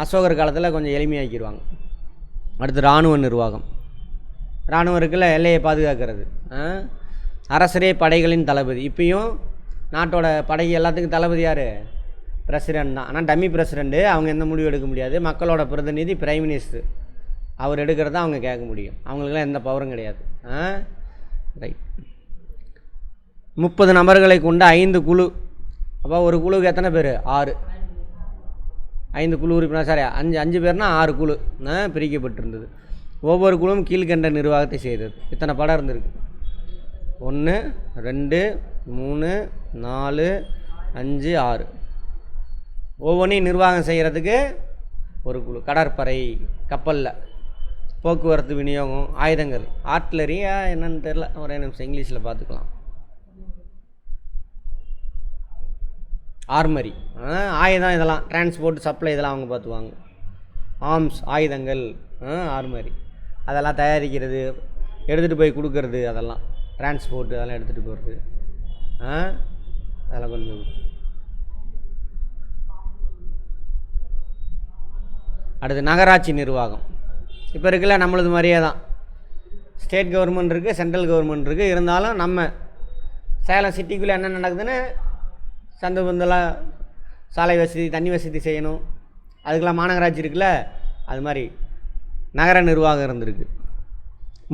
அசோகர் காலத்தில் கொஞ்சம் எளிமையாக்கிடுவாங்க. அடுத்து இராணுவ நிர்வாகம். இராணுவம் இருக்குல்ல, எல்லையை பாதுகாக்கிறது. அரசரே படைகளின் தளபதி. இப்பயும் நாட்டோட படைக்கு எல்லாத்துக்கும் தளபதி யார்? பிரசிடெண்ட் தான். ஆனால் டம்மி பிரசிடெண்ட்டு, அவங்க எந்த முடிவு எடுக்க முடியாது. மக்களோட பிரதிநிதி பிரைம் மினிஸ்டர், அவர் எடுக்கிறத அவங்க கேட்க முடியும். அவங்களுக்கெல்லாம் எந்த பவரும் கிடையாது. ரைட். 30 நபர்களை கொண்ட 5 குழு. அப்போ ஒரு குழுவுக்கு எத்தனை பேர்? 6. 5 குழு உறுப்பினர், சாரி 5 பேர்னா 6 குழு பிரிக்கப்பட்டிருந்தது. ஒவ்வொரு குழுவும் கீழ்கண்ட நிர்வாகத்தை செய்தது. இத்தனை படம் இருந்திருக்கு. 1 2 3 4 5 6. ஒவ்வொன்றையும் நிர்வாகம் செய்கிறதுக்கு ஒரு குழு. கடற்படை, கப்பலில் போக்குவரத்து, விநியோகம், ஆயுதங்கள், ஆர்ட்லரியா என்னன்னு தெரில, ஒரே நிமிஷம் இங்கிலீஷில் பார்த்துக்கலாம். ஆர்மரி, ஆயுதம், இதெல்லாம் டிரான்ஸ்போர்ட், சப்ளை, இதெல்லாம் அவங்க பார்த்துவாங்க. ஆர்ம்ஸ், ஆயுதங்கள், ஆர்மரி, அதெல்லாம் தயாரிக்கிறது, எடுத்துகிட்டு போய் கொடுக்கறது, அதெல்லாம் டிரான்ஸ்போர்ட்டு, அதெல்லாம் எடுத்துகிட்டு போகிறது, அதெல்லாம் கொஞ்சம். அடுத்து நகராட்சி நிர்வாகம். இப்போ இருக்குல்ல, நம்மளது மாதிரியே தான். ஸ்டேட் கவர்மெண்ட் இருக்குது, சென்ட்ரல் கவர்மெண்ட் இருக்குது. இருந்தாலும் நம்ம சேலம் சிட்டிக்குள்ளே என்ன நடக்குதுன்னு, சந்து பந்தெல்லாம் சாலை வசதி, தண்ணி வசதி செய்யணும். அதுக்கெல்லாம் மாநகராட்சி இருக்குல்ல, அது மாதிரி நகர நிர்வாகம் இருந்திருக்கு.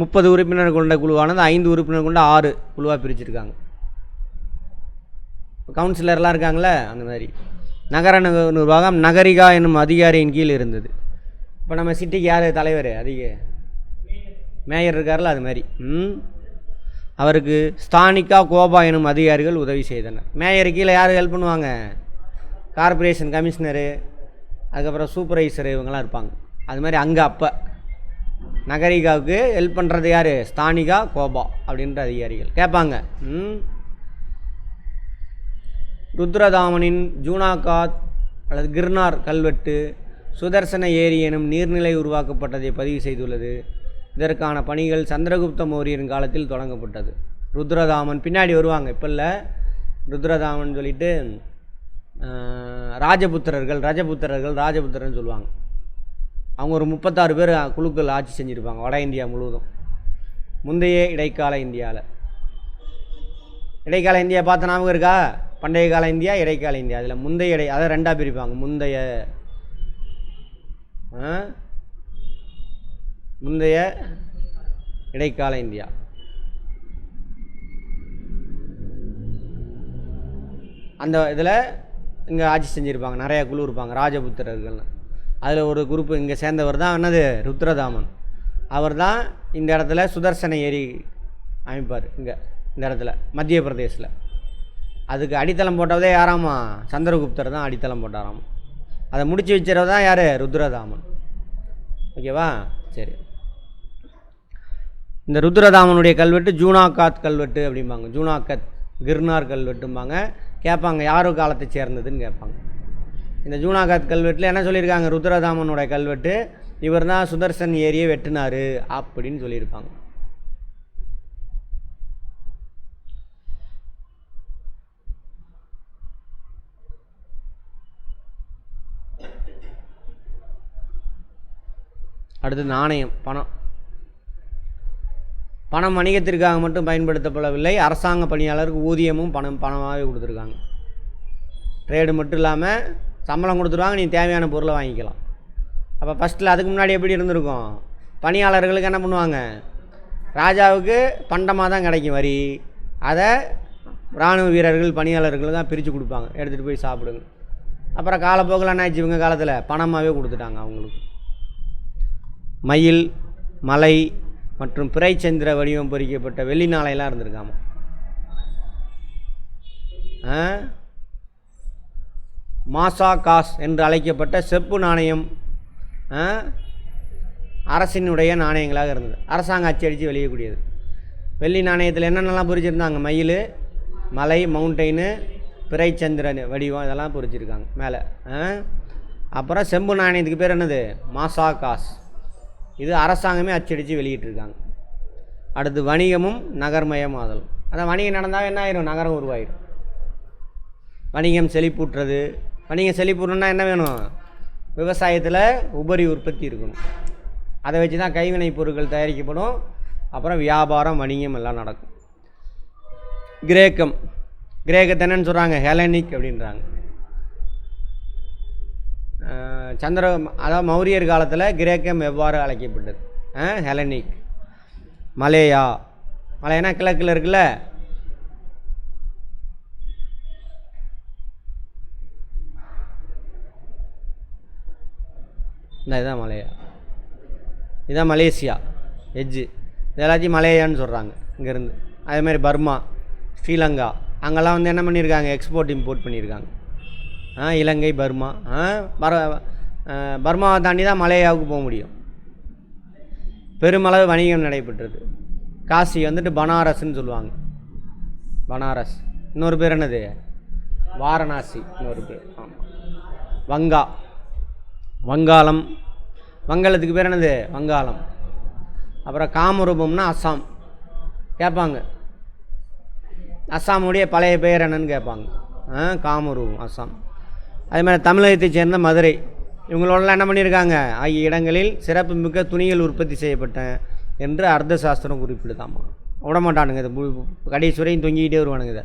30 உறுப்பினர் கொண்ட குழுவானது 5 உறுப்பினர் கொண்ட 6 குழுவாக பிரிச்சுருக்காங்க. கவுன்சிலர்லாம் இருக்காங்களே, அந்த மாதிரி. நகர நிர்வாகம் நகரிகா என்னும் அதிகாரியின் கீழ் இருந்தது. இப்போ நம்ம சிட்டிக்கு யார் தலைவர்? அதிக மேயர் இருக்கார்ல, அது மாதிரி. அவருக்கு ஸ்தானிகா, கோபா எனும் அதிகாரிகள் உதவி செய்தனர். மேயர் கீழே யார் ஹெல்ப் பண்ணுவாங்க? கார்பரேஷன் கமிஷனரு, அதுக்கப்புறம் சூப்பர்வைசரு, இவங்கெல்லாம் இருப்பாங்க. அது மாதிரி அங்கே அப்போ நகரிகாவுக்கு ஹெல்ப் பண்ணுறது யார்? ஸ்தானிகா, கோபா அப்படின்ற அதிகாரிகள் கேட்பாங்க. ருத்ரதாமனின் ஜூனாகாத் அல்லது கிர்னார் கல்வெட்டு சுதர்சன ஏரி எனும் நீர்நிலை உருவாக்கப்பட்டதை பதிவு செய்துள்ளது. இதற்கான பணிகள் சந்திரகுப்த மௌரியரின் காலத்தில் தொடங்கப்பட்டது. ருத்ரதாமன் பின்னாடி வருவாங்க, இப்போ இல்லை. ருத்ரதாமன் சொல்லிட்டு ராஜபுத்திரர்னு சொல்லுவாங்க. அவங்க ஒரு 36 பேர் குழுக்கள் ஆட்சி செஞ்சுருப்பாங்க வட இந்தியா முழுவதும். முந்தைய இடைக்கால இந்தியாவில். இடைக்கால இந்தியா பார்த்த ஞாபகம் இருக்கா? பண்டைய கால இந்தியா, இடைக்கால இந்தியா. அதில் முந்தைய அதை ரெண்டாக பிரிப்பாங்க. முந்தைய இடைக்கால இந்தியா. அந்த இதில் இங்கே ஆட்சி செஞ்சுருப்பாங்க, நிறையா குழு இருப்பாங்க ராஜபுத்திரர்கள்னு. அதில் ஒரு குரூப்பு இங்கே சேர்ந்தவர் தான் என்னது, ருத்ரதாமன். அவர் தான் இந்த இடத்துல சுதர்சன ஏரி அமைப்பார். இந்த இடத்துல மத்திய பிரதேசில். அதுக்கு அடித்தளம் போட்டதே யாராமா? சந்திரகுப்தர் தான் அடித்தளம் போட்டாராம். அதை முடிச்சு வச்சுறது தான் யார்? ருத்ரதாமன். ஓகேவா? சரி. இந்த ருத்ரதாமனுடைய கல்வெட்டு ஜூனாகாத் கல்வெட்டு அப்படிம்பாங்க. ஜூனாகத் கிர்னார் கல்வெட்டும்பாங்க. கேட்பாங்க யாரோ காலத்தை சேர்ந்ததுன்னு கேட்பாங்க. இந்த ஜூனாகாத் கல்வெட்டில் என்ன சொல்லியிருக்காங்க? ருத்ரதாமனுடைய கல்வெட்டு, இவர் தான் சுதர்சன் ஏரியை வெட்டினார் அப்படின்னு சொல்லியிருப்பாங்க. அடுத்து நாணயம், பணம். பணம் வணிகத்திற்காக மட்டும் பயன்படுத்தப்படவில்லை. அரசாங்க பணியாளருக்கு ஊதியமும் பணமாகவே கொடுத்துருக்காங்க. ட்ரேடு மட்டும் இல்லாமல் சம்பளம் கொடுத்துருவாங்க, நீ தேவையான பொருளை வாங்கிக்கலாம். அப்போ ஃபஸ்ட்டில் அதுக்கு முன்னாடி எப்படி இருந்திருக்கும்? பணியாளர்களுக்கு என்ன பண்ணுவாங்க? ராஜாவுக்கு பண்டமாக தான் கிடைக்கும் வரி. அதை இராணுவ வீரர்கள் பணியாளர்கள் தான் பிரித்து கொடுப்பாங்க, எடுத்துகிட்டு போய் சாப்பிடுங்க. அப்புறம் காலப்போக்கில் என்ன ஆச்சு? இவங்க காலத்தில் பணமாகவே கொடுத்துட்டாங்க அவங்களுக்கு. மயில், மலை மற்றும் பிறைச்சந்திர வடிவம் பொறிக்கப்பட்ட வெள்ளி நாளையெல்லாம் இருந்திருக்காம. மாசா காஸ் என்று அழைக்கப்பட்ட செப்பு நாணயம் அரசினுடைய நாணயங்களாக இருந்தது. அரசாங்க அச்சடித்து வெளியக்கூடியது. வெள்ளி நாணயத்தில் என்னென்னலாம் பொறிச்சிருந்தாங்க? மயில், மலை, மவுண்டெயின், பிறைச்சந்திரன் வடிவம் இதெல்லாம் பொறிச்சிருக்காங்க மேலே. அப்புறம் செம்பு நாணயத்துக்கு பேர் என்னது? மாசா காஸ். இது அரசாங்கமே அச்சடித்து வெளியிட்டிருக்காங்க. அடுத்து வணிகமும் நகர்மயமாதல். அதான் வணிகம் நடந்தால் என்ன ஆயிரும்? நகரம் உருவாயிடும். வணிகம் செழிப்புற்றது. வணிகம் செழிப்புறன்னா என்ன வேணும்? விவசாயத்தில் உபரி உற்பத்தி இருக்கணும். அதை வச்சு தான் கைவினைப் பொருட்கள் தயாரிக்கப்படும். அப்புறம் வியாபாரம், வணிகம் எல்லாம் நடக்கும். கிரேக்கத்தை என்னன்னு சொல்கிறாங்க? ஹெலனிக் அப்படின்றாங்க. அதாவது மௌரியர் காலத்தில் கிரேக்கம் எவ்வாறு அழைக்கப்பட்டது? ஹெலனிக். மலையானா கிழக்கில் இருக்குல்ல, இதுதான் மலையா, இதுதான் மலேசியா எஜ்ஜு. இது எல்லாத்தையும் மலையான்னு சொல்கிறாங்க இங்கேருந்து. அதேமாதிரி பர்மா, ஸ்ரீலங்கா, அங்கெல்லாம் வந்து என்ன பண்ணியிருக்காங்க? எக்ஸ்போர்ட் இம்போர்ட் பண்ணியிருக்காங்க. இலங்கை, பர்மா. பர்மாவை தாண்டி தான் மலேயாவுக்கு போக முடியும். பெருமளவு வணிகம் நடைபெற்றது. காசி வந்துட்டு பனாரஸ்ன்னு சொல்லுவாங்க. பனாரஸ். இன்னொரு பேர் என்னது? வாரணாசி. இன்னொரு பேர் வங்காளம். வங்காளத்துக்கு பேர் என்னது? வங்காளம். அப்புறம் காமரூபம்னா அஸ்ஸாம். கேட்பாங்க அஸ்ஸாமுடைய பழைய பெயர் என்னன்னு கேட்பாங்க. காமரூபம் அஸ்ஸாம். அதே மாதிரி தமிழகத்தை சேர்ந்த மதுரை. இவங்களோடலாம் என்ன பண்ணியிருக்காங்க? ஆகிய இடங்களில் சிறப்பு மிக்க துணிகள் உற்பத்தி செய்யப்பட்ட என்று அர்த்த சாஸ்திரம் குறிப்பிடுதாமா. விட மாட்டானுங்க இதை, கடைசி வரையும் தொங்கிக்கிட்டே வருவானுங்க இதை.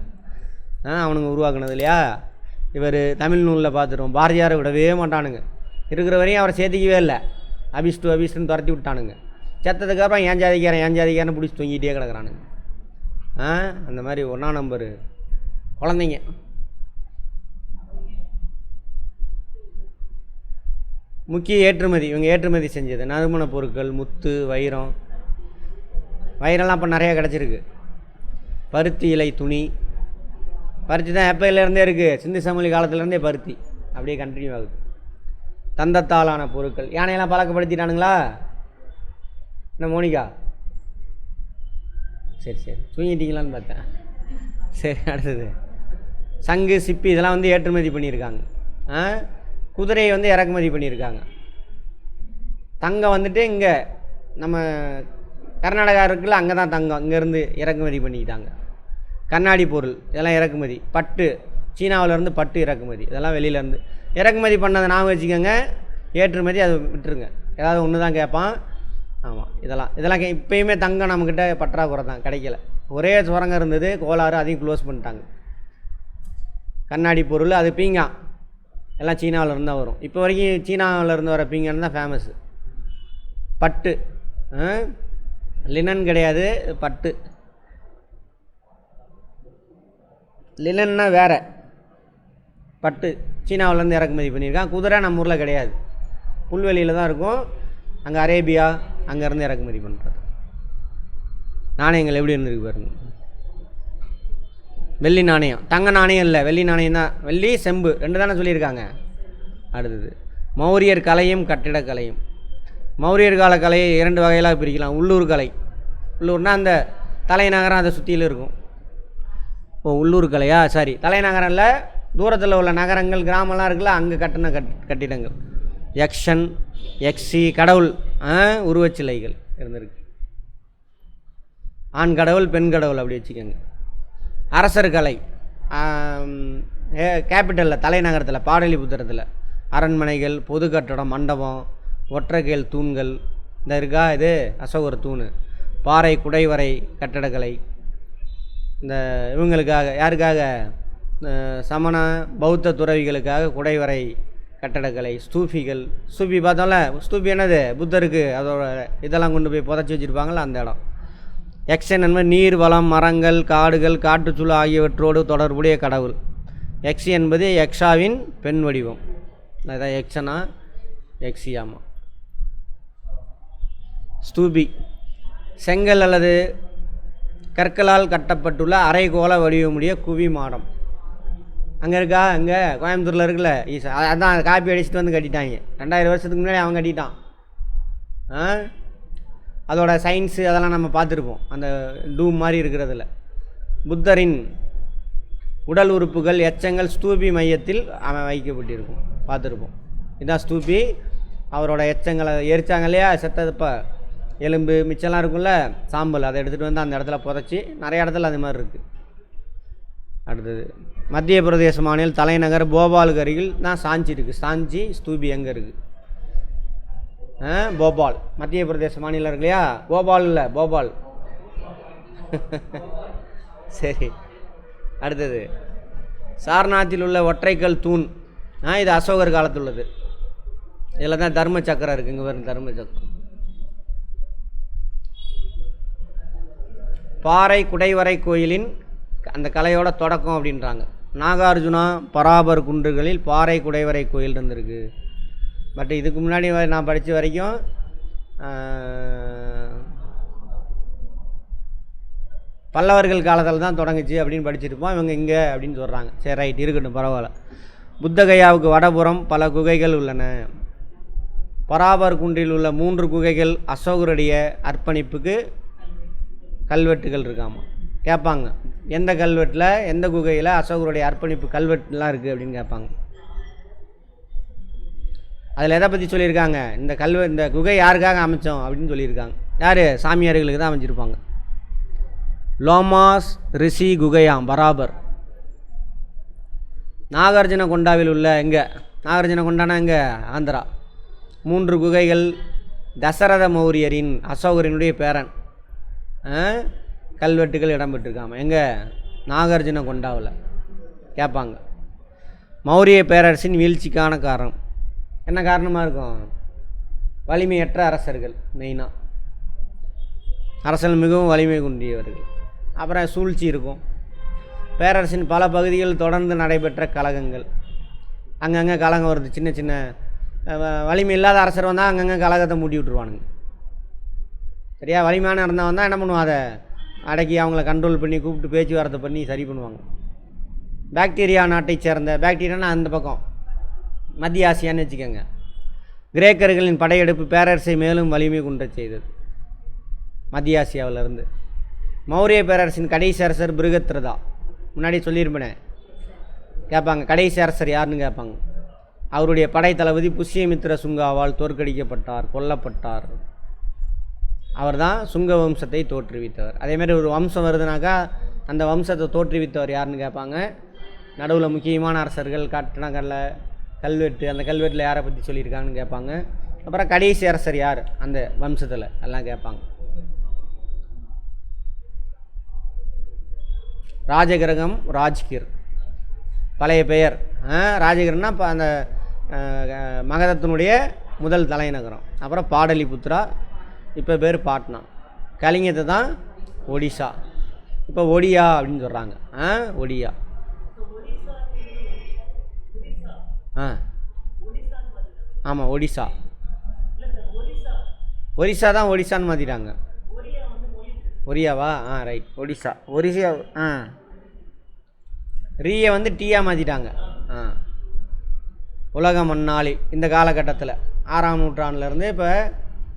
அவனுங்க உருவாக்குனது இல்லையா? இவர் தமிழ் நூலில் பார்த்துருவோம். பாரதியாரை விடவே மாட்டானுங்க. இருக்கிற வரையும் அவரை சேர்த்திக்கவே இல்லை. அபிஷ்டுன்னு துரத்தி விட்டானுங்க. செத்ததுக்கப்புறம் ஏன் ஜாதிக்காரன் பிடிச்சி தொங்கிட்டே கிடக்குறானுங்க. அந்த மாதிரி 1ஆம் நம்பர் குழந்தைங்க. முக்கிய ஏற்றுமதி, இவங்க ஏற்றுமதி செஞ்சது நறுமணப் பொருட்கள், முத்து, வைரம்லாம் இப்போ நிறையா கிடச்சிருக்கு. பருத்தி இலை துணி. பருத்தி தான் எப்போலேருந்தே இருக்குது, சிந்து சமவெளி காலத்துலேருந்தே பருத்தி அப்படியே கண்டினியூ ஆகுது. தந்தத்தாலான பொருட்கள். யானையெல்லாம் பழக்கப்படுத்திட்டானுங்களா என்ன மோனிகா? சரி தூங்கிட்டீங்களான்னு பார்த்தேன். சரி, அடுத்தது சங்கு, சிப்பி இதெல்லாம் வந்து ஏற்றுமதி பண்ணியிருக்காங்க. குதிரையை வந்து இறக்குமதி பண்ணியிருக்காங்க. தங்கம் வந்துட்டு இங்கே நம்ம கர்நாடகா இருக்குல்ல, அங்கே தான் தங்கம் இங்கேருந்து இறக்குமதி பண்ணிக்கிட்டாங்க. கண்ணாடி பொருள் இதெல்லாம் இறக்குமதி. பட்டு சீனாவிலேருந்து பட்டு இறக்குமதி, இதெல்லாம் வெளியிலேருந்து இறக்குமதி பண்ணதை நான் வச்சுக்கோங்க. ஏற்றுமதி அதை விட்டுருங்க, ஏதாவது ஒன்று தான் கேட்பான். ஆமாம், இதெல்லாம் இப்போயுமே தங்கம் நம்மக்கிட்ட பற்றாக்குறை தான், கிடைக்கல. ஒரே சுரங்கம் இருந்தது கோளாறு, அதையும் க்ளோஸ் பண்ணிட்டாங்க. கண்ணாடி பொருள் அது பீங்கான் எல்லாம் சீனாவிலேருந்து தான் வரும். இப்போ வரைக்கும் சீனாவிலேருந்து வர பீங்கான் தான் ஃபேமஸ்ஸு. பட்டு லினன் கிடையாது, பட்டு. லினன்னா வேறு, பட்டு சீனாவிலேருந்து இறக்குமதி பண்ணியிருக்கான். குதிரை நம்ம ஊரில் கிடையாது, புல்வெளியில் தான் இருக்கும். அங்கே அரேபியா அங்கேருந்து இறக்குமதி பண்ணுறது. நாணயங்கள் எப்படி இருந்திருக்கு பாருங்க. வெள்ளி நாணயம், தங்க நாணயம் இல்லை, வெள்ளி நாணயம் தான். வெள்ளி செம்பு ரெண்டு தானே சொல்லியிருக்காங்க. அடுத்தது மௌரியர் கலையும் கட்டிடக்கலையும். மௌரியர் கால கலையை 2 வகையிலாக பிரிக்கலாம். உள்ளூர் கலை, உள்ளூர்னால் அந்த தலைநகரம் அதை சுற்றியில் இருக்கும். உள்ளூர் கலையா, சாரி, தலைநகரம் இல்லை, தூரத்தில் உள்ள நகரங்கள் கிராமம்லாம் இருக்குல்ல, அங்கே கட்டின கட்டிடங்கள். யக்ஷன், யக்ஷி, கடவுள் உருவச்சிலைகள் இருந்திருக்கு. ஆண் கடவுள் பெண் கடவுள் அப்படி வச்சுக்கோங்க. அரசர் கலை, கேபிட்டலில் தலைநகரத்தில் பாடலிபுத்திரத்தில் அரண்மனைகள், பொது கட்டடம், மண்டபம், ஒற்றைக்கேல் தூண்கள். இந்த இருக்கா, இது அசோகர் தூண். பாறை குடைவரை கட்டடக்கலை. இந்த இவங்களுக்காக, யாருக்காக, சமண பௌத்த துறவிகளுக்காக குடைவரை கட்டடக்கலை. ஸ்தூபிகள், ஸ்தூபி பார்த்தோம்ல, ஸ்தூபி என்னது, புத்தருக்கு அதோட இதெல்லாம் கொண்டு போய் புதைச்சி வச்சுருப்பாங்கள அந்த இடம். யக்ஷன் என்பது நீர் வளம், மரங்கள், காடுகள், காட்டுச்சூழல் ஆகியவற்றோடு தொடர்புடைய கடவுள். யக்ஷி என்பது யக்ஷாவின் பெண் வடிவம். அதான் யக்ஷனா யக்ஷியாமா. ஸ்தூபி செங்கல் அல்லது கற்களால் கட்டப்பட்டுள்ள அரைகோள வடிவமுடைய குவி மாடம். அங்கே இருக்கா, அங்கே கோயம்புத்தூரில் இருக்குல்ல ஈசா, அதான் காப்பி அடிச்சுட்டு வந்து கட்டிட்டாங்க. 2000 வருஷத்துக்கு முன்னாடி அவன் கட்டிட்டான். அதோட சயின்ஸு அதெல்லாம் நம்ம பார்த்துருப்போம், அந்த டூம் மாதிரி இருக்கிறதுல. புத்தரின் உடல் உறுப்புகள், எச்சங்கள் ஸ்தூபி மையத்தில் அவன் வைக்கப்பட்டிருக்கும், பார்த்துருப்போம். இதுதான் ஸ்தூபி. அவரோட எச்சங்களை எரிச்சாங்க இல்லையா, செத்ததுப்போ எலும்பு மிச்சம்லாம் இருக்கும்ல, சாம்பல், அதை எடுத்துகிட்டு வந்து அந்த இடத்துல புதைச்சி, நிறைய இடத்துல அது மாதிரி இருக்குது. அடுத்தது மத்திய பிரதேச மாநில தலைநகர் போபாலுக்கு அருகில் தான் சாஞ்சி இருக்குது. சாஞ்சி ஸ்தூபி எங்கே இருக்குது? போபால், மத்திய பிரதேச மாநிலம் இருக்கு இல்லையா, போபால் இல்லை, போபால். சரி, அடுத்தது சாரநாத்தில் உள்ள ஒற்றைக்கல் தூண். இது அசோகர் காலத்தில் உள்ளது. இதில் தான் தர்ம சக்கரம் இருக்குது. இங்கே வரும் தர்ம சக்கரம். பாறை குடைவரை கோயிலின் அந்த கலையோட தொடக்கம் அப்படின்றாங்க. நாகார்ஜுனா பராபர் குன்றுகளில் பாறை குடைவரை கோயில் இருந்திருக்கு. பட் இதுக்கு முன்னாடி நான் படித்த வரைக்கும் பல்லவர்கள் காலத்தில் தான் தொடங்குச்சு அப்படின்னு படிச்சிருப்போம். இவங்க இங்கே அப்படின்னு சொல்கிறாங்க. சரி, ரைட், இருக்கட்டும், பரவாயில்ல. புத்தகயாவுக்கு வடபுறம் பல குகைகள் உள்ளன. பராபர் குன்றில் உள்ள 3 குகைகள் அசோகருடைய அர்ப்பணிப்புக்கு கல்வெட்டுகள் இருக்காமா. கேட்பாங்க, எந்த கல்வெட்டில், எந்த குகையில் அசோகருடைய அர்ப்பணிப்பு கல்வெட்டுலாம் இருக்குது அப்படின்னு கேட்பாங்க. அதில் எதை பற்றி சொல்லியிருக்காங்க, இந்த குகை யாருக்காக அமைச்சோம் அப்படின்னு சொல்லியிருக்காங்க. யார்? சாமியார்களுக்கு தான் அமைச்சிருப்பாங்க. லோமாஸ் ரிஷி குகையாம் பராபர். நாகார்ஜுன கொண்டாவில் உள்ள எங்கே, நாகார்ஜுன கொண்டானா எங்கே, ஆந்திரா. 3 குகைகள் தசரத மௌரியரின், அசோகரினுடைய பேரன், கல்வெட்டுகள் இடம்பெற்றிருக்காம. எங்கே? நாகார்ஜுன கொண்டாவில். கேட்பாங்க. மௌரிய பேரரசின் வீழ்ச்சிக்கான காரணம் என்ன காரணமாக இருக்கும்? வலிமையற்ற அரசர்கள். மெயினாக அரசர்கள் மிகவும் வலிமை குன்றியவர்கள். அப்புறம் சூழ்ச்சி இருக்கும். பேரரசின் பல பகுதிகளில் தொடர்ந்து நடைபெற்ற கலகங்கள். அங்கங்கே கலகம் வருது. சின்ன சின்ன வலிமை இல்லாத அரசர் வந்தால் அங்கங்கே கலகத்தை மூட்டி விட்டுருவானுங்க. சரியா? வலிமையான இருந்தால் வந்தால் என்ன பண்ணுவான், அதை அடக்கி அவங்கள கண்ட்ரோல் பண்ணி கூப்பிட்டு பேச்சுவார்த்தை பண்ணி சரி பண்ணுவாங்க. பாக்டீரியா நாட்டை சேர்ந்த, பாக்டீரியானா அந்த பக்கம் மத்திய ஆசியான்னு வச்சுக்கோங்க, கிரேக்கர்களின் படையெடுப்பு பேரரசை மேலும் வலிமை குன்ற செய்தது. மத்திய ஆசியாவிலிருந்து. மௌரிய பேரரசின் கடைசி அரசர் பிருகத்ரதா. முன்னாடி சொல்லியிருப்பேனே, கேட்பாங்க கடைசி அரசர் யாருன்னு கேட்பாங்க. அவருடைய படை தளபதி புஷ்யமித்ர சுங்காவால் தோற்கடிக்கப்பட்டார், கொல்லப்பட்டார். அவர் தான் சுங்க வம்சத்தை தோற்றுவித்தவர். அதேமாதிரி ஒரு வம்சம் வருதுனாக்கா அந்த வம்சத்தை தோற்றுவித்தவர் யாருன்னு கேட்பாங்க. நடுவில் முக்கியமான அரசர்கள், கட்டணக்கல்ல, கல்வெட்டு, அந்த கல்வெட்டில் யாரை பற்றி சொல்லியிருக்காங்கன்னு கேட்பாங்க. அப்புறம் கடைசி அரசர் யார் அந்த வம்சத்தில் எல்லாம் கேட்பாங்க. ராஜகிரகம், ராஜ்கிர் பழைய பெயர். ராஜகிரன்னா இப்போ அந்த மகதத்தினுடைய முதல் தலைநகரம். அப்புறம் பாடலிபுத்ரா, இப்போ பேர் பாட்னா. கலிங்கத்தை தான் ஒடிசா, இப்போ ஒடியா அப்படின்னு சொல்கிறாங்க. ஒடியா. ஆமாம், ஒடிசா. ஒரிசா தான் ஒடிசான்னு மாற்றிட்டாங்க. ஒரியாவா? ரைட், ஒடிசா. ஒரிசா. ரீயை வந்து டீயா மாற்றிட்டாங்க. உலக மண்ணாளி இந்த காலகட்டத்தில் 6ஆம் நூற்றாண்டுலேருந்து இப்போ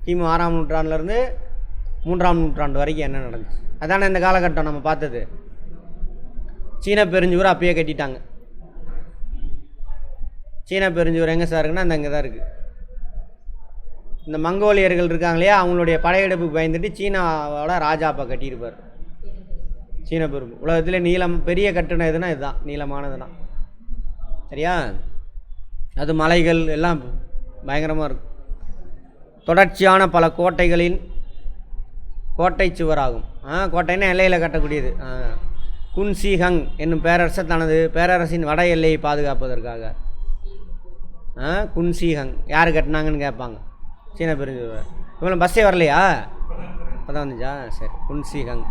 கிமு 6ஆம் நூற்றாண்டுலேருந்து 3ஆம் நூற்றாண்டு வரைக்கும் என்ன நடந்துச்சு அதானே இந்த காலகட்டம் நம்ம பார்த்தது. சீன பெருஞ்சுவர் அப்பயே கட்டிட்டாங்க. சீன பெருஞ்சுவர் எங்கே சார் இருக்குன்னா இந்த இங்கே தான் இருக்குது. இந்த மங்கோலியர்கள் இருக்காங்க இல்லையா, அவங்களுடைய படையெடுப்புக்கு பயந்துட்டு சீனாவோட ராஜா அப்போ கட்டியிருப்பார். சீன பெரும் உலகத்திலே நீளம் பெரிய கட்டணம் எதுனா இதுதான், நீளமானது தான். சரியா? அது மலைகள் எல்லாம் பயங்கரமாக இருக்கும். தொடர்ச்சியான பல கோட்டைகளின் கோட்டை சுவராகும். கோட்டைன்னா எல்லையில் கட்டக்கூடியது. குன்சிஹங் என்னும் பேரரசர் தனது பேரரசின் வட எல்லையை பாதுகாப்பதற்காக குன்சிஹங் யார் கட்டினாங்கன்னு கேட்பாங்க. சீன பெருஞ்சுவர். இவ்வளோ பஸ்ஸே வரலையா? அப்போதான் வந்துச்சா? சரி. குன்சிஹங்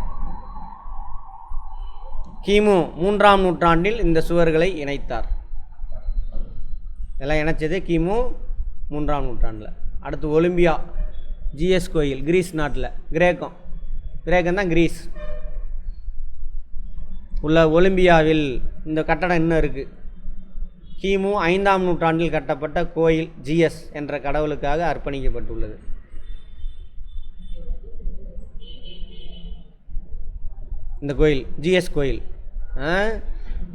கிமு 3ஆம் நூற்றாண்டில் இந்த சுவர்களை இணைத்தார். இதெல்லாம் இணைச்சது கிமு 3ஆம் நூற்றாண்டில். அடுத்து ஒலிம்பியா, ஜிஎஸ் கோயில், கிரீஸ் நாட்டில். கிரேக்கம் தான் கிரீஸ் உள்ள ஒலிம்பியாவில் இந்த கட்டடம் இன்னும் இருக்குது. கிமு 5ஆம் நூற்றாண்டில் கட்டப்பட்ட கோயில் ஜிஎஸ் என்ற கடவுளுக்காக அர்ப்பணிக்கப்பட்டுள்ளது. இந்த கோயில் ஜிஎஸ் கோயில்.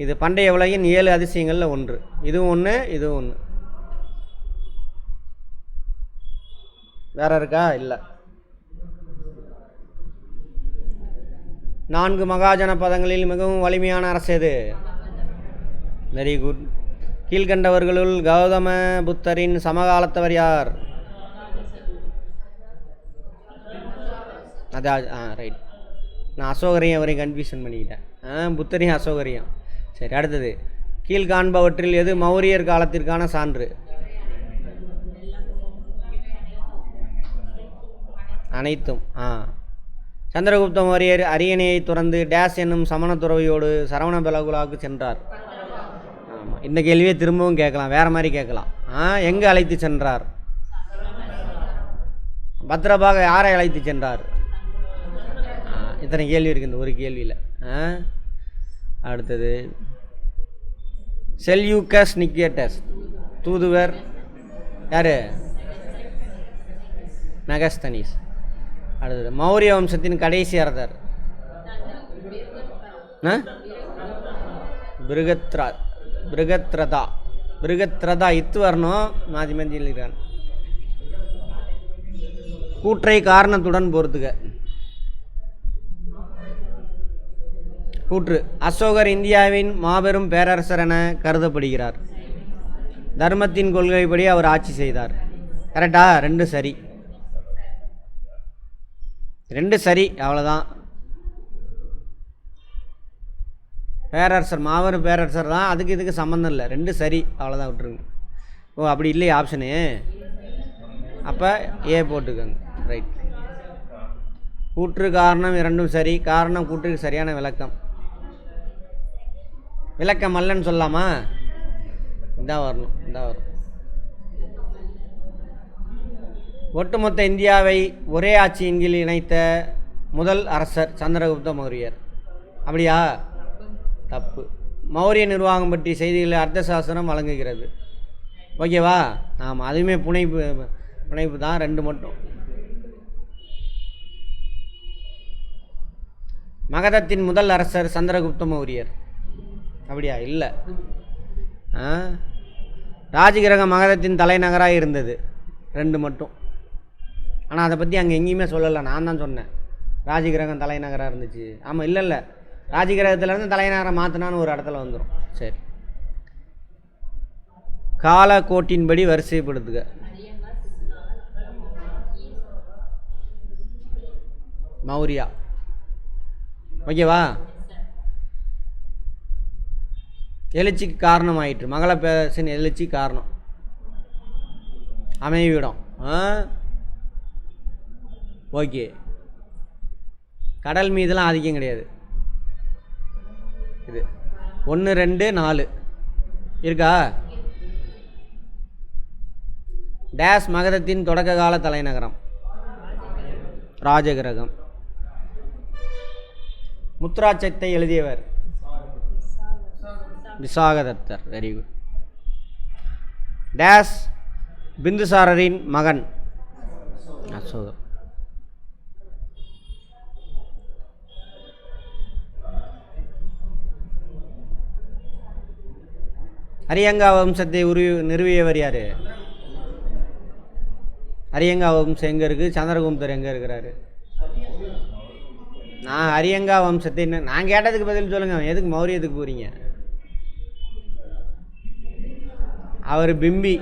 இது பண்டைய உலகின் 7 அதிசயங்களில் ஒன்று. இதுவும் ஒன்று, இதுவும் ஒன்று. வேற இருக்கா? இல்லை. 4 மகாஜன பதங்களில் மிகவும் வலிமையான அரசு எது? Very good. கீழ்கண்டவர்களுள் கௌதம புத்தரின் சமகாலத்தவர் யார்? அதான். ரைட். நான் அசோகரையும் அவரையும் கன்ஃபியூஷன் பண்ணிக்கிட்டேன். புத்தரையும் அசோகரையும். சரி, அடுத்தது. கீழ்காண்பவற்றில் எது மௌரியர் காலத்திற்கான சான்று? அனைத்தும். சந்திரகுப்த மௌரியர் அரியணையை துறந்து டேஸ் என்னும் சமண துறவியோடு சரவண பெலகுலாவுக்கு சென்றார். ஆமாம், இந்த கேள்வியை திரும்பவும் கேட்கலாம், வேறு மாதிரி கேட்கலாம். எங்கே அழைத்து சென்றார்? பத்ரபாக யாரை அழைத்து சென்றார்? இத்தனை கேள்வி இருக்குது இந்த ஒரு கேள்வியில். அடுத்தது. செல்யூக்கஸ் நிக்கேட்டஸ் தூதுவர் யார்? மெகஸ்தனிஸ். அடுத்தது. மௌரிய வம்சத்தின் கடைசி அரசர் பிருகத்ரதா இத்து வரணும், மாற்றி மாற்றி எழுதுகிறான். கூற்றை காரணத்துடன் பொறுத்துக. கூற்று. அசோகர் இந்தியாவின் மாபெரும் பேரரசர் என கருதப்படுகிறார். தர்மத்தின் கொள்கைப்படி அவர் ஆட்சி செய்தார். கரெக்டா? 2 சரி, 2 சரி, அவ்வளோதான். பேரரசர், மாபெரும் பேரரசர் தான், அதுக்கு இதுக்கு சம்மந்தம் இல்லை. 2 சரி, அவ்வளோதான், விட்டுருங்க. ஓ, அப்படி இல்லையா ஆப்ஷனு? அப்போ ஏ போட்டுக்கோங்க. ரைட். கூற்று காரணம் இரண்டும் சரி. காரணம் கூற்றுக்கு சரியான விளக்கம். விளக்கம் அல்லன்னு சொல்லலாமா? இதான் வரணும், இதான் வரும். ஒட்டுமொத்த இந்தியாவை ஒரே ஆட்சியின் கீழ் இணைத்த முதல் அரசர் சந்திரகுப்த மௌரியர். அப்படியா? தப்பு. மௌரிய நிர்வாகம் பற்றி செய்திகளை அர்த்த சாஸ்திரம் வழங்குகிறது. ஓகேவா? ஆமாம், அதுவுமே புனைப்பு தான், 2 மட்டும். மகதத்தின் முதல் அரசர் சந்திரகுப்த மௌரியர். அப்படியா? இல்லை. ராஜகிரகம் மகதத்தின் தலைநகராக இருந்தது. 2 மட்டும். ஆனால் அதை பற்றி அங்கே எங்கேயுமே சொல்லலை, நான் தான் சொன்னேன். ராஜகிரகம் தலைநகராக இருந்துச்சு. ஆமாம், இல்லை ராஜகிரகத்திலேருந்து தலைநகரம் மாற்றினான்னு ஒரு இடத்துல வந்துடும். சரி, காலக்கோட்டின்படி வரிசைப்படுத்துக. மௌரியா. ஓகேவா? எழுச்சிக்கு காரணம் ஆயிற்று. மகள பேசின் எழுச்சி காரணம் அமைவிடம். ஓகே. கடல் மீதெல்லாம் ஆதிக்கம் கிடையாது. இது 1 2 4 இருக்கா? டேஸ் மகதத்தின் தொடக்க கால தலைநகரம் ராஜகிரகம். முத்ராட்சத்தை எழுதியவர் விசாகதத்தர். Very good. டேஸ் பிந்துசாரரின் மகன் அசோகர். அரியங்கா வம்சத்தை நிறுவியவர் யார்? அரியங்கா வம்சம் எங்கே இருக்குது? சந்திரகுப்தர் எங்கே இருக்கிறாரு? நான் அரியங்கா வம்சத்தை நான் கேட்டதுக்கு பதில் சொல்லுங்கள். எதுக்கு மௌரியத்துக்கு போகிறீங்க? அவர் பிம்பி.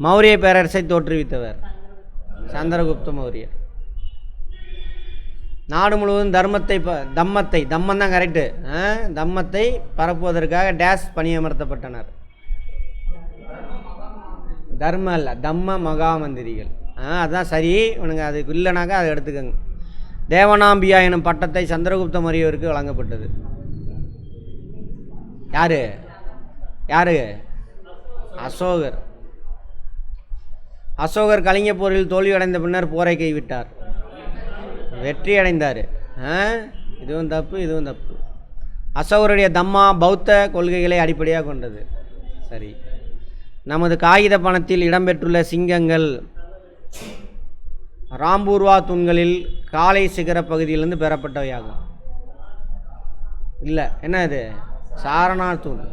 மௌரிய பேரரசை தோற்றுவித்தவர் சந்திரகுப்த மௌரியர். நாடு முழுவதும் தம்மம் தான் கரெக்டு. தம்மத்தை பரப்புவதற்காக டேஸ் பணியமர்த்தப்பட்டனர். தர்ம அல்ல, தம்ம மகாமந்திரிகள். அதுதான் சரி. உனக்கு அதுக்கு இல்லைனாக்கா அதை எடுத்துக்கோங்க. தேவனாம்பியா எனும் பட்டத்தை சந்திரகுப்த மௌரியருக்கு வழங்கப்பட்டது. யாரு? அசோகர். அசோகர் கலிங்க போரில் தோல்வியடைந்த பின்னர் போரை கைவிட்டார். வெற்றி அடைந்தார். இதுவும் தப்பு, இதுவும் தப்பு. அசோகருடைய தம்மா பௌத்த கொள்கைகளை அடிப்படையாக கொண்டது. சரி. நமது காகித பணத்தில் இடம்பெற்றுள்ள சிங்கங்கள் ராம்பூர்வா தூண்களில் காலை சிகர பகுதியிலிருந்து பெறப்பட்டவையாகும். இல்லை, என்ன இது? சாரணார் தூண்.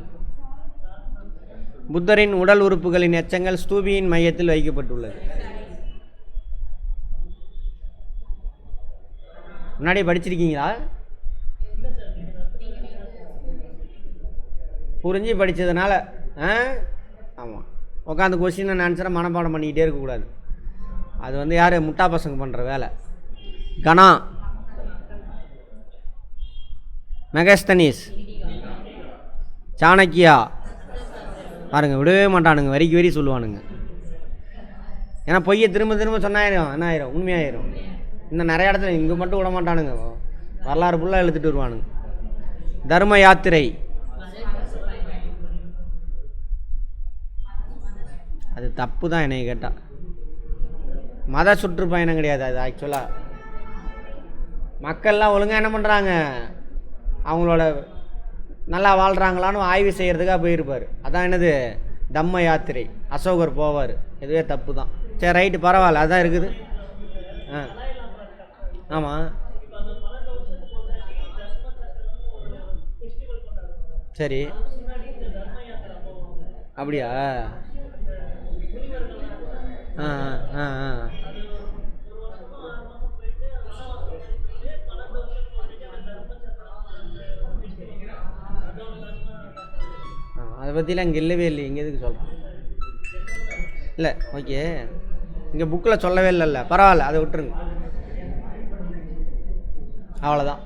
புத்தரின் உடல் உறுப்புகளின் எச்சங்கள் ஸ்தூபியின் மையத்தில் வைக்கப்பட்டுள்ளது. முன்னாடி படிச்சிருக்கீங்களா? புரிஞ்சு படித்ததுனால ஆமாம். உட்காந்து கொஸ்டின் ஆன்சரை மனப்பாடம் பண்ணிக்கிட்டே இருக்கக்கூடாது. அது யார்? முட்டா பசங்க பண்ணுற வேலை. கனா, மெகஸ்தனீஸ், சாணக்கியா. பாருங்கள், விடவே மாட்டானுங்க, வரிக்கு வரி சொல்லுவானுங்க. ஏன்னா பொய்யை திரும்ப திரும்ப சொன்னாயிரும், என்ன ஆயிரும்? உண்மையாயிரும். இன்னும் நிறைய இடத்துல இங்கே மட்டும் விட மாட்டானுங்க, வரலாறு ஃபுல்லாக எழுத்துட்டு வருவானுங்க. தர்ம யாத்திரை, அது தப்பு தான் என்னை கேட்டால். மத சுற்றுப்பயணம் கிடையாது அது. ஆக்சுவலாக மக்கள்லாம் ஒழுங்காக என்ன பண்ணுறாங்க, அவங்களோட நல்லா வாழ்கிறாங்களான்னு ஆய்வு செய்கிறதுக்காக போயிருப்பார். அதான் என்னது? தம்ம யாத்திரை. அசோகர் போவார். இதுவே தப்பு தான். சரி, ரைட்டு, பரவாயில்ல, அதான் இருக்குது. ஆமாம், சரி. அப்படியா? அதை பற்றிலாம் இங்கே இல்லவே இல்லை. இங்கே எதுக்கு சொல்கிறேன்? இல்லை, ஓகே. இங்கே புக்கில் சொல்லவே இல்லைல்ல, பரவாயில்ல, அதை விட்டுருங்க. அவ்வளோதான்.